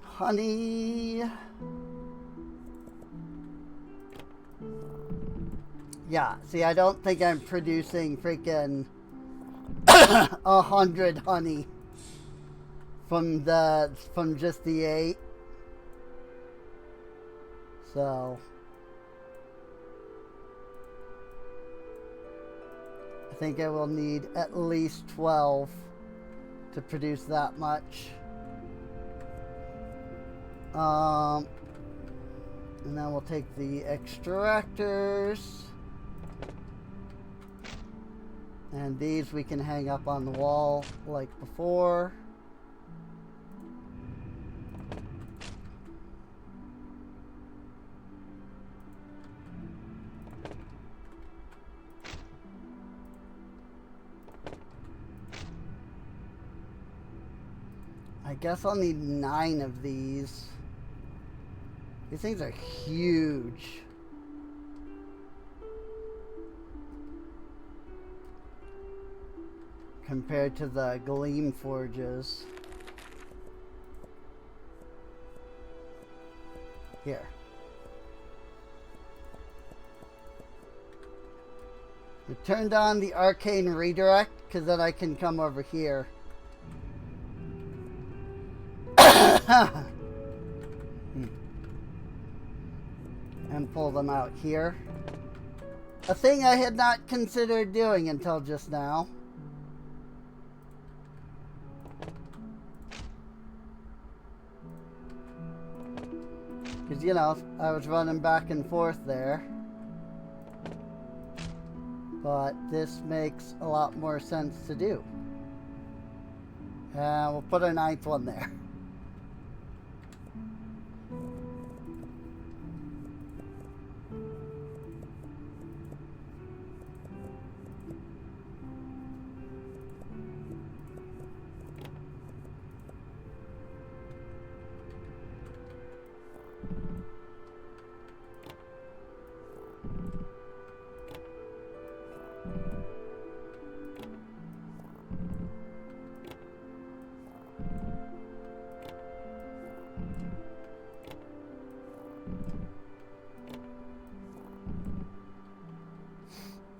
Honey. Yeah, see, I don't think I'm producing freaking 100 honey from just the 8. So I think I will need at least 12 to produce that much. And then we'll take the extractors. And these we can hang up on the wall like before. I guess I'll need 9 of these. These things are huge. Compared to the Gleam Forges. Here. We turned on the arcane redirect because then I can come over here. And pull them out here. A thing I had not considered doing until just now. Because, you know, I was running back and forth there. But this makes a lot more sense to do. And we'll put our 9th one there.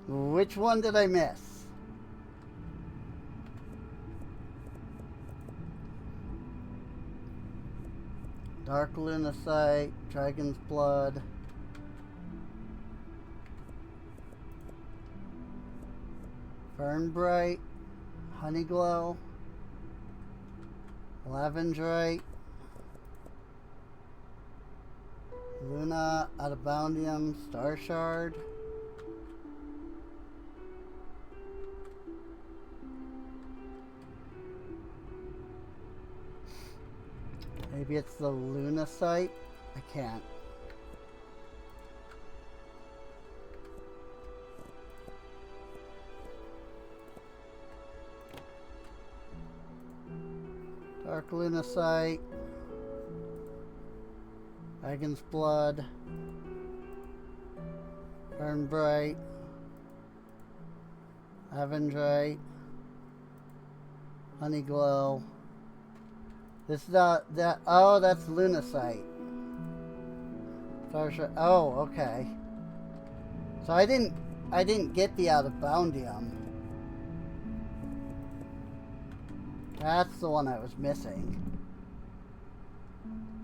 Which one did I miss? Dark Lunacite, Dragon's Blood. Fernbright, Honeyglow, Lavendrite, Luna, Adaboundium, Starshard. Maybe it's the Lunacite? I can't. Dark Lunacite. Dragon's Blood. Fernbright. Lavendrite. Honeyglow. This is that. Oh, that's Lunacite. Oh, okay. So I didn't get the Adaboundium. That's the one I was missing.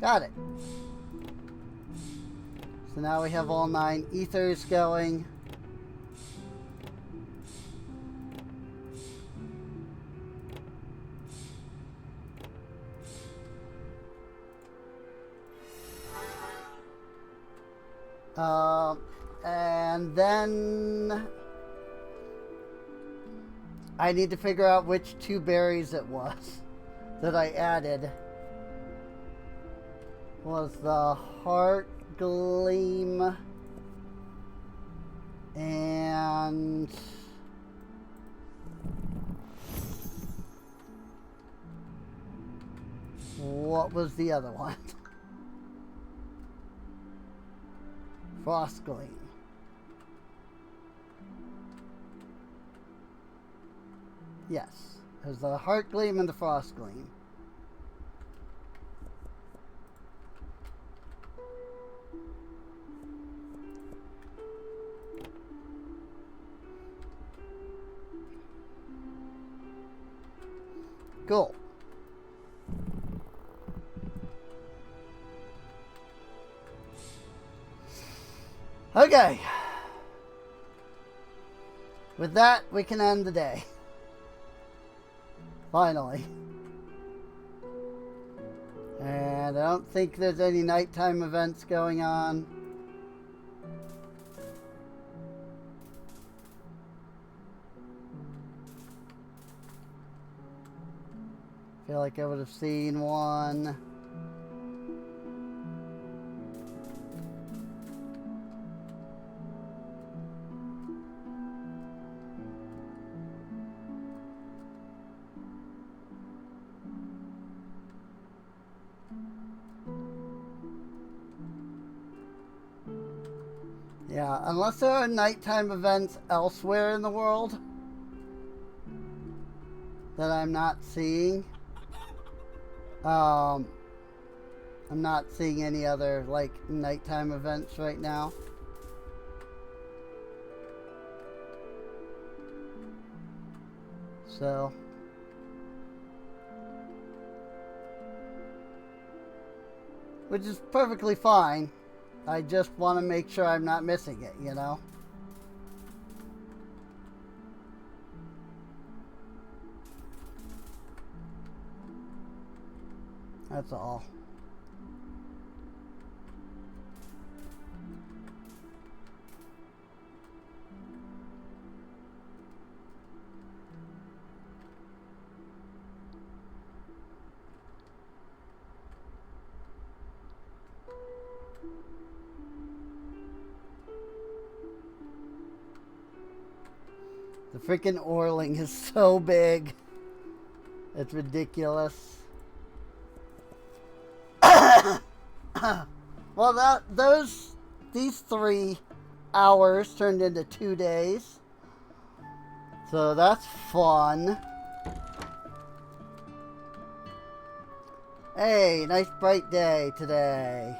Got it. So now we have all 9 ethers going. And then I need to figure out which 2 berries it was that I added. Was the Heart Gleam and what was the other one? Frost Gleam. Yes, there's the Heart Gleam and the Frost Gleam. Cool. Okay. With that, we can end the day. Finally. And I don't think there's any nighttime events going on. Feel like I would have seen one. Yeah, unless there are nighttime events elsewhere in the world that I'm not seeing. I'm not seeing any other, like, nighttime events right now. So, which is perfectly fine. I just want to make sure I'm not missing it, you know? That's all. The freaking Orling is so big. It's ridiculous. Well, these 3 hours turned into 2 days. So that's fun. Hey, nice bright day today.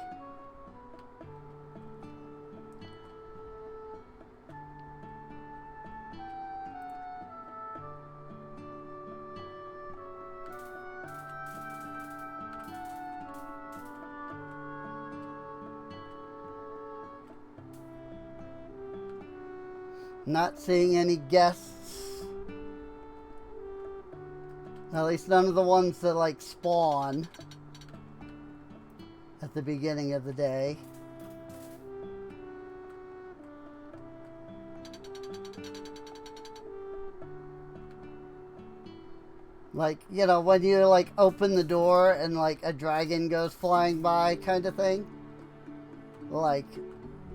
Not seeing any guests. At least none of the ones that like spawn at the beginning of the day. Like, you know, when you like open the door and like a dragon goes flying by kind of thing. Like,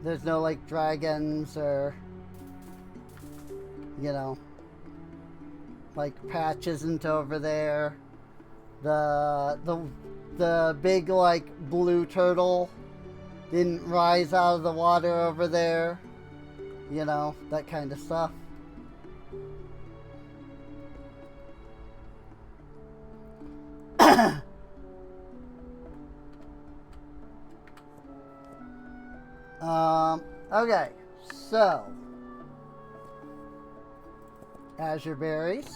there's no like dragons or, you know, like Patch isn't over there. The big like blue turtle didn't rise out of the water over there. You know, that kind of stuff. Okay, so Azure Berries.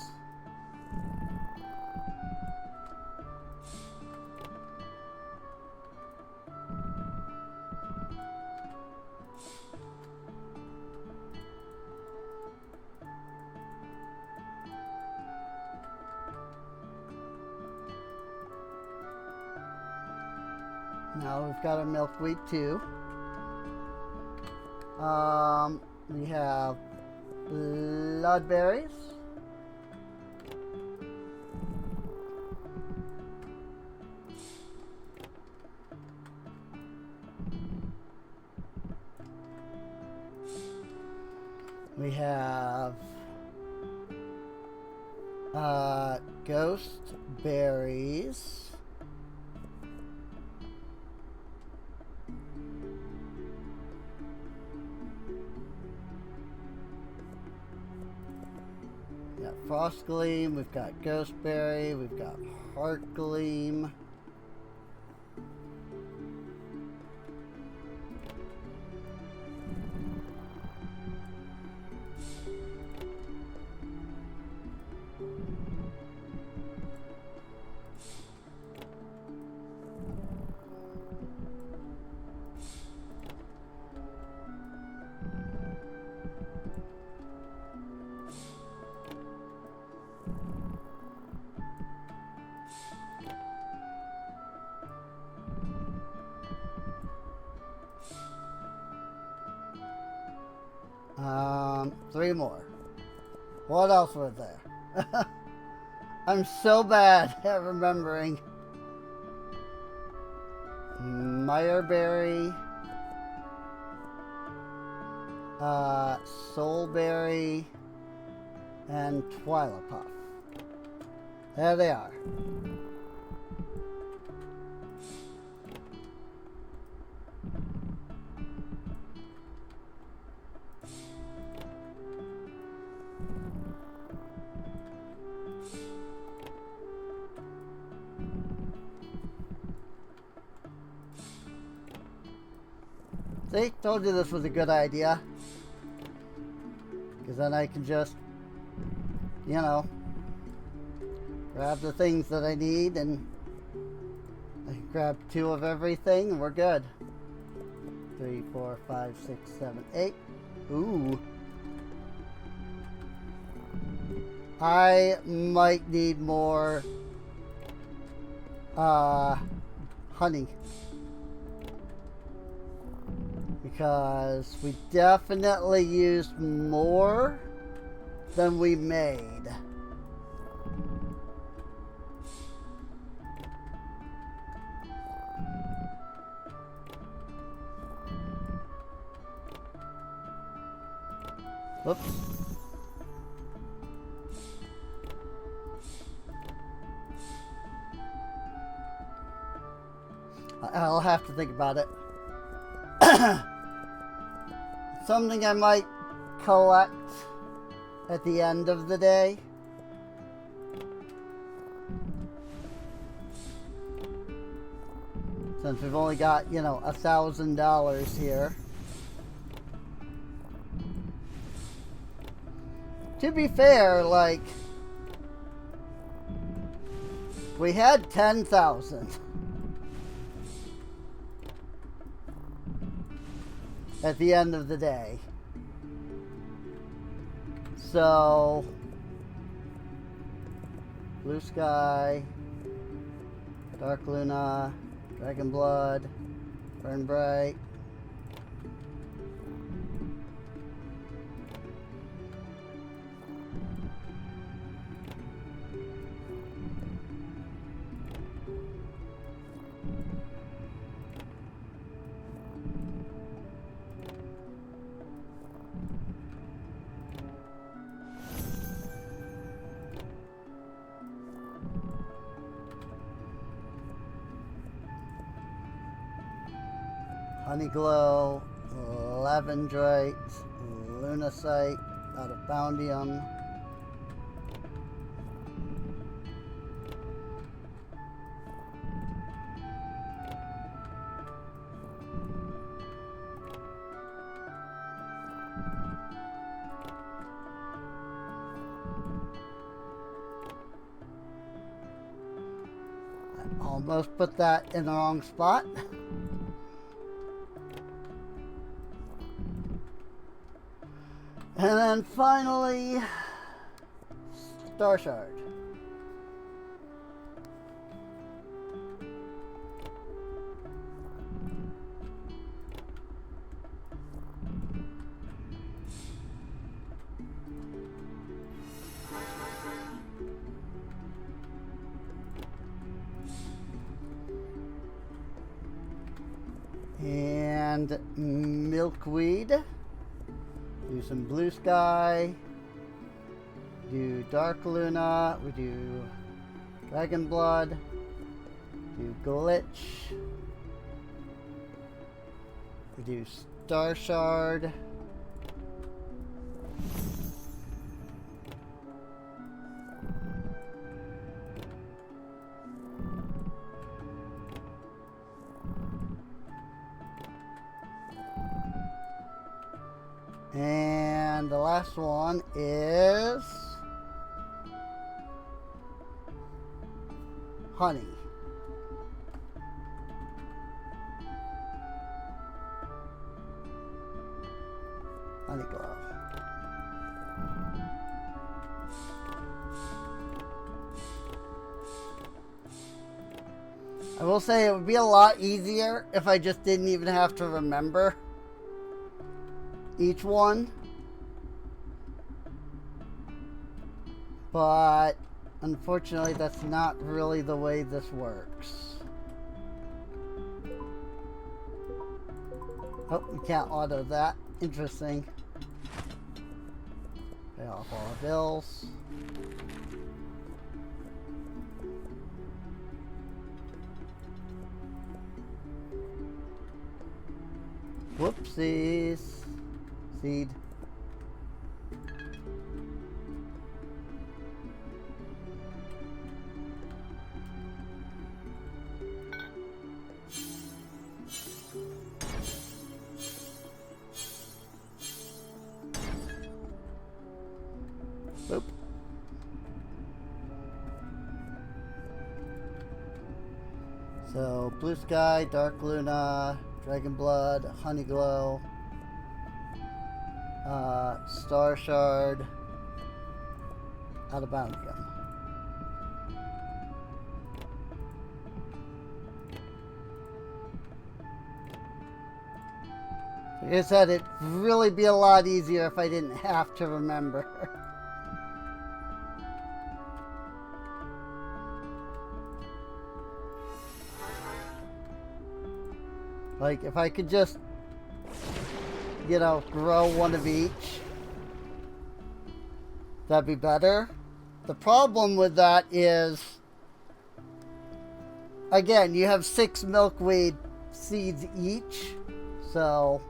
Now we've got our milkweed too. We have bloodberries. We have ghost berries. We've got Frost Gleam, we've got Ghostberry, we've got Heart Gleam. Three more. What else was there? I'm so bad at remembering. Meyerberry, Soulberry, and Twilapuff. There they are. See, told you this was a good idea. Because then I can just, you know, grab the things that I need, and I grab 2 of everything, and we're good. 3, 4, 5, 6, 7, 8. Ooh. I might need more honey. Because we definitely used more than we made. Whoops. I'll have to think about it. Something I might collect at the end of the day. Since we've only got, you know, $1,000 here. To be fair, like, we had 10,000 at the end of the day. So, Blue Sky, Dark Luna, Dragon Blood, Burn Bright. Honeyglow, Lavendrite, Lunacite out of Boundium. I almost put that in the wrong spot. And then finally, Star Shard. And Milkweed. Do some Blue Sky. Do Dark Luna. We do Dragon Blood. Do Glitch. We do Star Shard. And the last one is honey. Honeyglow. I will say it would be a lot easier if I just didn't even have to remember each one, but unfortunately that's not really the way this works. Oh, we can't auto that. Interesting. Pay off all our bills. Whoopsies. Seed. Boop. So, Blue Sky, Dark Luna, Dragon Blood, Honeyglow, Star Shard, Adamantium. Like I said, it'd really be a lot easier if I didn't have to remember. Like, if I could just, you know, grow one of each, that'd be better. The problem with that is, again, you have 6 milkweed seeds each, so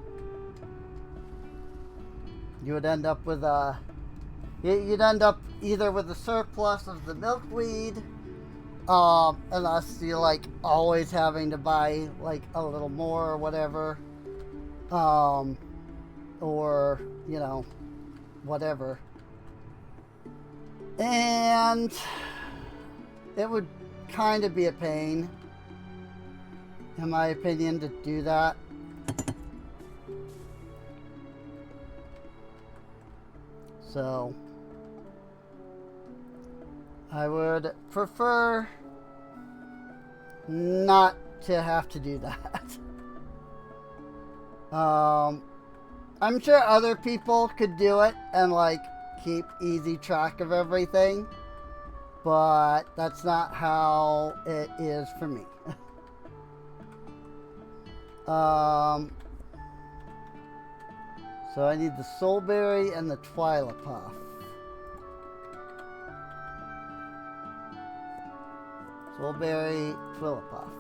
you would end up with a, you'd end up either with a surplus of the milkweed, unless you're like always having to buy like a little more or whatever, or, you know, whatever. And it would kind of be a pain, in my opinion, to do that. So I would prefer not to have to do that. I'm sure other people could do it and like keep easy track of everything, but that's not how it is for me. So I need the Soulberry and the Twilapuff. Soulberry, Twilapuff.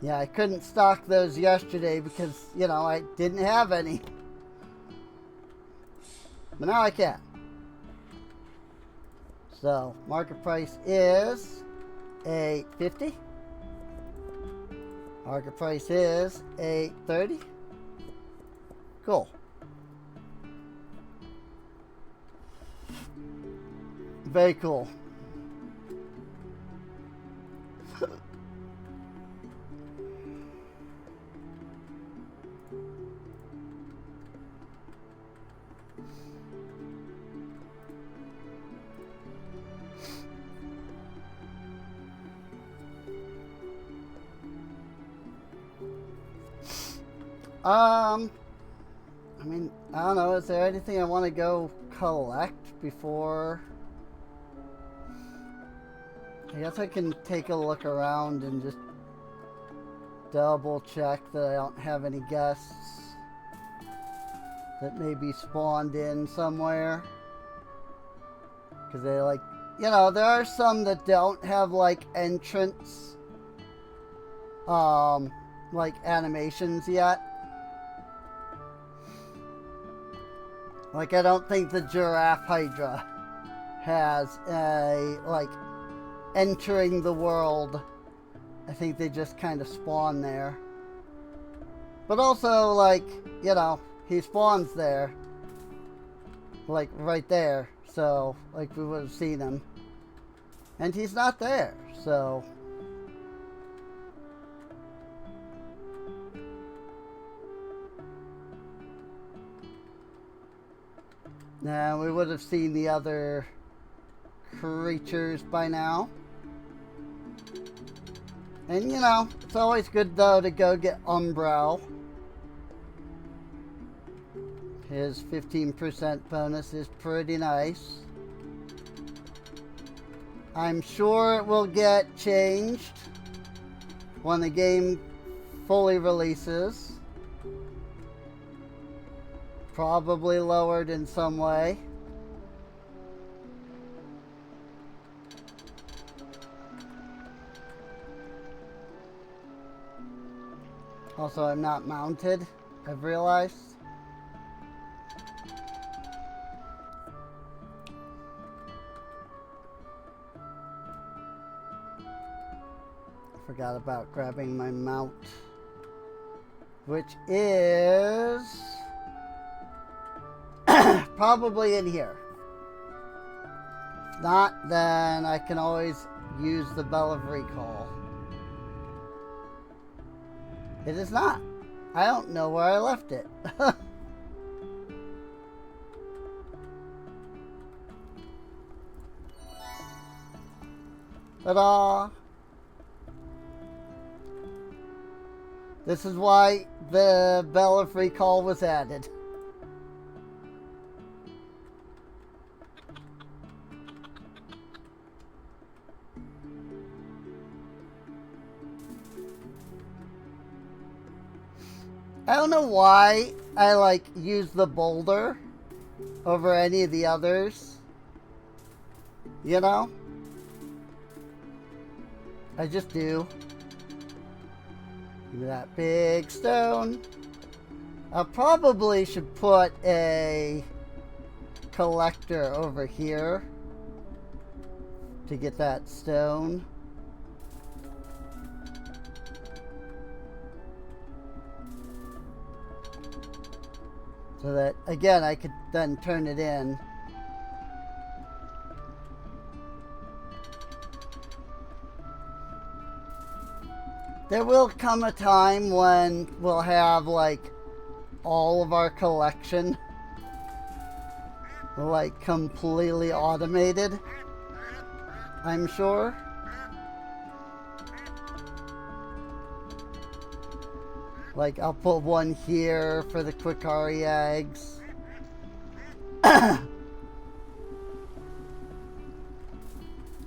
Yeah, I couldn't stock those yesterday because, you know, I didn't have any. But now I can. So, market price is $8.50. Market price is $8.30. Cool. Very cool. I mean, I don't know, is there anything I want to go collect before? I guess I can take a look around and just double check that I don't have any guests that may be spawned in somewhere. Because they like, you know, there are some that don't have like entrance, like animations yet. Like, I don't think the Giraffe Hydra has a, like, entering the world. I think they just kind of spawn there. But also, like, you know, he spawns there. Like, right there. So, like, we would have seen him. And he's not there, so... Now, we would have seen the other creatures by now. And, you know, it's always good, though, to go get Umbral. His 15% bonus is pretty nice. I'm sure it will get changed when the game fully releases. Probably lowered in some way. Also, I'm not mounted, I've realized. I forgot about grabbing my mount, which is probably in here. not, then I can always use the Bell of Recall. It is not. I don't know where I left it. Ta-da! This is why the Bell of Recall was added. I don't know why I use the boulder over any of the others. You know? I just do. Give me that big stone. I probably should put a collector over here to get that stone. So that, again, I could then turn it in. There will come a time when we'll have, all of our collection, completely automated, I'm sure. I'll put one here for the Quicari eggs.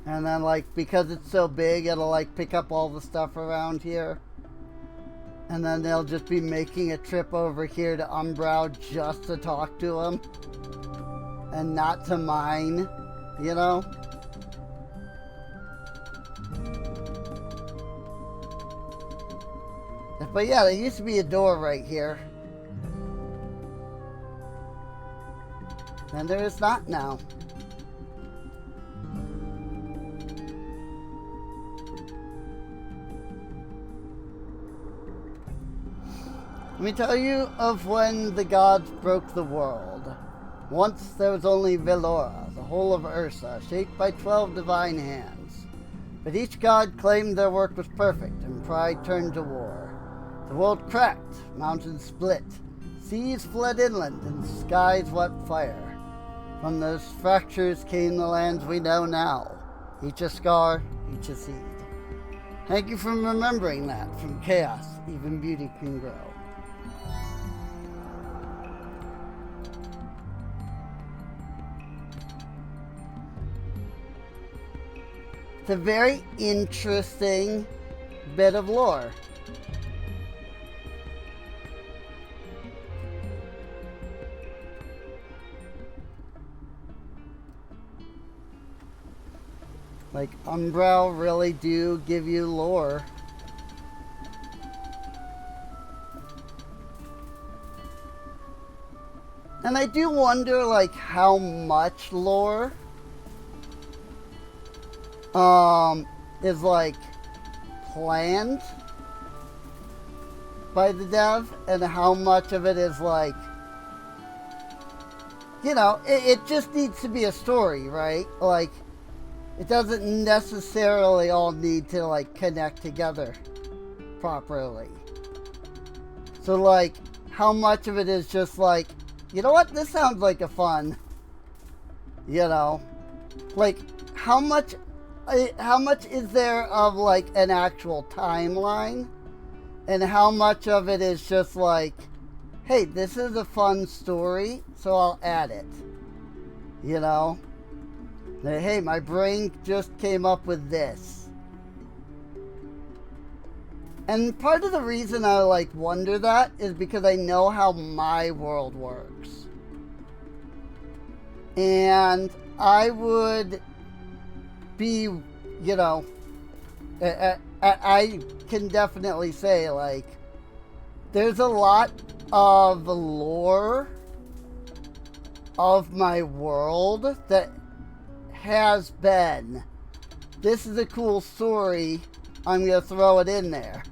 And then, because it's so big, it'll, pick up all the stuff around here. And then they'll just be making a trip over here to Umbral just to talk to him. And not to mine, you know? But yeah, there used to be a door right here. And there is not now. Let me tell you of when the gods broke the world. Once there was only Velora, the whole of Ursa, shaped by 12 divine hands. But each god claimed their work was perfect, and pride turned to war. The world cracked, mountains split, seas fled inland, and skies wept fire. From those fractures came the lands we know now, each a scar, each a seed. Thank you for remembering that. From chaos, even beauty can grow. It's a very interesting bit of lore. Umbral really do give you lore. And I do wonder, how much lore is, planned by the dev, and how much of it is, it just needs to be a story, right? It doesn't necessarily all need to, connect together properly. So, how much of it is just, you know what, this sounds like a fun, how much is there of, an actual timeline? And how much of it is just hey, this is a fun story, so I'll add it. Hey, my brain just came up with this. And part of the reason I wonder that is because I know how my world works. And I would be, I can definitely say there's a lot of lore of my world that has been, this is a cool story, I'm going to throw it in there.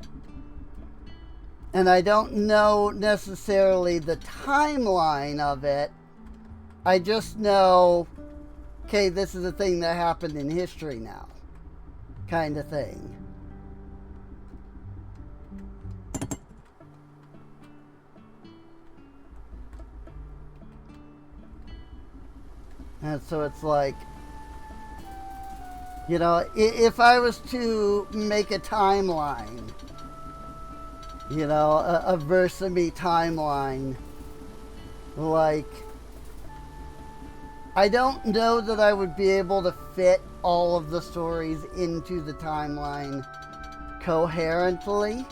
And I don't know necessarily the timeline of it. I just know okay, this is a thing that happened in history now, kind of thing. And so it's like, you know, if I was to make a timeline, you know, a Versamy timeline, like, I don't know that I would be able to fit all of the stories into the timeline coherently.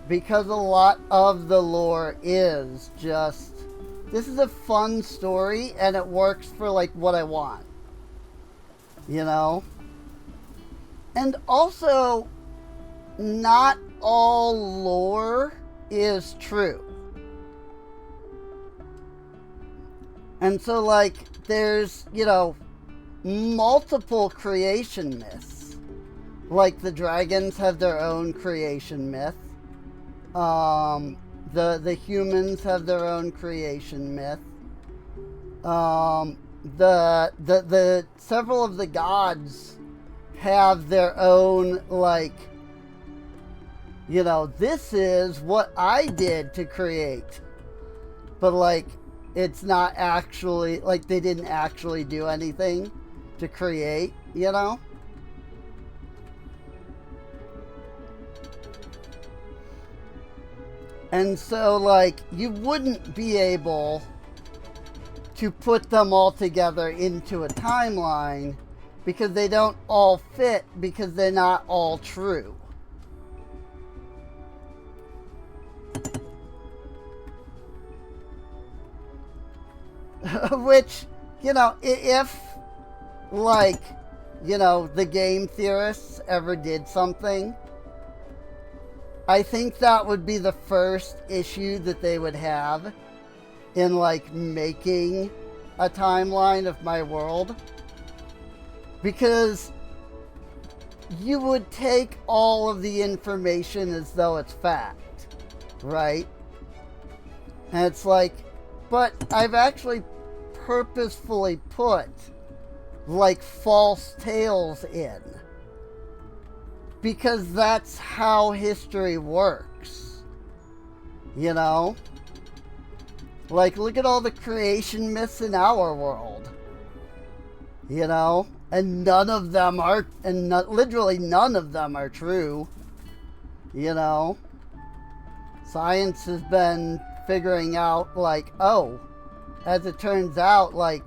Because a lot of the lore is just, this is a fun story and it works for like what I want, you know? And also, not all lore is true. And so like, there's, you know, multiple creation myths. Like the dragons have their own creation myth. The humans have their own creation myth. The several of the gods have their own, like, you know, this is what I did to create. But like, it's not actually, like, they didn't actually do anything to create, you know? And so, like, you wouldn't be able to put them all together into a timeline because they don't all fit, because they're not all true. Which, you know, if, like, you know, the game theorists ever did something, I think that would be the first issue that they would have in, like, making a timeline of my world. Because you would take all of the information as though it's fact, right? And it's like, but I've actually purposefully put, like, false tales in. Because that's how history works. You know? Like, look at all the creation myths in our world. You know? And none of them are, and literally none of them are true. You know? Science has been figuring out, like, oh, as it turns out, like,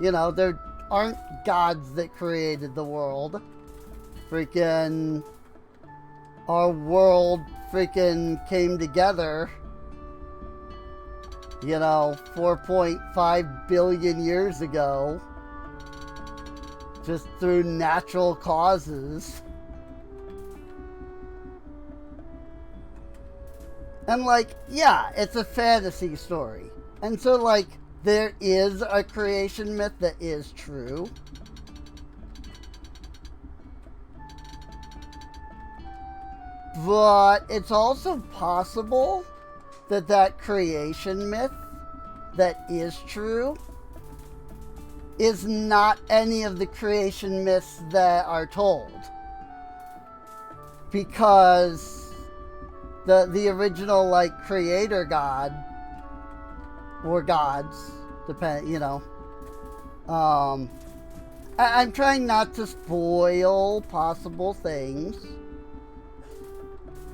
you know, there aren't gods that created the world. Freaking, our world freaking came together, you know, 4.5 billion years ago, just through natural causes. And like, yeah, it's a fantasy story. And so like, there is a creation myth that is true. But it's also possible that that creation myth that is true is not any of the creation myths that are told. Because the original, like, creator god, or gods, depend, you know, I'm trying not to spoil possible things.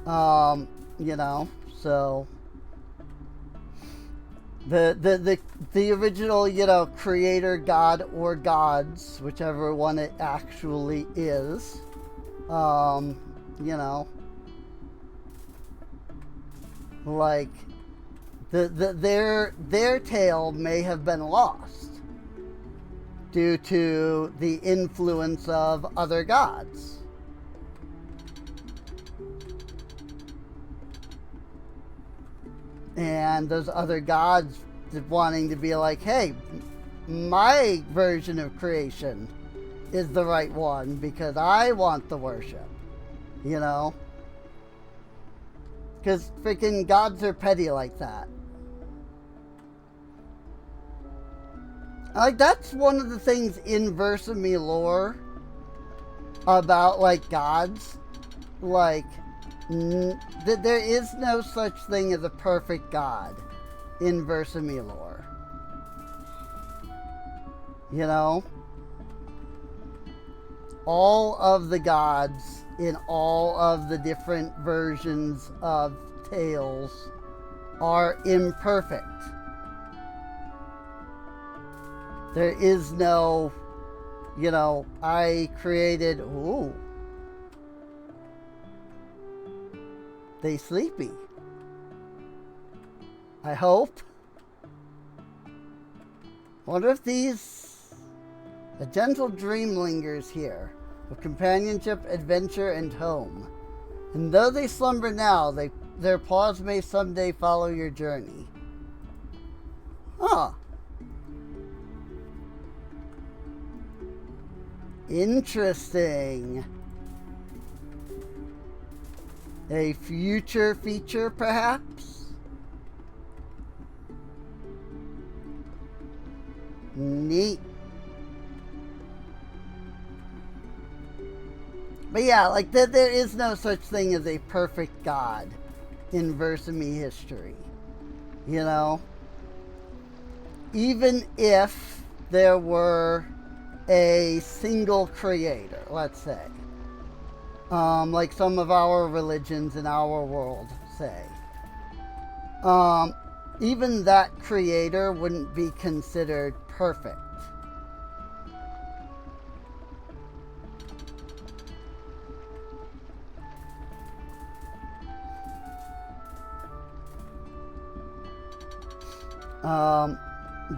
You know, so the original, you know, creator god or gods, whichever one it actually is, you know, like their tale may have been lost due to the influence of other gods. And those other gods wanting to be like, hey, my version of creation is the right one because I want the worship, you know? Because freaking gods are petty like that. Like, that's one of the things in Versame lore about, like, gods. Like, there is no such thing as a perfect god in Versame lore. You know? All of the gods in all of the different versions of Tales are imperfect. There is no, you know, I created, ooh, they sleepy. I hope. Wonder if these, a gentle dream lingers here, of companionship, adventure, and home. And though they slumber now, their paws may someday follow your journey. Huh. Interesting. A future feature, perhaps? Neat. But yeah, like, there is no such thing as a perfect god in Versame history. You know? Even if there were a single creator, let's say. Like some of our religions in our world say. Even that creator wouldn't be considered perfect.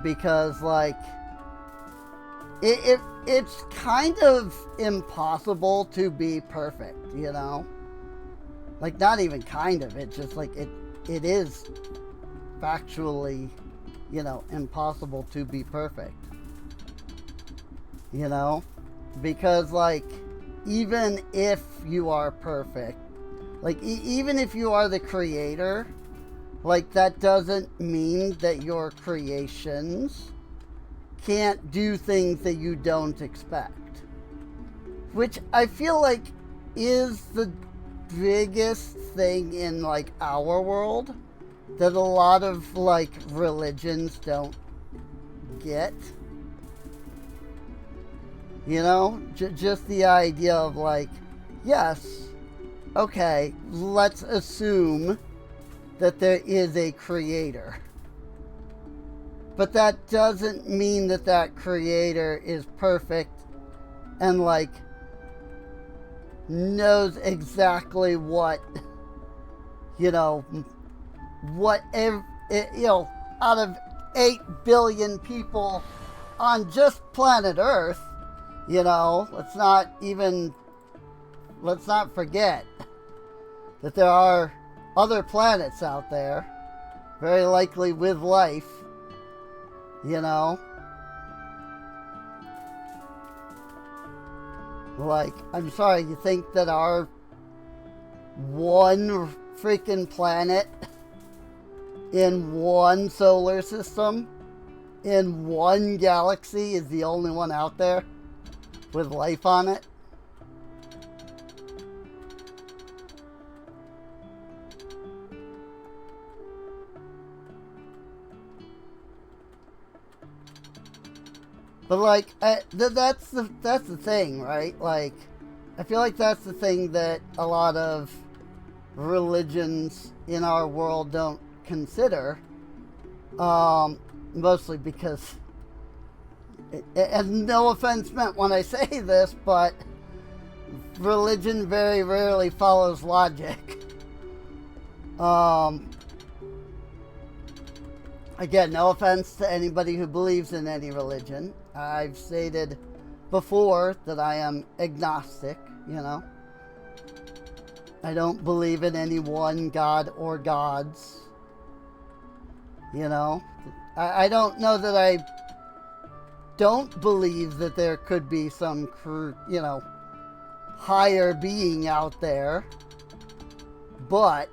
Because, like, it's kind of impossible to be perfect, you know? Like, not even kind of, it's just like, it is factually, you know, impossible to be perfect. You know? Because, like, even if you are perfect, like, even if you are the creator, like, that doesn't mean that your creations can't do things that you don't expect. Which I feel like is the biggest thing in, like, our world that a lot of, like, religions don't get. You know? Just the idea of, like, yes, okay, let's assume that there is a creator. But that doesn't mean that that creator is perfect and, like, knows exactly what, you know, you know, out of 8 billion people on just planet Earth, you know, let's not forget that there are other planets out there, very likely with life, you know. Like, I'm sorry, you think that our one freaking planet in one solar system, in one galaxy, is the only one out there with life on it? But, like, that's the thing, right? Like, I feel like that's the thing that a lot of religions in our world don't consider. Mostly because, and no offense meant when I say this, but religion very rarely follows logic. Again, no offense to anybody who believes in any religion. I've stated before that I am agnostic, you know. I don't believe in any one god or gods. You know. I don't know that I don't believe that there could be some, you know, higher being out there. But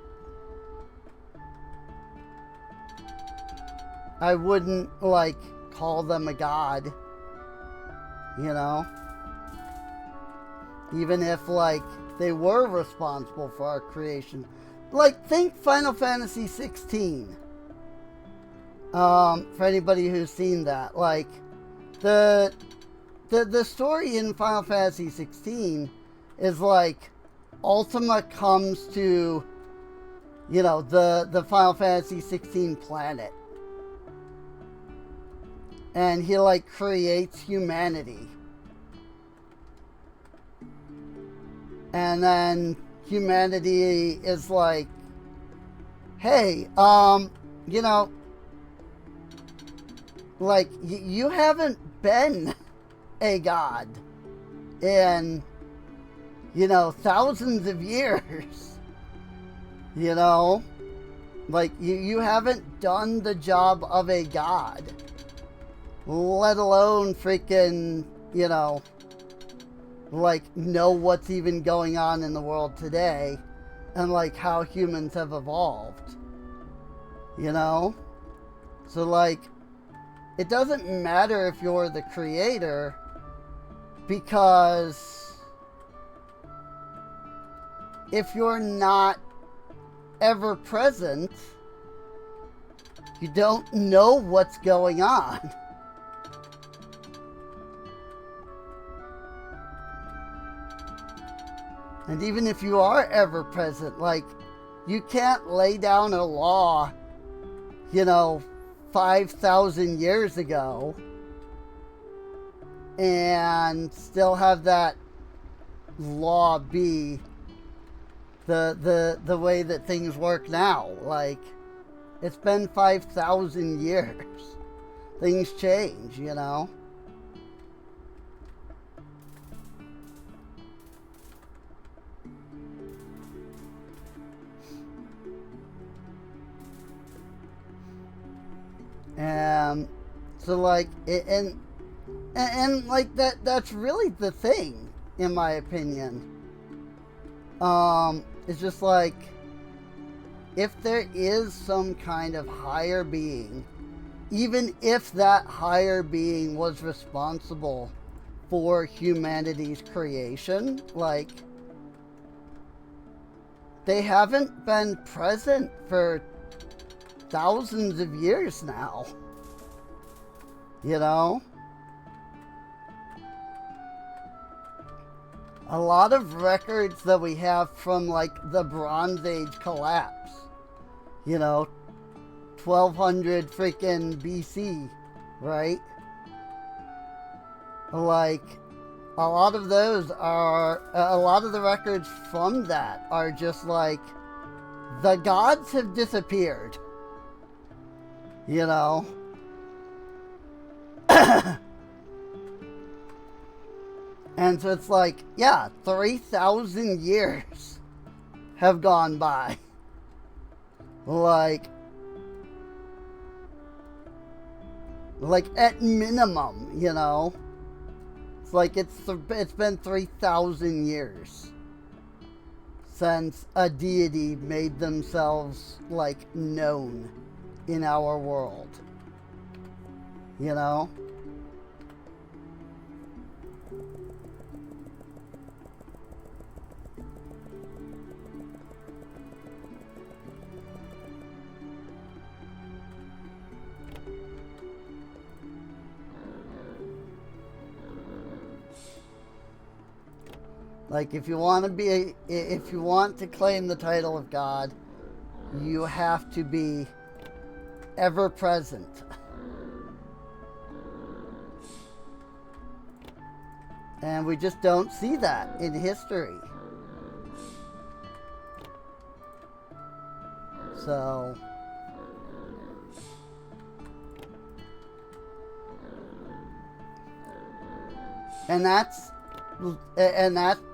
I wouldn't, like, call them a god, you know? Even if, like, they were responsible for our creation. Like, think Final Fantasy 16. For anybody who's seen that. Like, the story in Final Fantasy 16 is like, Ultima comes to, you know, the Final Fantasy 16 planet. And he, like, creates humanity. And then humanity is like, hey, you know, like, you haven't been a god in, you know, thousands of years. You know? Like, you haven't done the job of a god. Let alone freaking, you know, like, know what's even going on in the world today and, like, how humans have evolved. You know? So, like, it doesn't matter if you're the creator, because if you're not ever present, you don't know what's going on. And even if you are ever present, like, you can't lay down a law, you know, 5,000 years ago and still have that law be the way that things work now. Like, it's been 5,000 years. Things change, you know? So, like, and like, that's really the thing, in my opinion. It's just like, if there is some kind of higher being, even if that higher being was responsible for humanity's creation, like, they haven't been present for thousands of years now. You know? A lot of records that we have from, like, the Bronze Age collapse, you know, 1200 freaking BC, right? Like, a lot of those are, a lot of the records from that are just like, the gods have disappeared, you know? And so it's like, yeah, 3,000 years have gone by. Like at minimum, you know? It's like it's been 3,000 years since a deity made themselves, like, known in our world. You know? Like, if you want to claim the title of God, you have to be ever present. And we just don't see that in history. So, and that's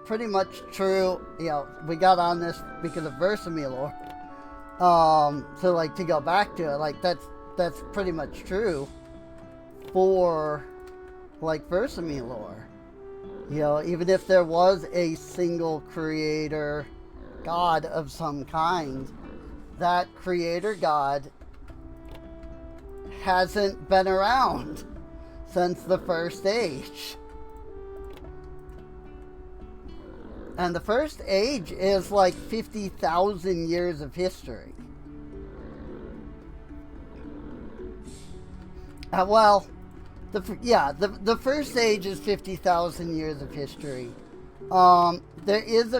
pretty much true. You know, we got on this because of Versamilor. So, like, to go back to it, like, that's pretty much true for, like, Versamilor. You know, even if there was a single creator god of some kind, that creator god hasn't been around since the First Age. And the First Age is like 50,000 years of history. Well, the First Age is 50,000 years of history. There is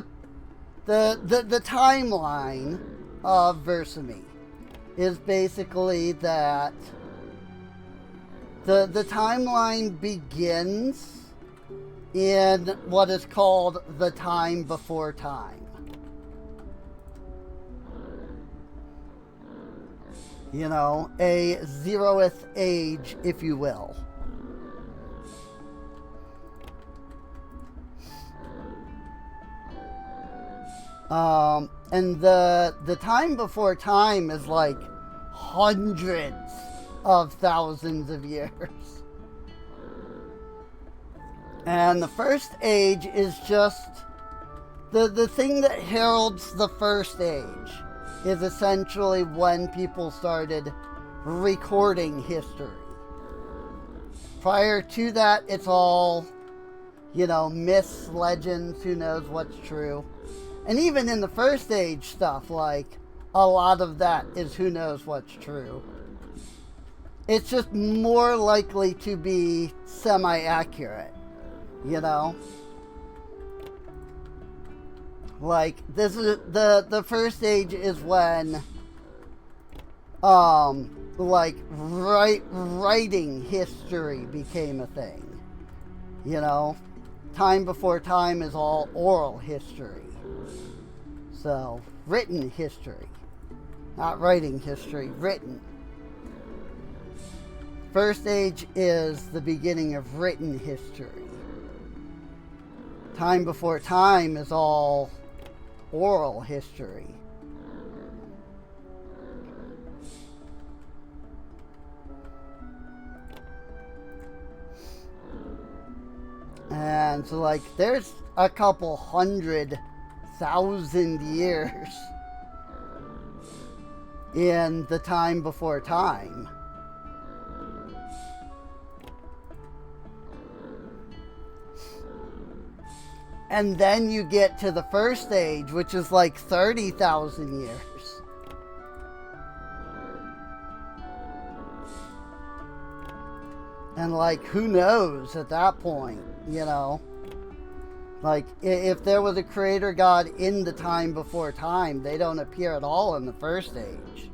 the timeline of Versame is basically that the timeline begins in what is called the time before time. You know, a zeroth age, if you will. And the time before time is like hundreds of thousands of years. And the First Age is just the thing that heralds the First Age is essentially when people started recording history. Prior to that, it's all, you know, myths, legends, who knows what's true. And even in the First Age stuff, like, a lot of that is who knows what's true. It's just more likely to be semi-accurate, you know? Like, this is, the First Age is when, like, writing history became a thing, you know? Time before time is all oral history. So, written history. Not writing history, written. First Age is the beginning of written history. Time before time is all oral history. And so, like, there's a couple 100,000 years in the time before time. And then you get to the First Age, which is like 30,000 years. And, like, who knows at that point, you know? Like, if there was a creator god in the time before time, they don't appear at all in the First Age.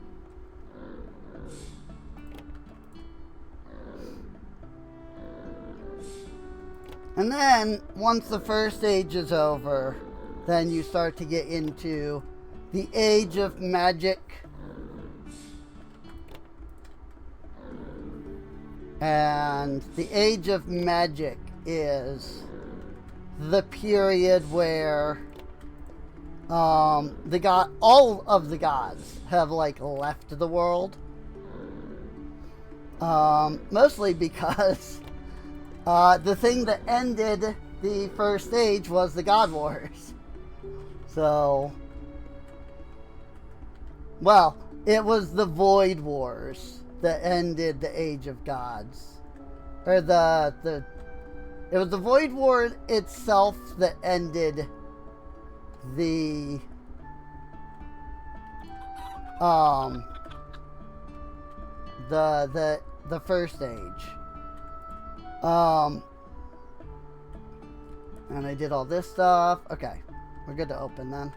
And then, once the First Age is over, then you start to get into the Age of Magic. And the Age of Magic is the period where all of the gods have, like, left the world. Mostly because the thing that ended the First Age was the God Wars. So, well, it was the Void Wars that ended the Age of Gods. Or it was the Void War itself that ended the First Age. And I did all this stuff. Okay, we're good to open then.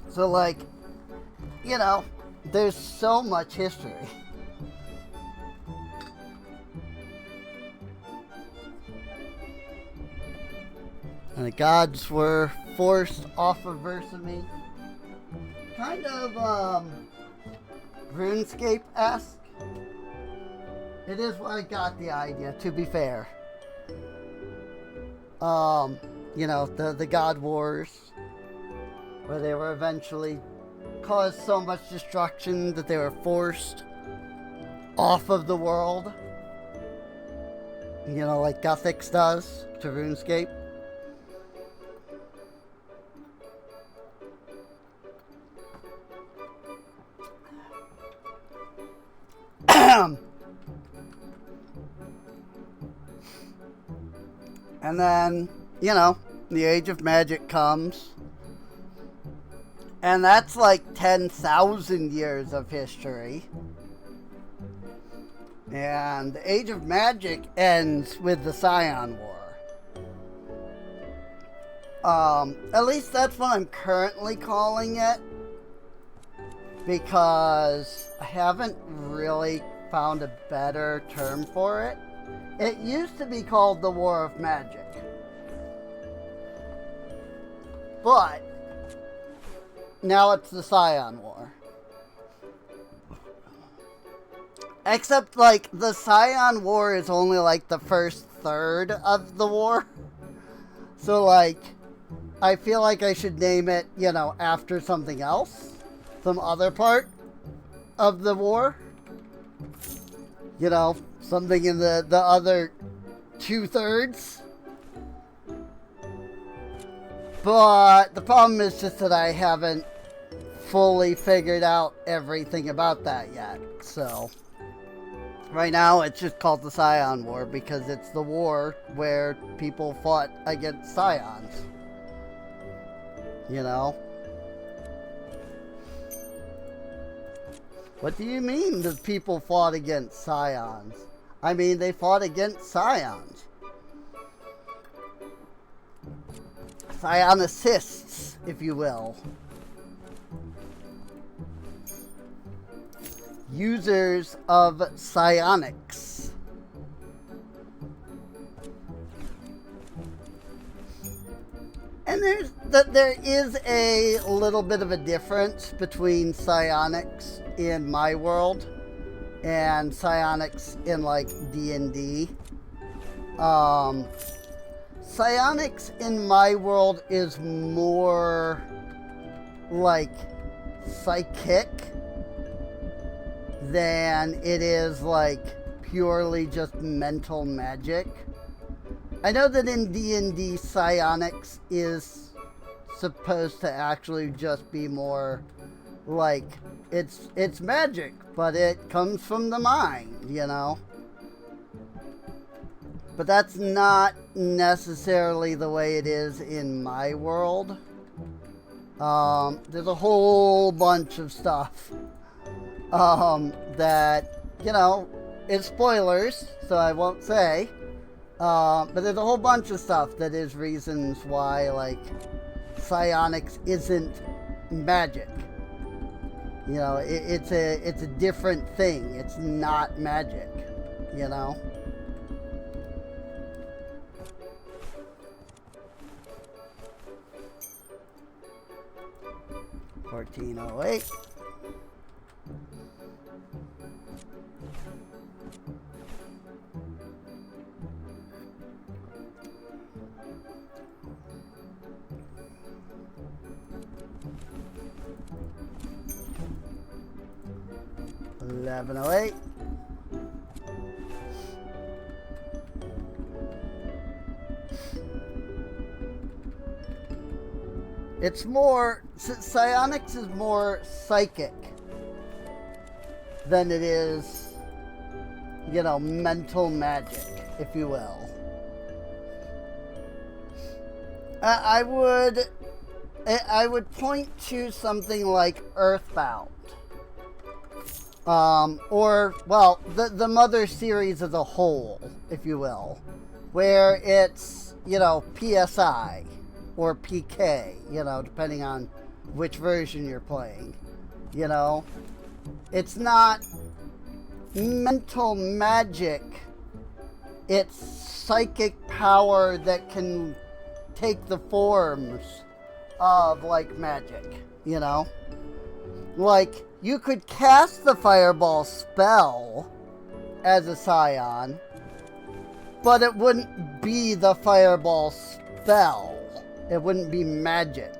So, like, you know, there's so much history. And the gods were forced off of Versame. Kind of, RuneScape-esque. It is where I got the idea, to be fair. You know, the God Wars, where they were eventually caused so much destruction that they were forced off of the world. You know, like Guthix does to RuneScape. And then, you know, the Age of Magic comes. And that's like 10,000 years of history. And the Age of Magic ends with the Scion War. At least that's what I'm currently calling it. Because I haven't really found a better term for it. It used to be called the War of Magic. But now it's the Scion War. Except, like, the Scion War is only, like, the first third of the war. So, like, I feel like I should name it, you know, after something else. Some other part of the war. You know, something in the other 2/3. But the problem is just that I haven't fully figured out everything about that yet. So, right now it's just called the Scion War because it's the war where people fought against Scions. You know? What do you mean the people fought against Scions? I mean, they fought against Scions. Psionicists, if you will. Users of psionics. And there is a little bit of a difference between psionics in my world and psionics in, like, D&D. Psionics in my world is more like psychic than it is like purely just mental magic. I know that in D&D psionics is supposed to actually just be more like it's magic, but it comes from the mind, you know. But that's not necessarily the way it is in my world. There's a whole bunch of stuff that, you know, it's spoilers, so I won't say. But there's a whole bunch of stuff that is reasons why, like, psionics isn't magic. You know, it's a different thing. It's not magic, you know. 1408. $11.08. It's more, psionics is more psychic than it is, you know, mental magic, if you will. I would point to something like Earthbound. Or, well, the Mother series as a whole, if you will, where it's, you know, PSI or PK, you know, depending on which version you're playing, you know. It's not mental magic, it's psychic power that can take the forms of, like, magic, you know. Like, you could cast the Fireball spell as a Scion, but it wouldn't be the Fireball spell. It wouldn't be magic.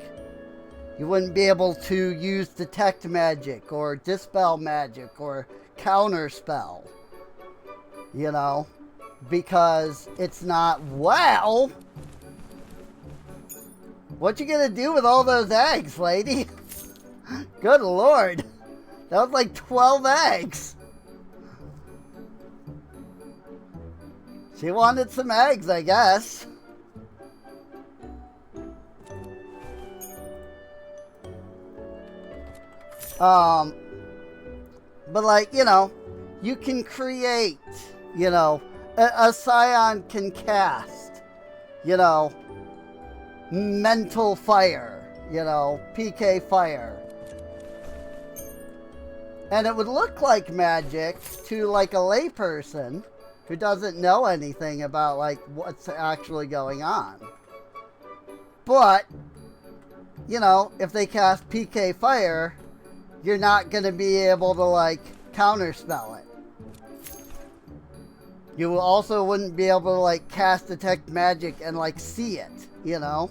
You wouldn't be able to use Detect Magic or Dispel Magic or Counter Spell. You know? Because it's not, well, what you gonna do with all those eggs, lady? Good lord. That was like 12 eggs. She wanted some eggs, I guess. But like, you know, you can create, you know, a scion can cast, you know, mental fire, you know, PK fire. And it would look like magic to like a layperson who doesn't know anything about like what's actually going on. But, you know, if they cast PK fire, you're not going to be able to like counterspell it. You also wouldn't be able to like cast detect magic and like see it, you know?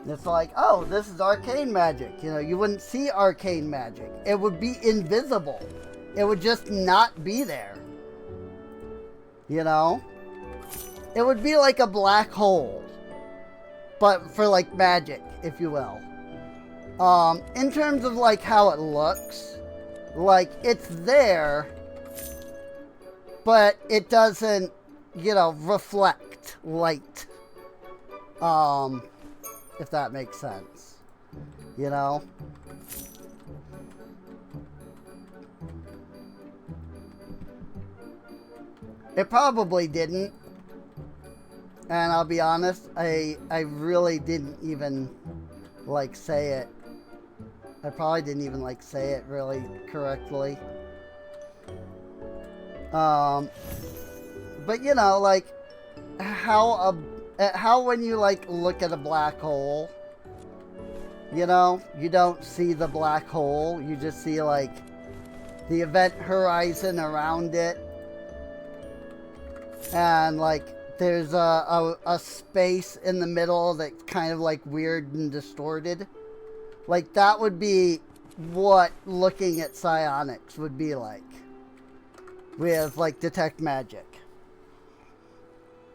It's like, oh, this is arcane magic. You know, you wouldn't see arcane magic. It would be invisible. It would just not be there. You know? It would be like a black hole. But for like magic, if you will. In terms of like how it looks, like it's there, but it doesn't, you know, reflect light. If that makes sense, you know? It probably didn't. And I'll be honest, I really didn't even like say it. I probably didn't even like say it really correctly. But you know, like how when you like look at a black hole, you know, you don't see the black hole, you just see like the event horizon around it, and like there's a space in the middle that's kind of like weird and distorted. Like that would be what looking at psionics would be like with like detect magic.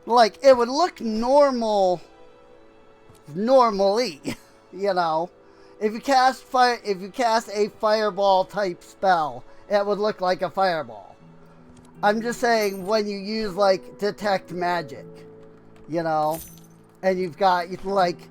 Like it would look normally, you know. If you cast a fireball type spell, it would look like a fireball. I'm just saying when you use like detect magic, you know, and you've got like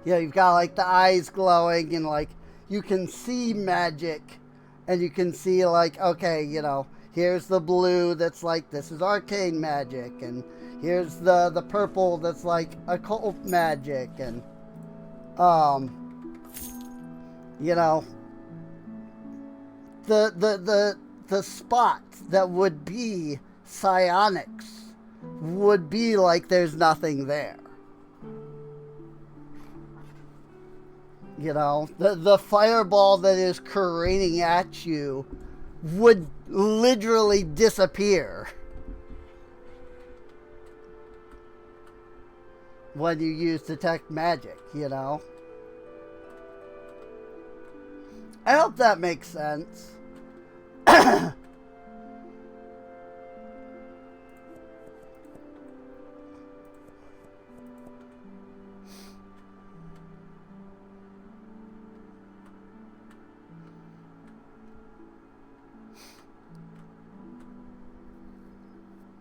you know, you've got like the eyes glowing and like you can see magic and you can see like, okay, you know, here's the blue that's like this is arcane magic, and here's the purple that's like occult magic, and you know, the spot that would be psionics would be like there's nothing there. You know, the fireball that is careening at you would literally disappear when you use detect magic, you know. I hope that makes sense.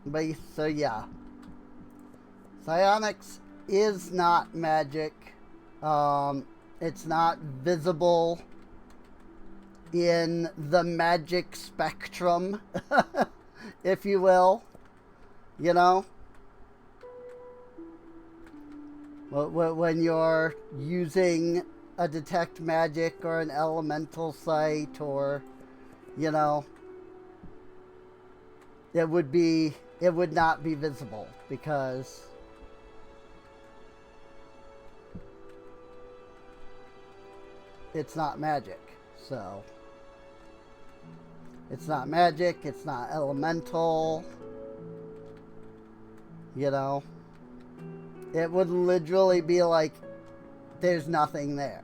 But so yeah, psionics is not magic. It's not visible in the magic spectrum, if you will. You know, when you're using a detect magic or an elemental sight, or you know, it would not be visible because it's not magic. So it's not magic, it's not elemental, you know. It would literally be like there's nothing there.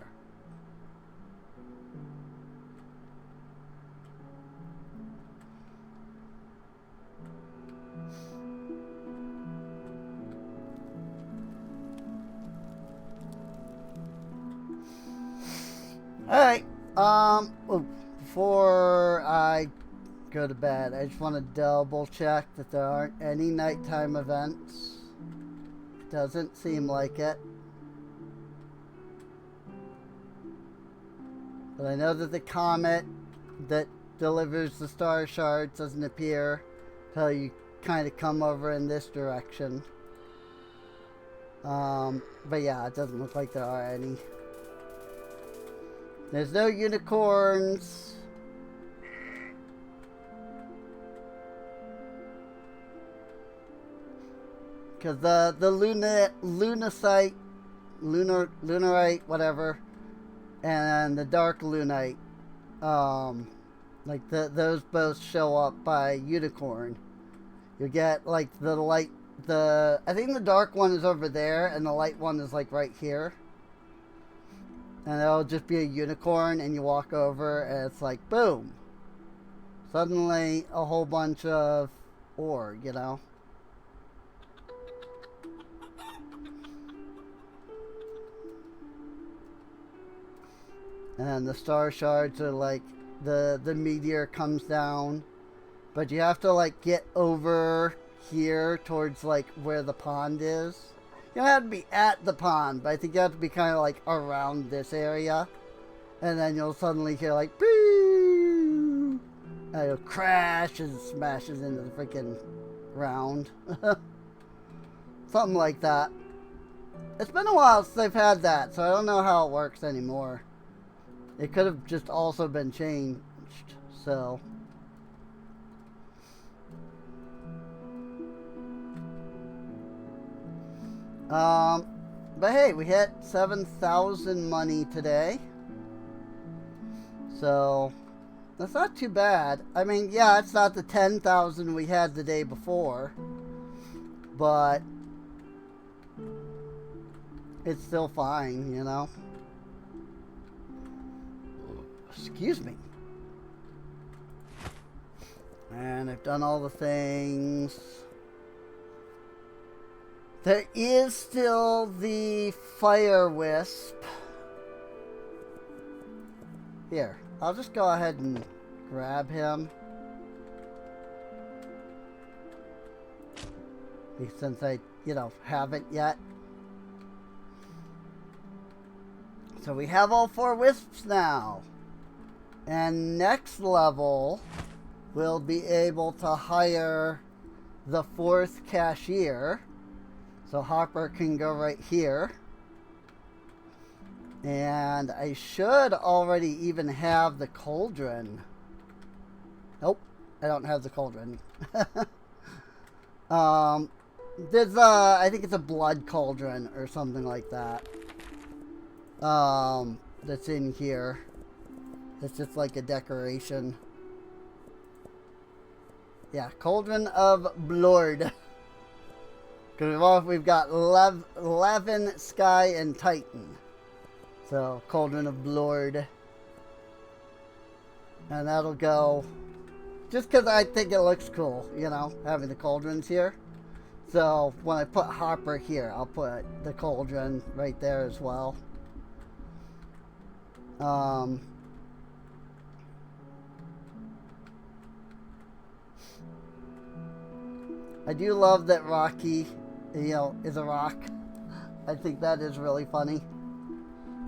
Alright, before I go to bed. I just want to double check that there aren't any nighttime events. Doesn't seem like it. But I know that the comet that delivers the star shards doesn't appear until you kind of come over in this direction. But yeah, it doesn't look like there are any. There's no unicorns. Because the lunarite, whatever, and the dark lunite, like those both show up by unicorn. You get like the light, I think the dark one is over there, and the light one is like right here. And it'll just be a unicorn, and you walk over, and it's like boom. Suddenly, a whole bunch of ore, you know. And the star shards are like the meteor comes down, but you have to like get over here towards like where the pond is. You don't have to be at the pond, but I think you have to be kind of like around this area, and then you'll suddenly hear like boo, and it'll crash and smashes into the freaking ground. Something like that. It's been a while since they've had that, so I don't know how it works anymore. It could have just also been changed, so. But hey, we hit 7,000 money today. So, that's not too bad. I mean, yeah, it's not the 10,000 we had the day before, but it's still fine, you know? Excuse me. And I've done all the things. There is still the fire wisp. Here, I'll just go ahead and grab him. Since I, haven't yet. So we have all 4 wisps now. And next level, we'll be able to hire the 4th cashier. So Hopper can go right here. And I should already even have the cauldron. Nope, I don't have the cauldron. There's I think it's a blood cauldron or something like that. That's in here. It's just like a decoration. Yeah, Cauldron of Blood. Because we've got Levin, Sky, and Titan. So, Cauldron of Blood. And that'll go... Just because I think it looks cool, having the cauldrons here. So, when I put Hopper here, I'll put the cauldron right there as well. I do love that Rocky, is a rock. I think that is really funny.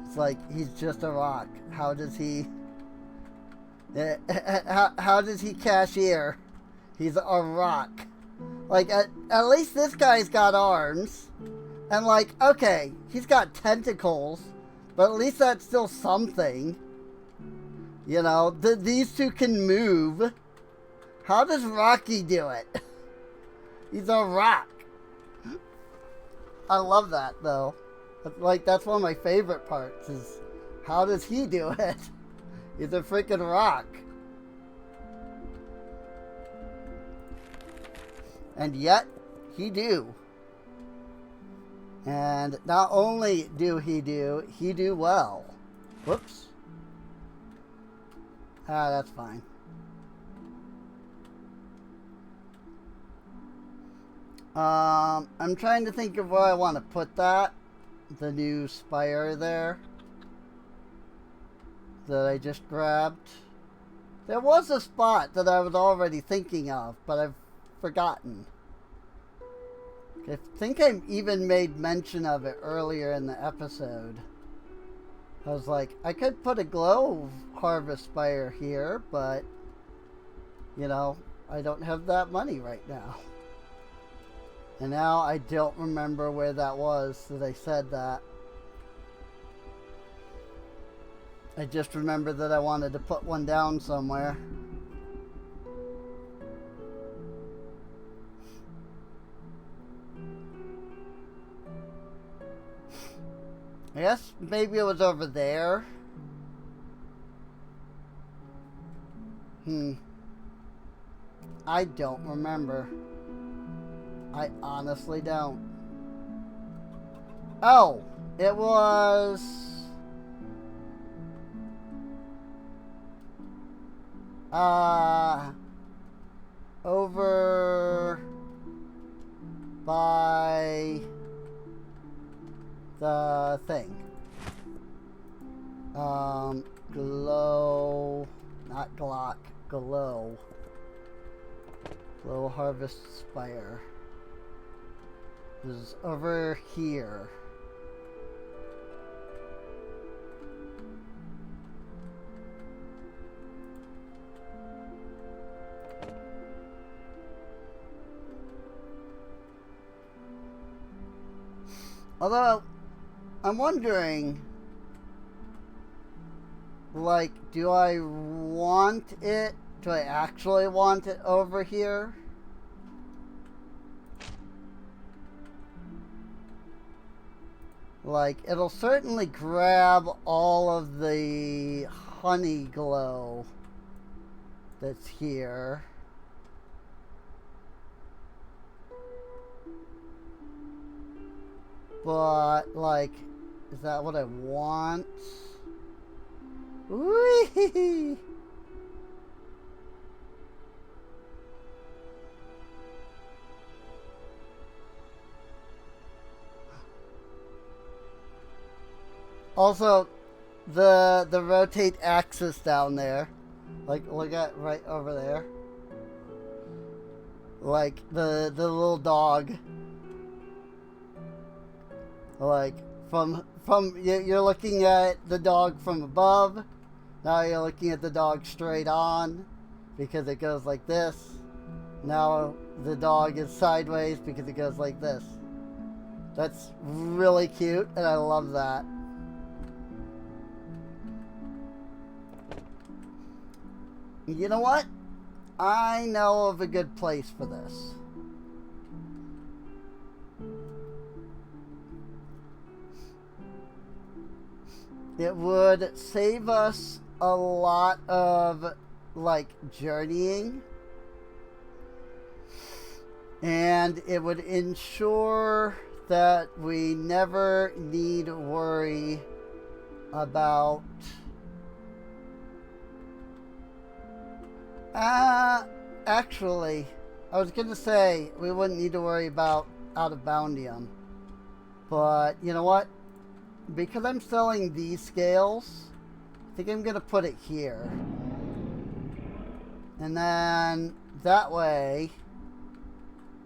It's like, he's just a rock. How does he... How does he cashier? He's a rock. Like, at least this guy's got arms. And like, okay, he's got tentacles. But at least that's still something. These two can move. How does Rocky do it? He's a rock. I love that, though. Like, that's one of my favorite parts, is how does he do it? He's a freaking rock. And yet, he do. And not only do he do well. Whoops. That's fine. I'm trying to think of where I want to put that. The new spire there that I just grabbed. There was a spot that I was already thinking of, but I've forgotten. I think I even made mention of it earlier in the episode. I was like, I could put a glow harvest spire here, but, you know, I don't have that money right now. And now I don't remember where that was that I said that. I just remember that I wanted to put one down somewhere. I guess maybe it was over there. I don't remember. I honestly don't. Oh, it was... over by the thing. Glow, not Glock, Glow. Glow Harvest Spire. This is over here. Although, I'm wondering, like, do I want it? Do I actually want it over here? Like, it'll certainly grab all of the honey glow that's here. But, like, is that what I want? Whee! Also, the rotate axis down there, like, look at right over there, like the little dog. Like, from you're looking at the dog from above. Now you're looking at the dog straight on because it goes like this. Now the dog is sideways because it goes like this. That's really cute, and I love that. You know what? I know of a good place for this. It would save us a lot of, like, journeying. And it would ensure that we never need to worry about... actually, I was going to say we wouldn't need to worry about out of boundium. But, you know what? Because I'm selling these scales, I think I'm going to put it here. And then that way,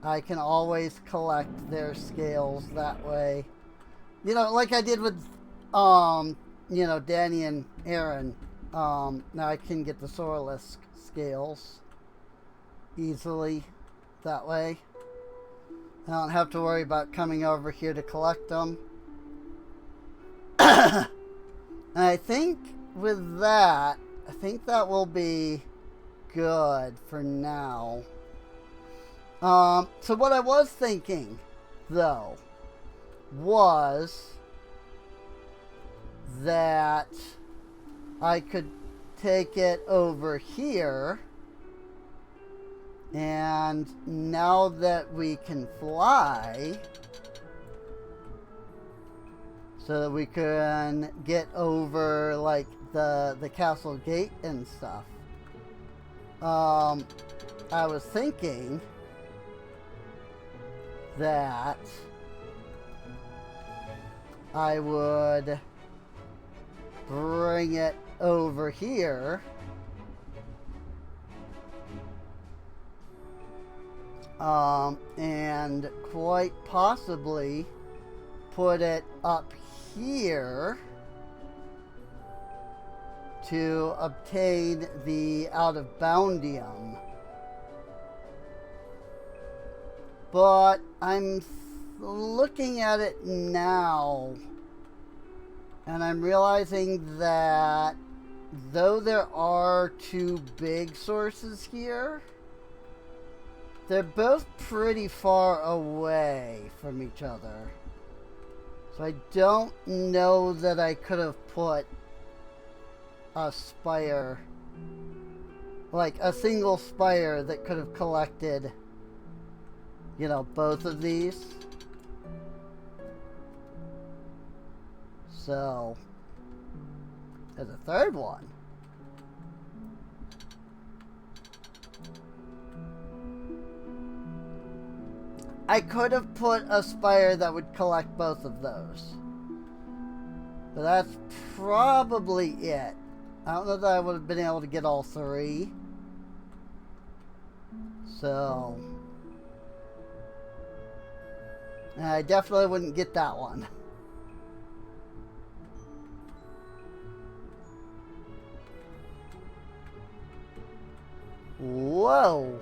I can always collect their scales that way. You know, like I did with, you know, Danny and Aaron. Now I can get the Soralisk scales easily that way. I don't have to worry about coming over here to collect them. And I think with that, I think that will be good for now. So what I was thinking, though, was that I could take it over here, and now that we can fly, so that we can get over, like, the castle gate and stuff. I was thinking that I would bring it over here And quite possibly put it up here to obtain the out of boundium. But I'm looking at it now, and I'm realizing that though there are two big sources here, they're both pretty far away from each other. So I don't know that I could have put a spire, like a single spire that could have collected, you know, both of these. So there's a third one. I could have put a spire that would collect both of those. But that's probably it. I don't know that I would have been able to get all three. So I definitely wouldn't get that one. Whoa.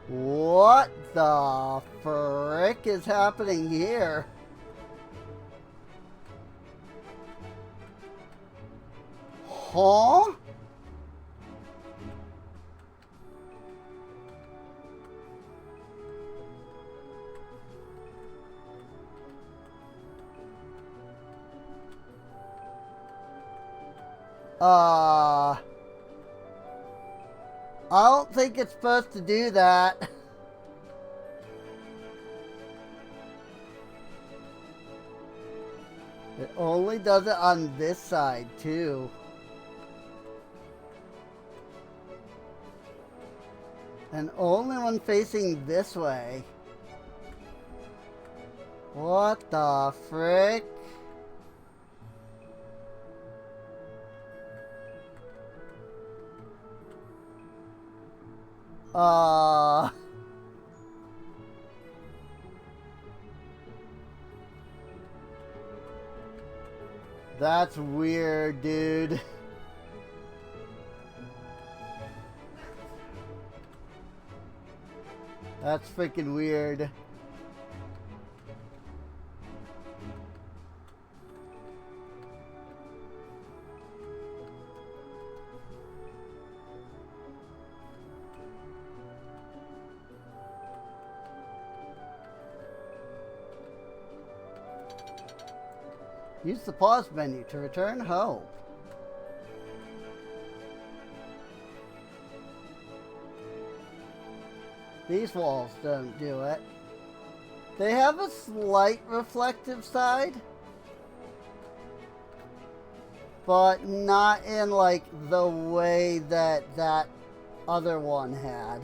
What the frick is happening here? Huh? I don't think it's supposed to do that. It only does it on this side, too. And only when facing this way. What the frick? That's weird, dude. That's freaking weird. Use the pause menu to return home. These walls don't do it. They have a slight reflective side, but not in like the way that that other one had.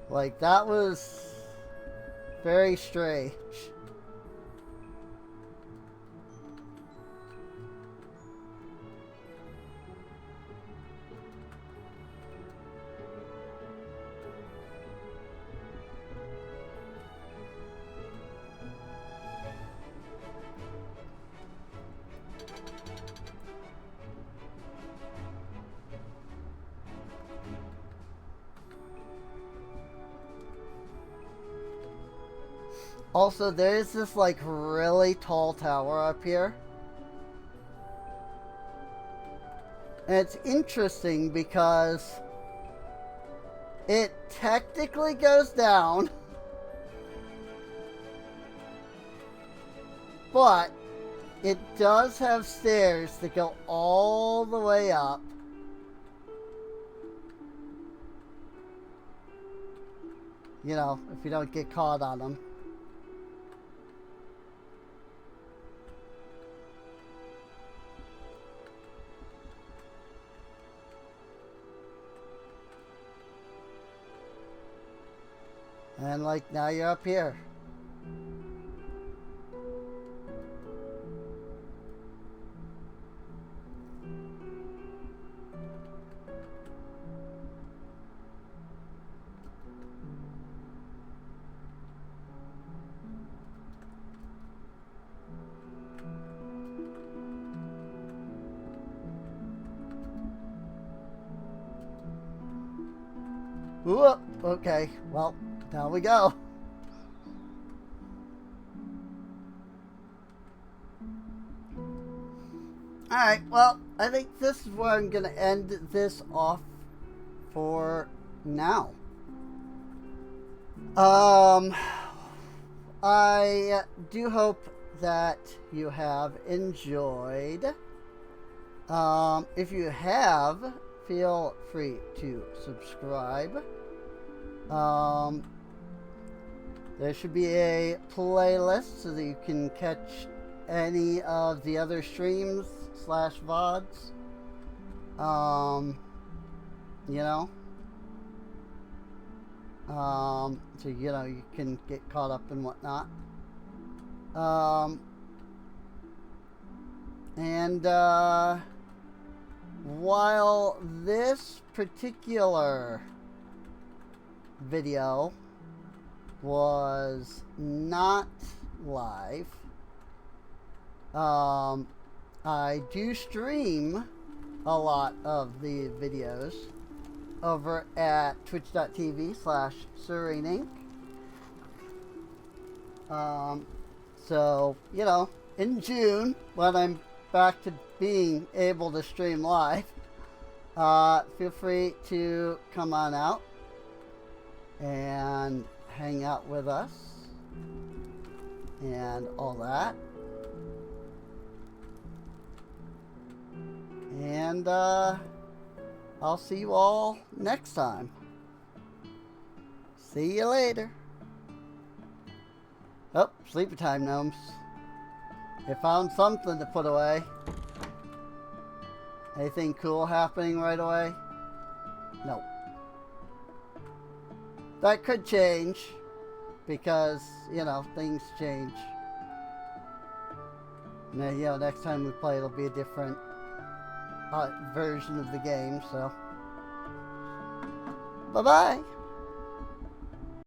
Like that was very strange. Also, there is this like really tall tower up here. And it's interesting because it technically goes down, but it does have stairs that go all the way up. You know, if you don't get caught on them. And like now you're up here. Whoop. Okay. Well, down we go. Alright, well, I think this is where I'm going to end this off for now. I do hope that you have enjoyed. If you have, feel free to subscribe. There should be a playlist so that you can catch any of the other streams / VODs. You know. So, you know, you can get caught up and whatnot. While this particular video was not live, I do stream a lot of the videos over at twitch.tv/SerraneInc. So, you know, in June, when I'm back to being able to stream live, feel free to come on out and hang out with us and all that. And I'll see you all next time. See you later. Oh, sleepy time, gnomes. You found something to put away. Anything cool happening right away? No. That could change because, you know, things change. And then, you know, next time we play, it'll be a different version of the game, so. Bye-bye.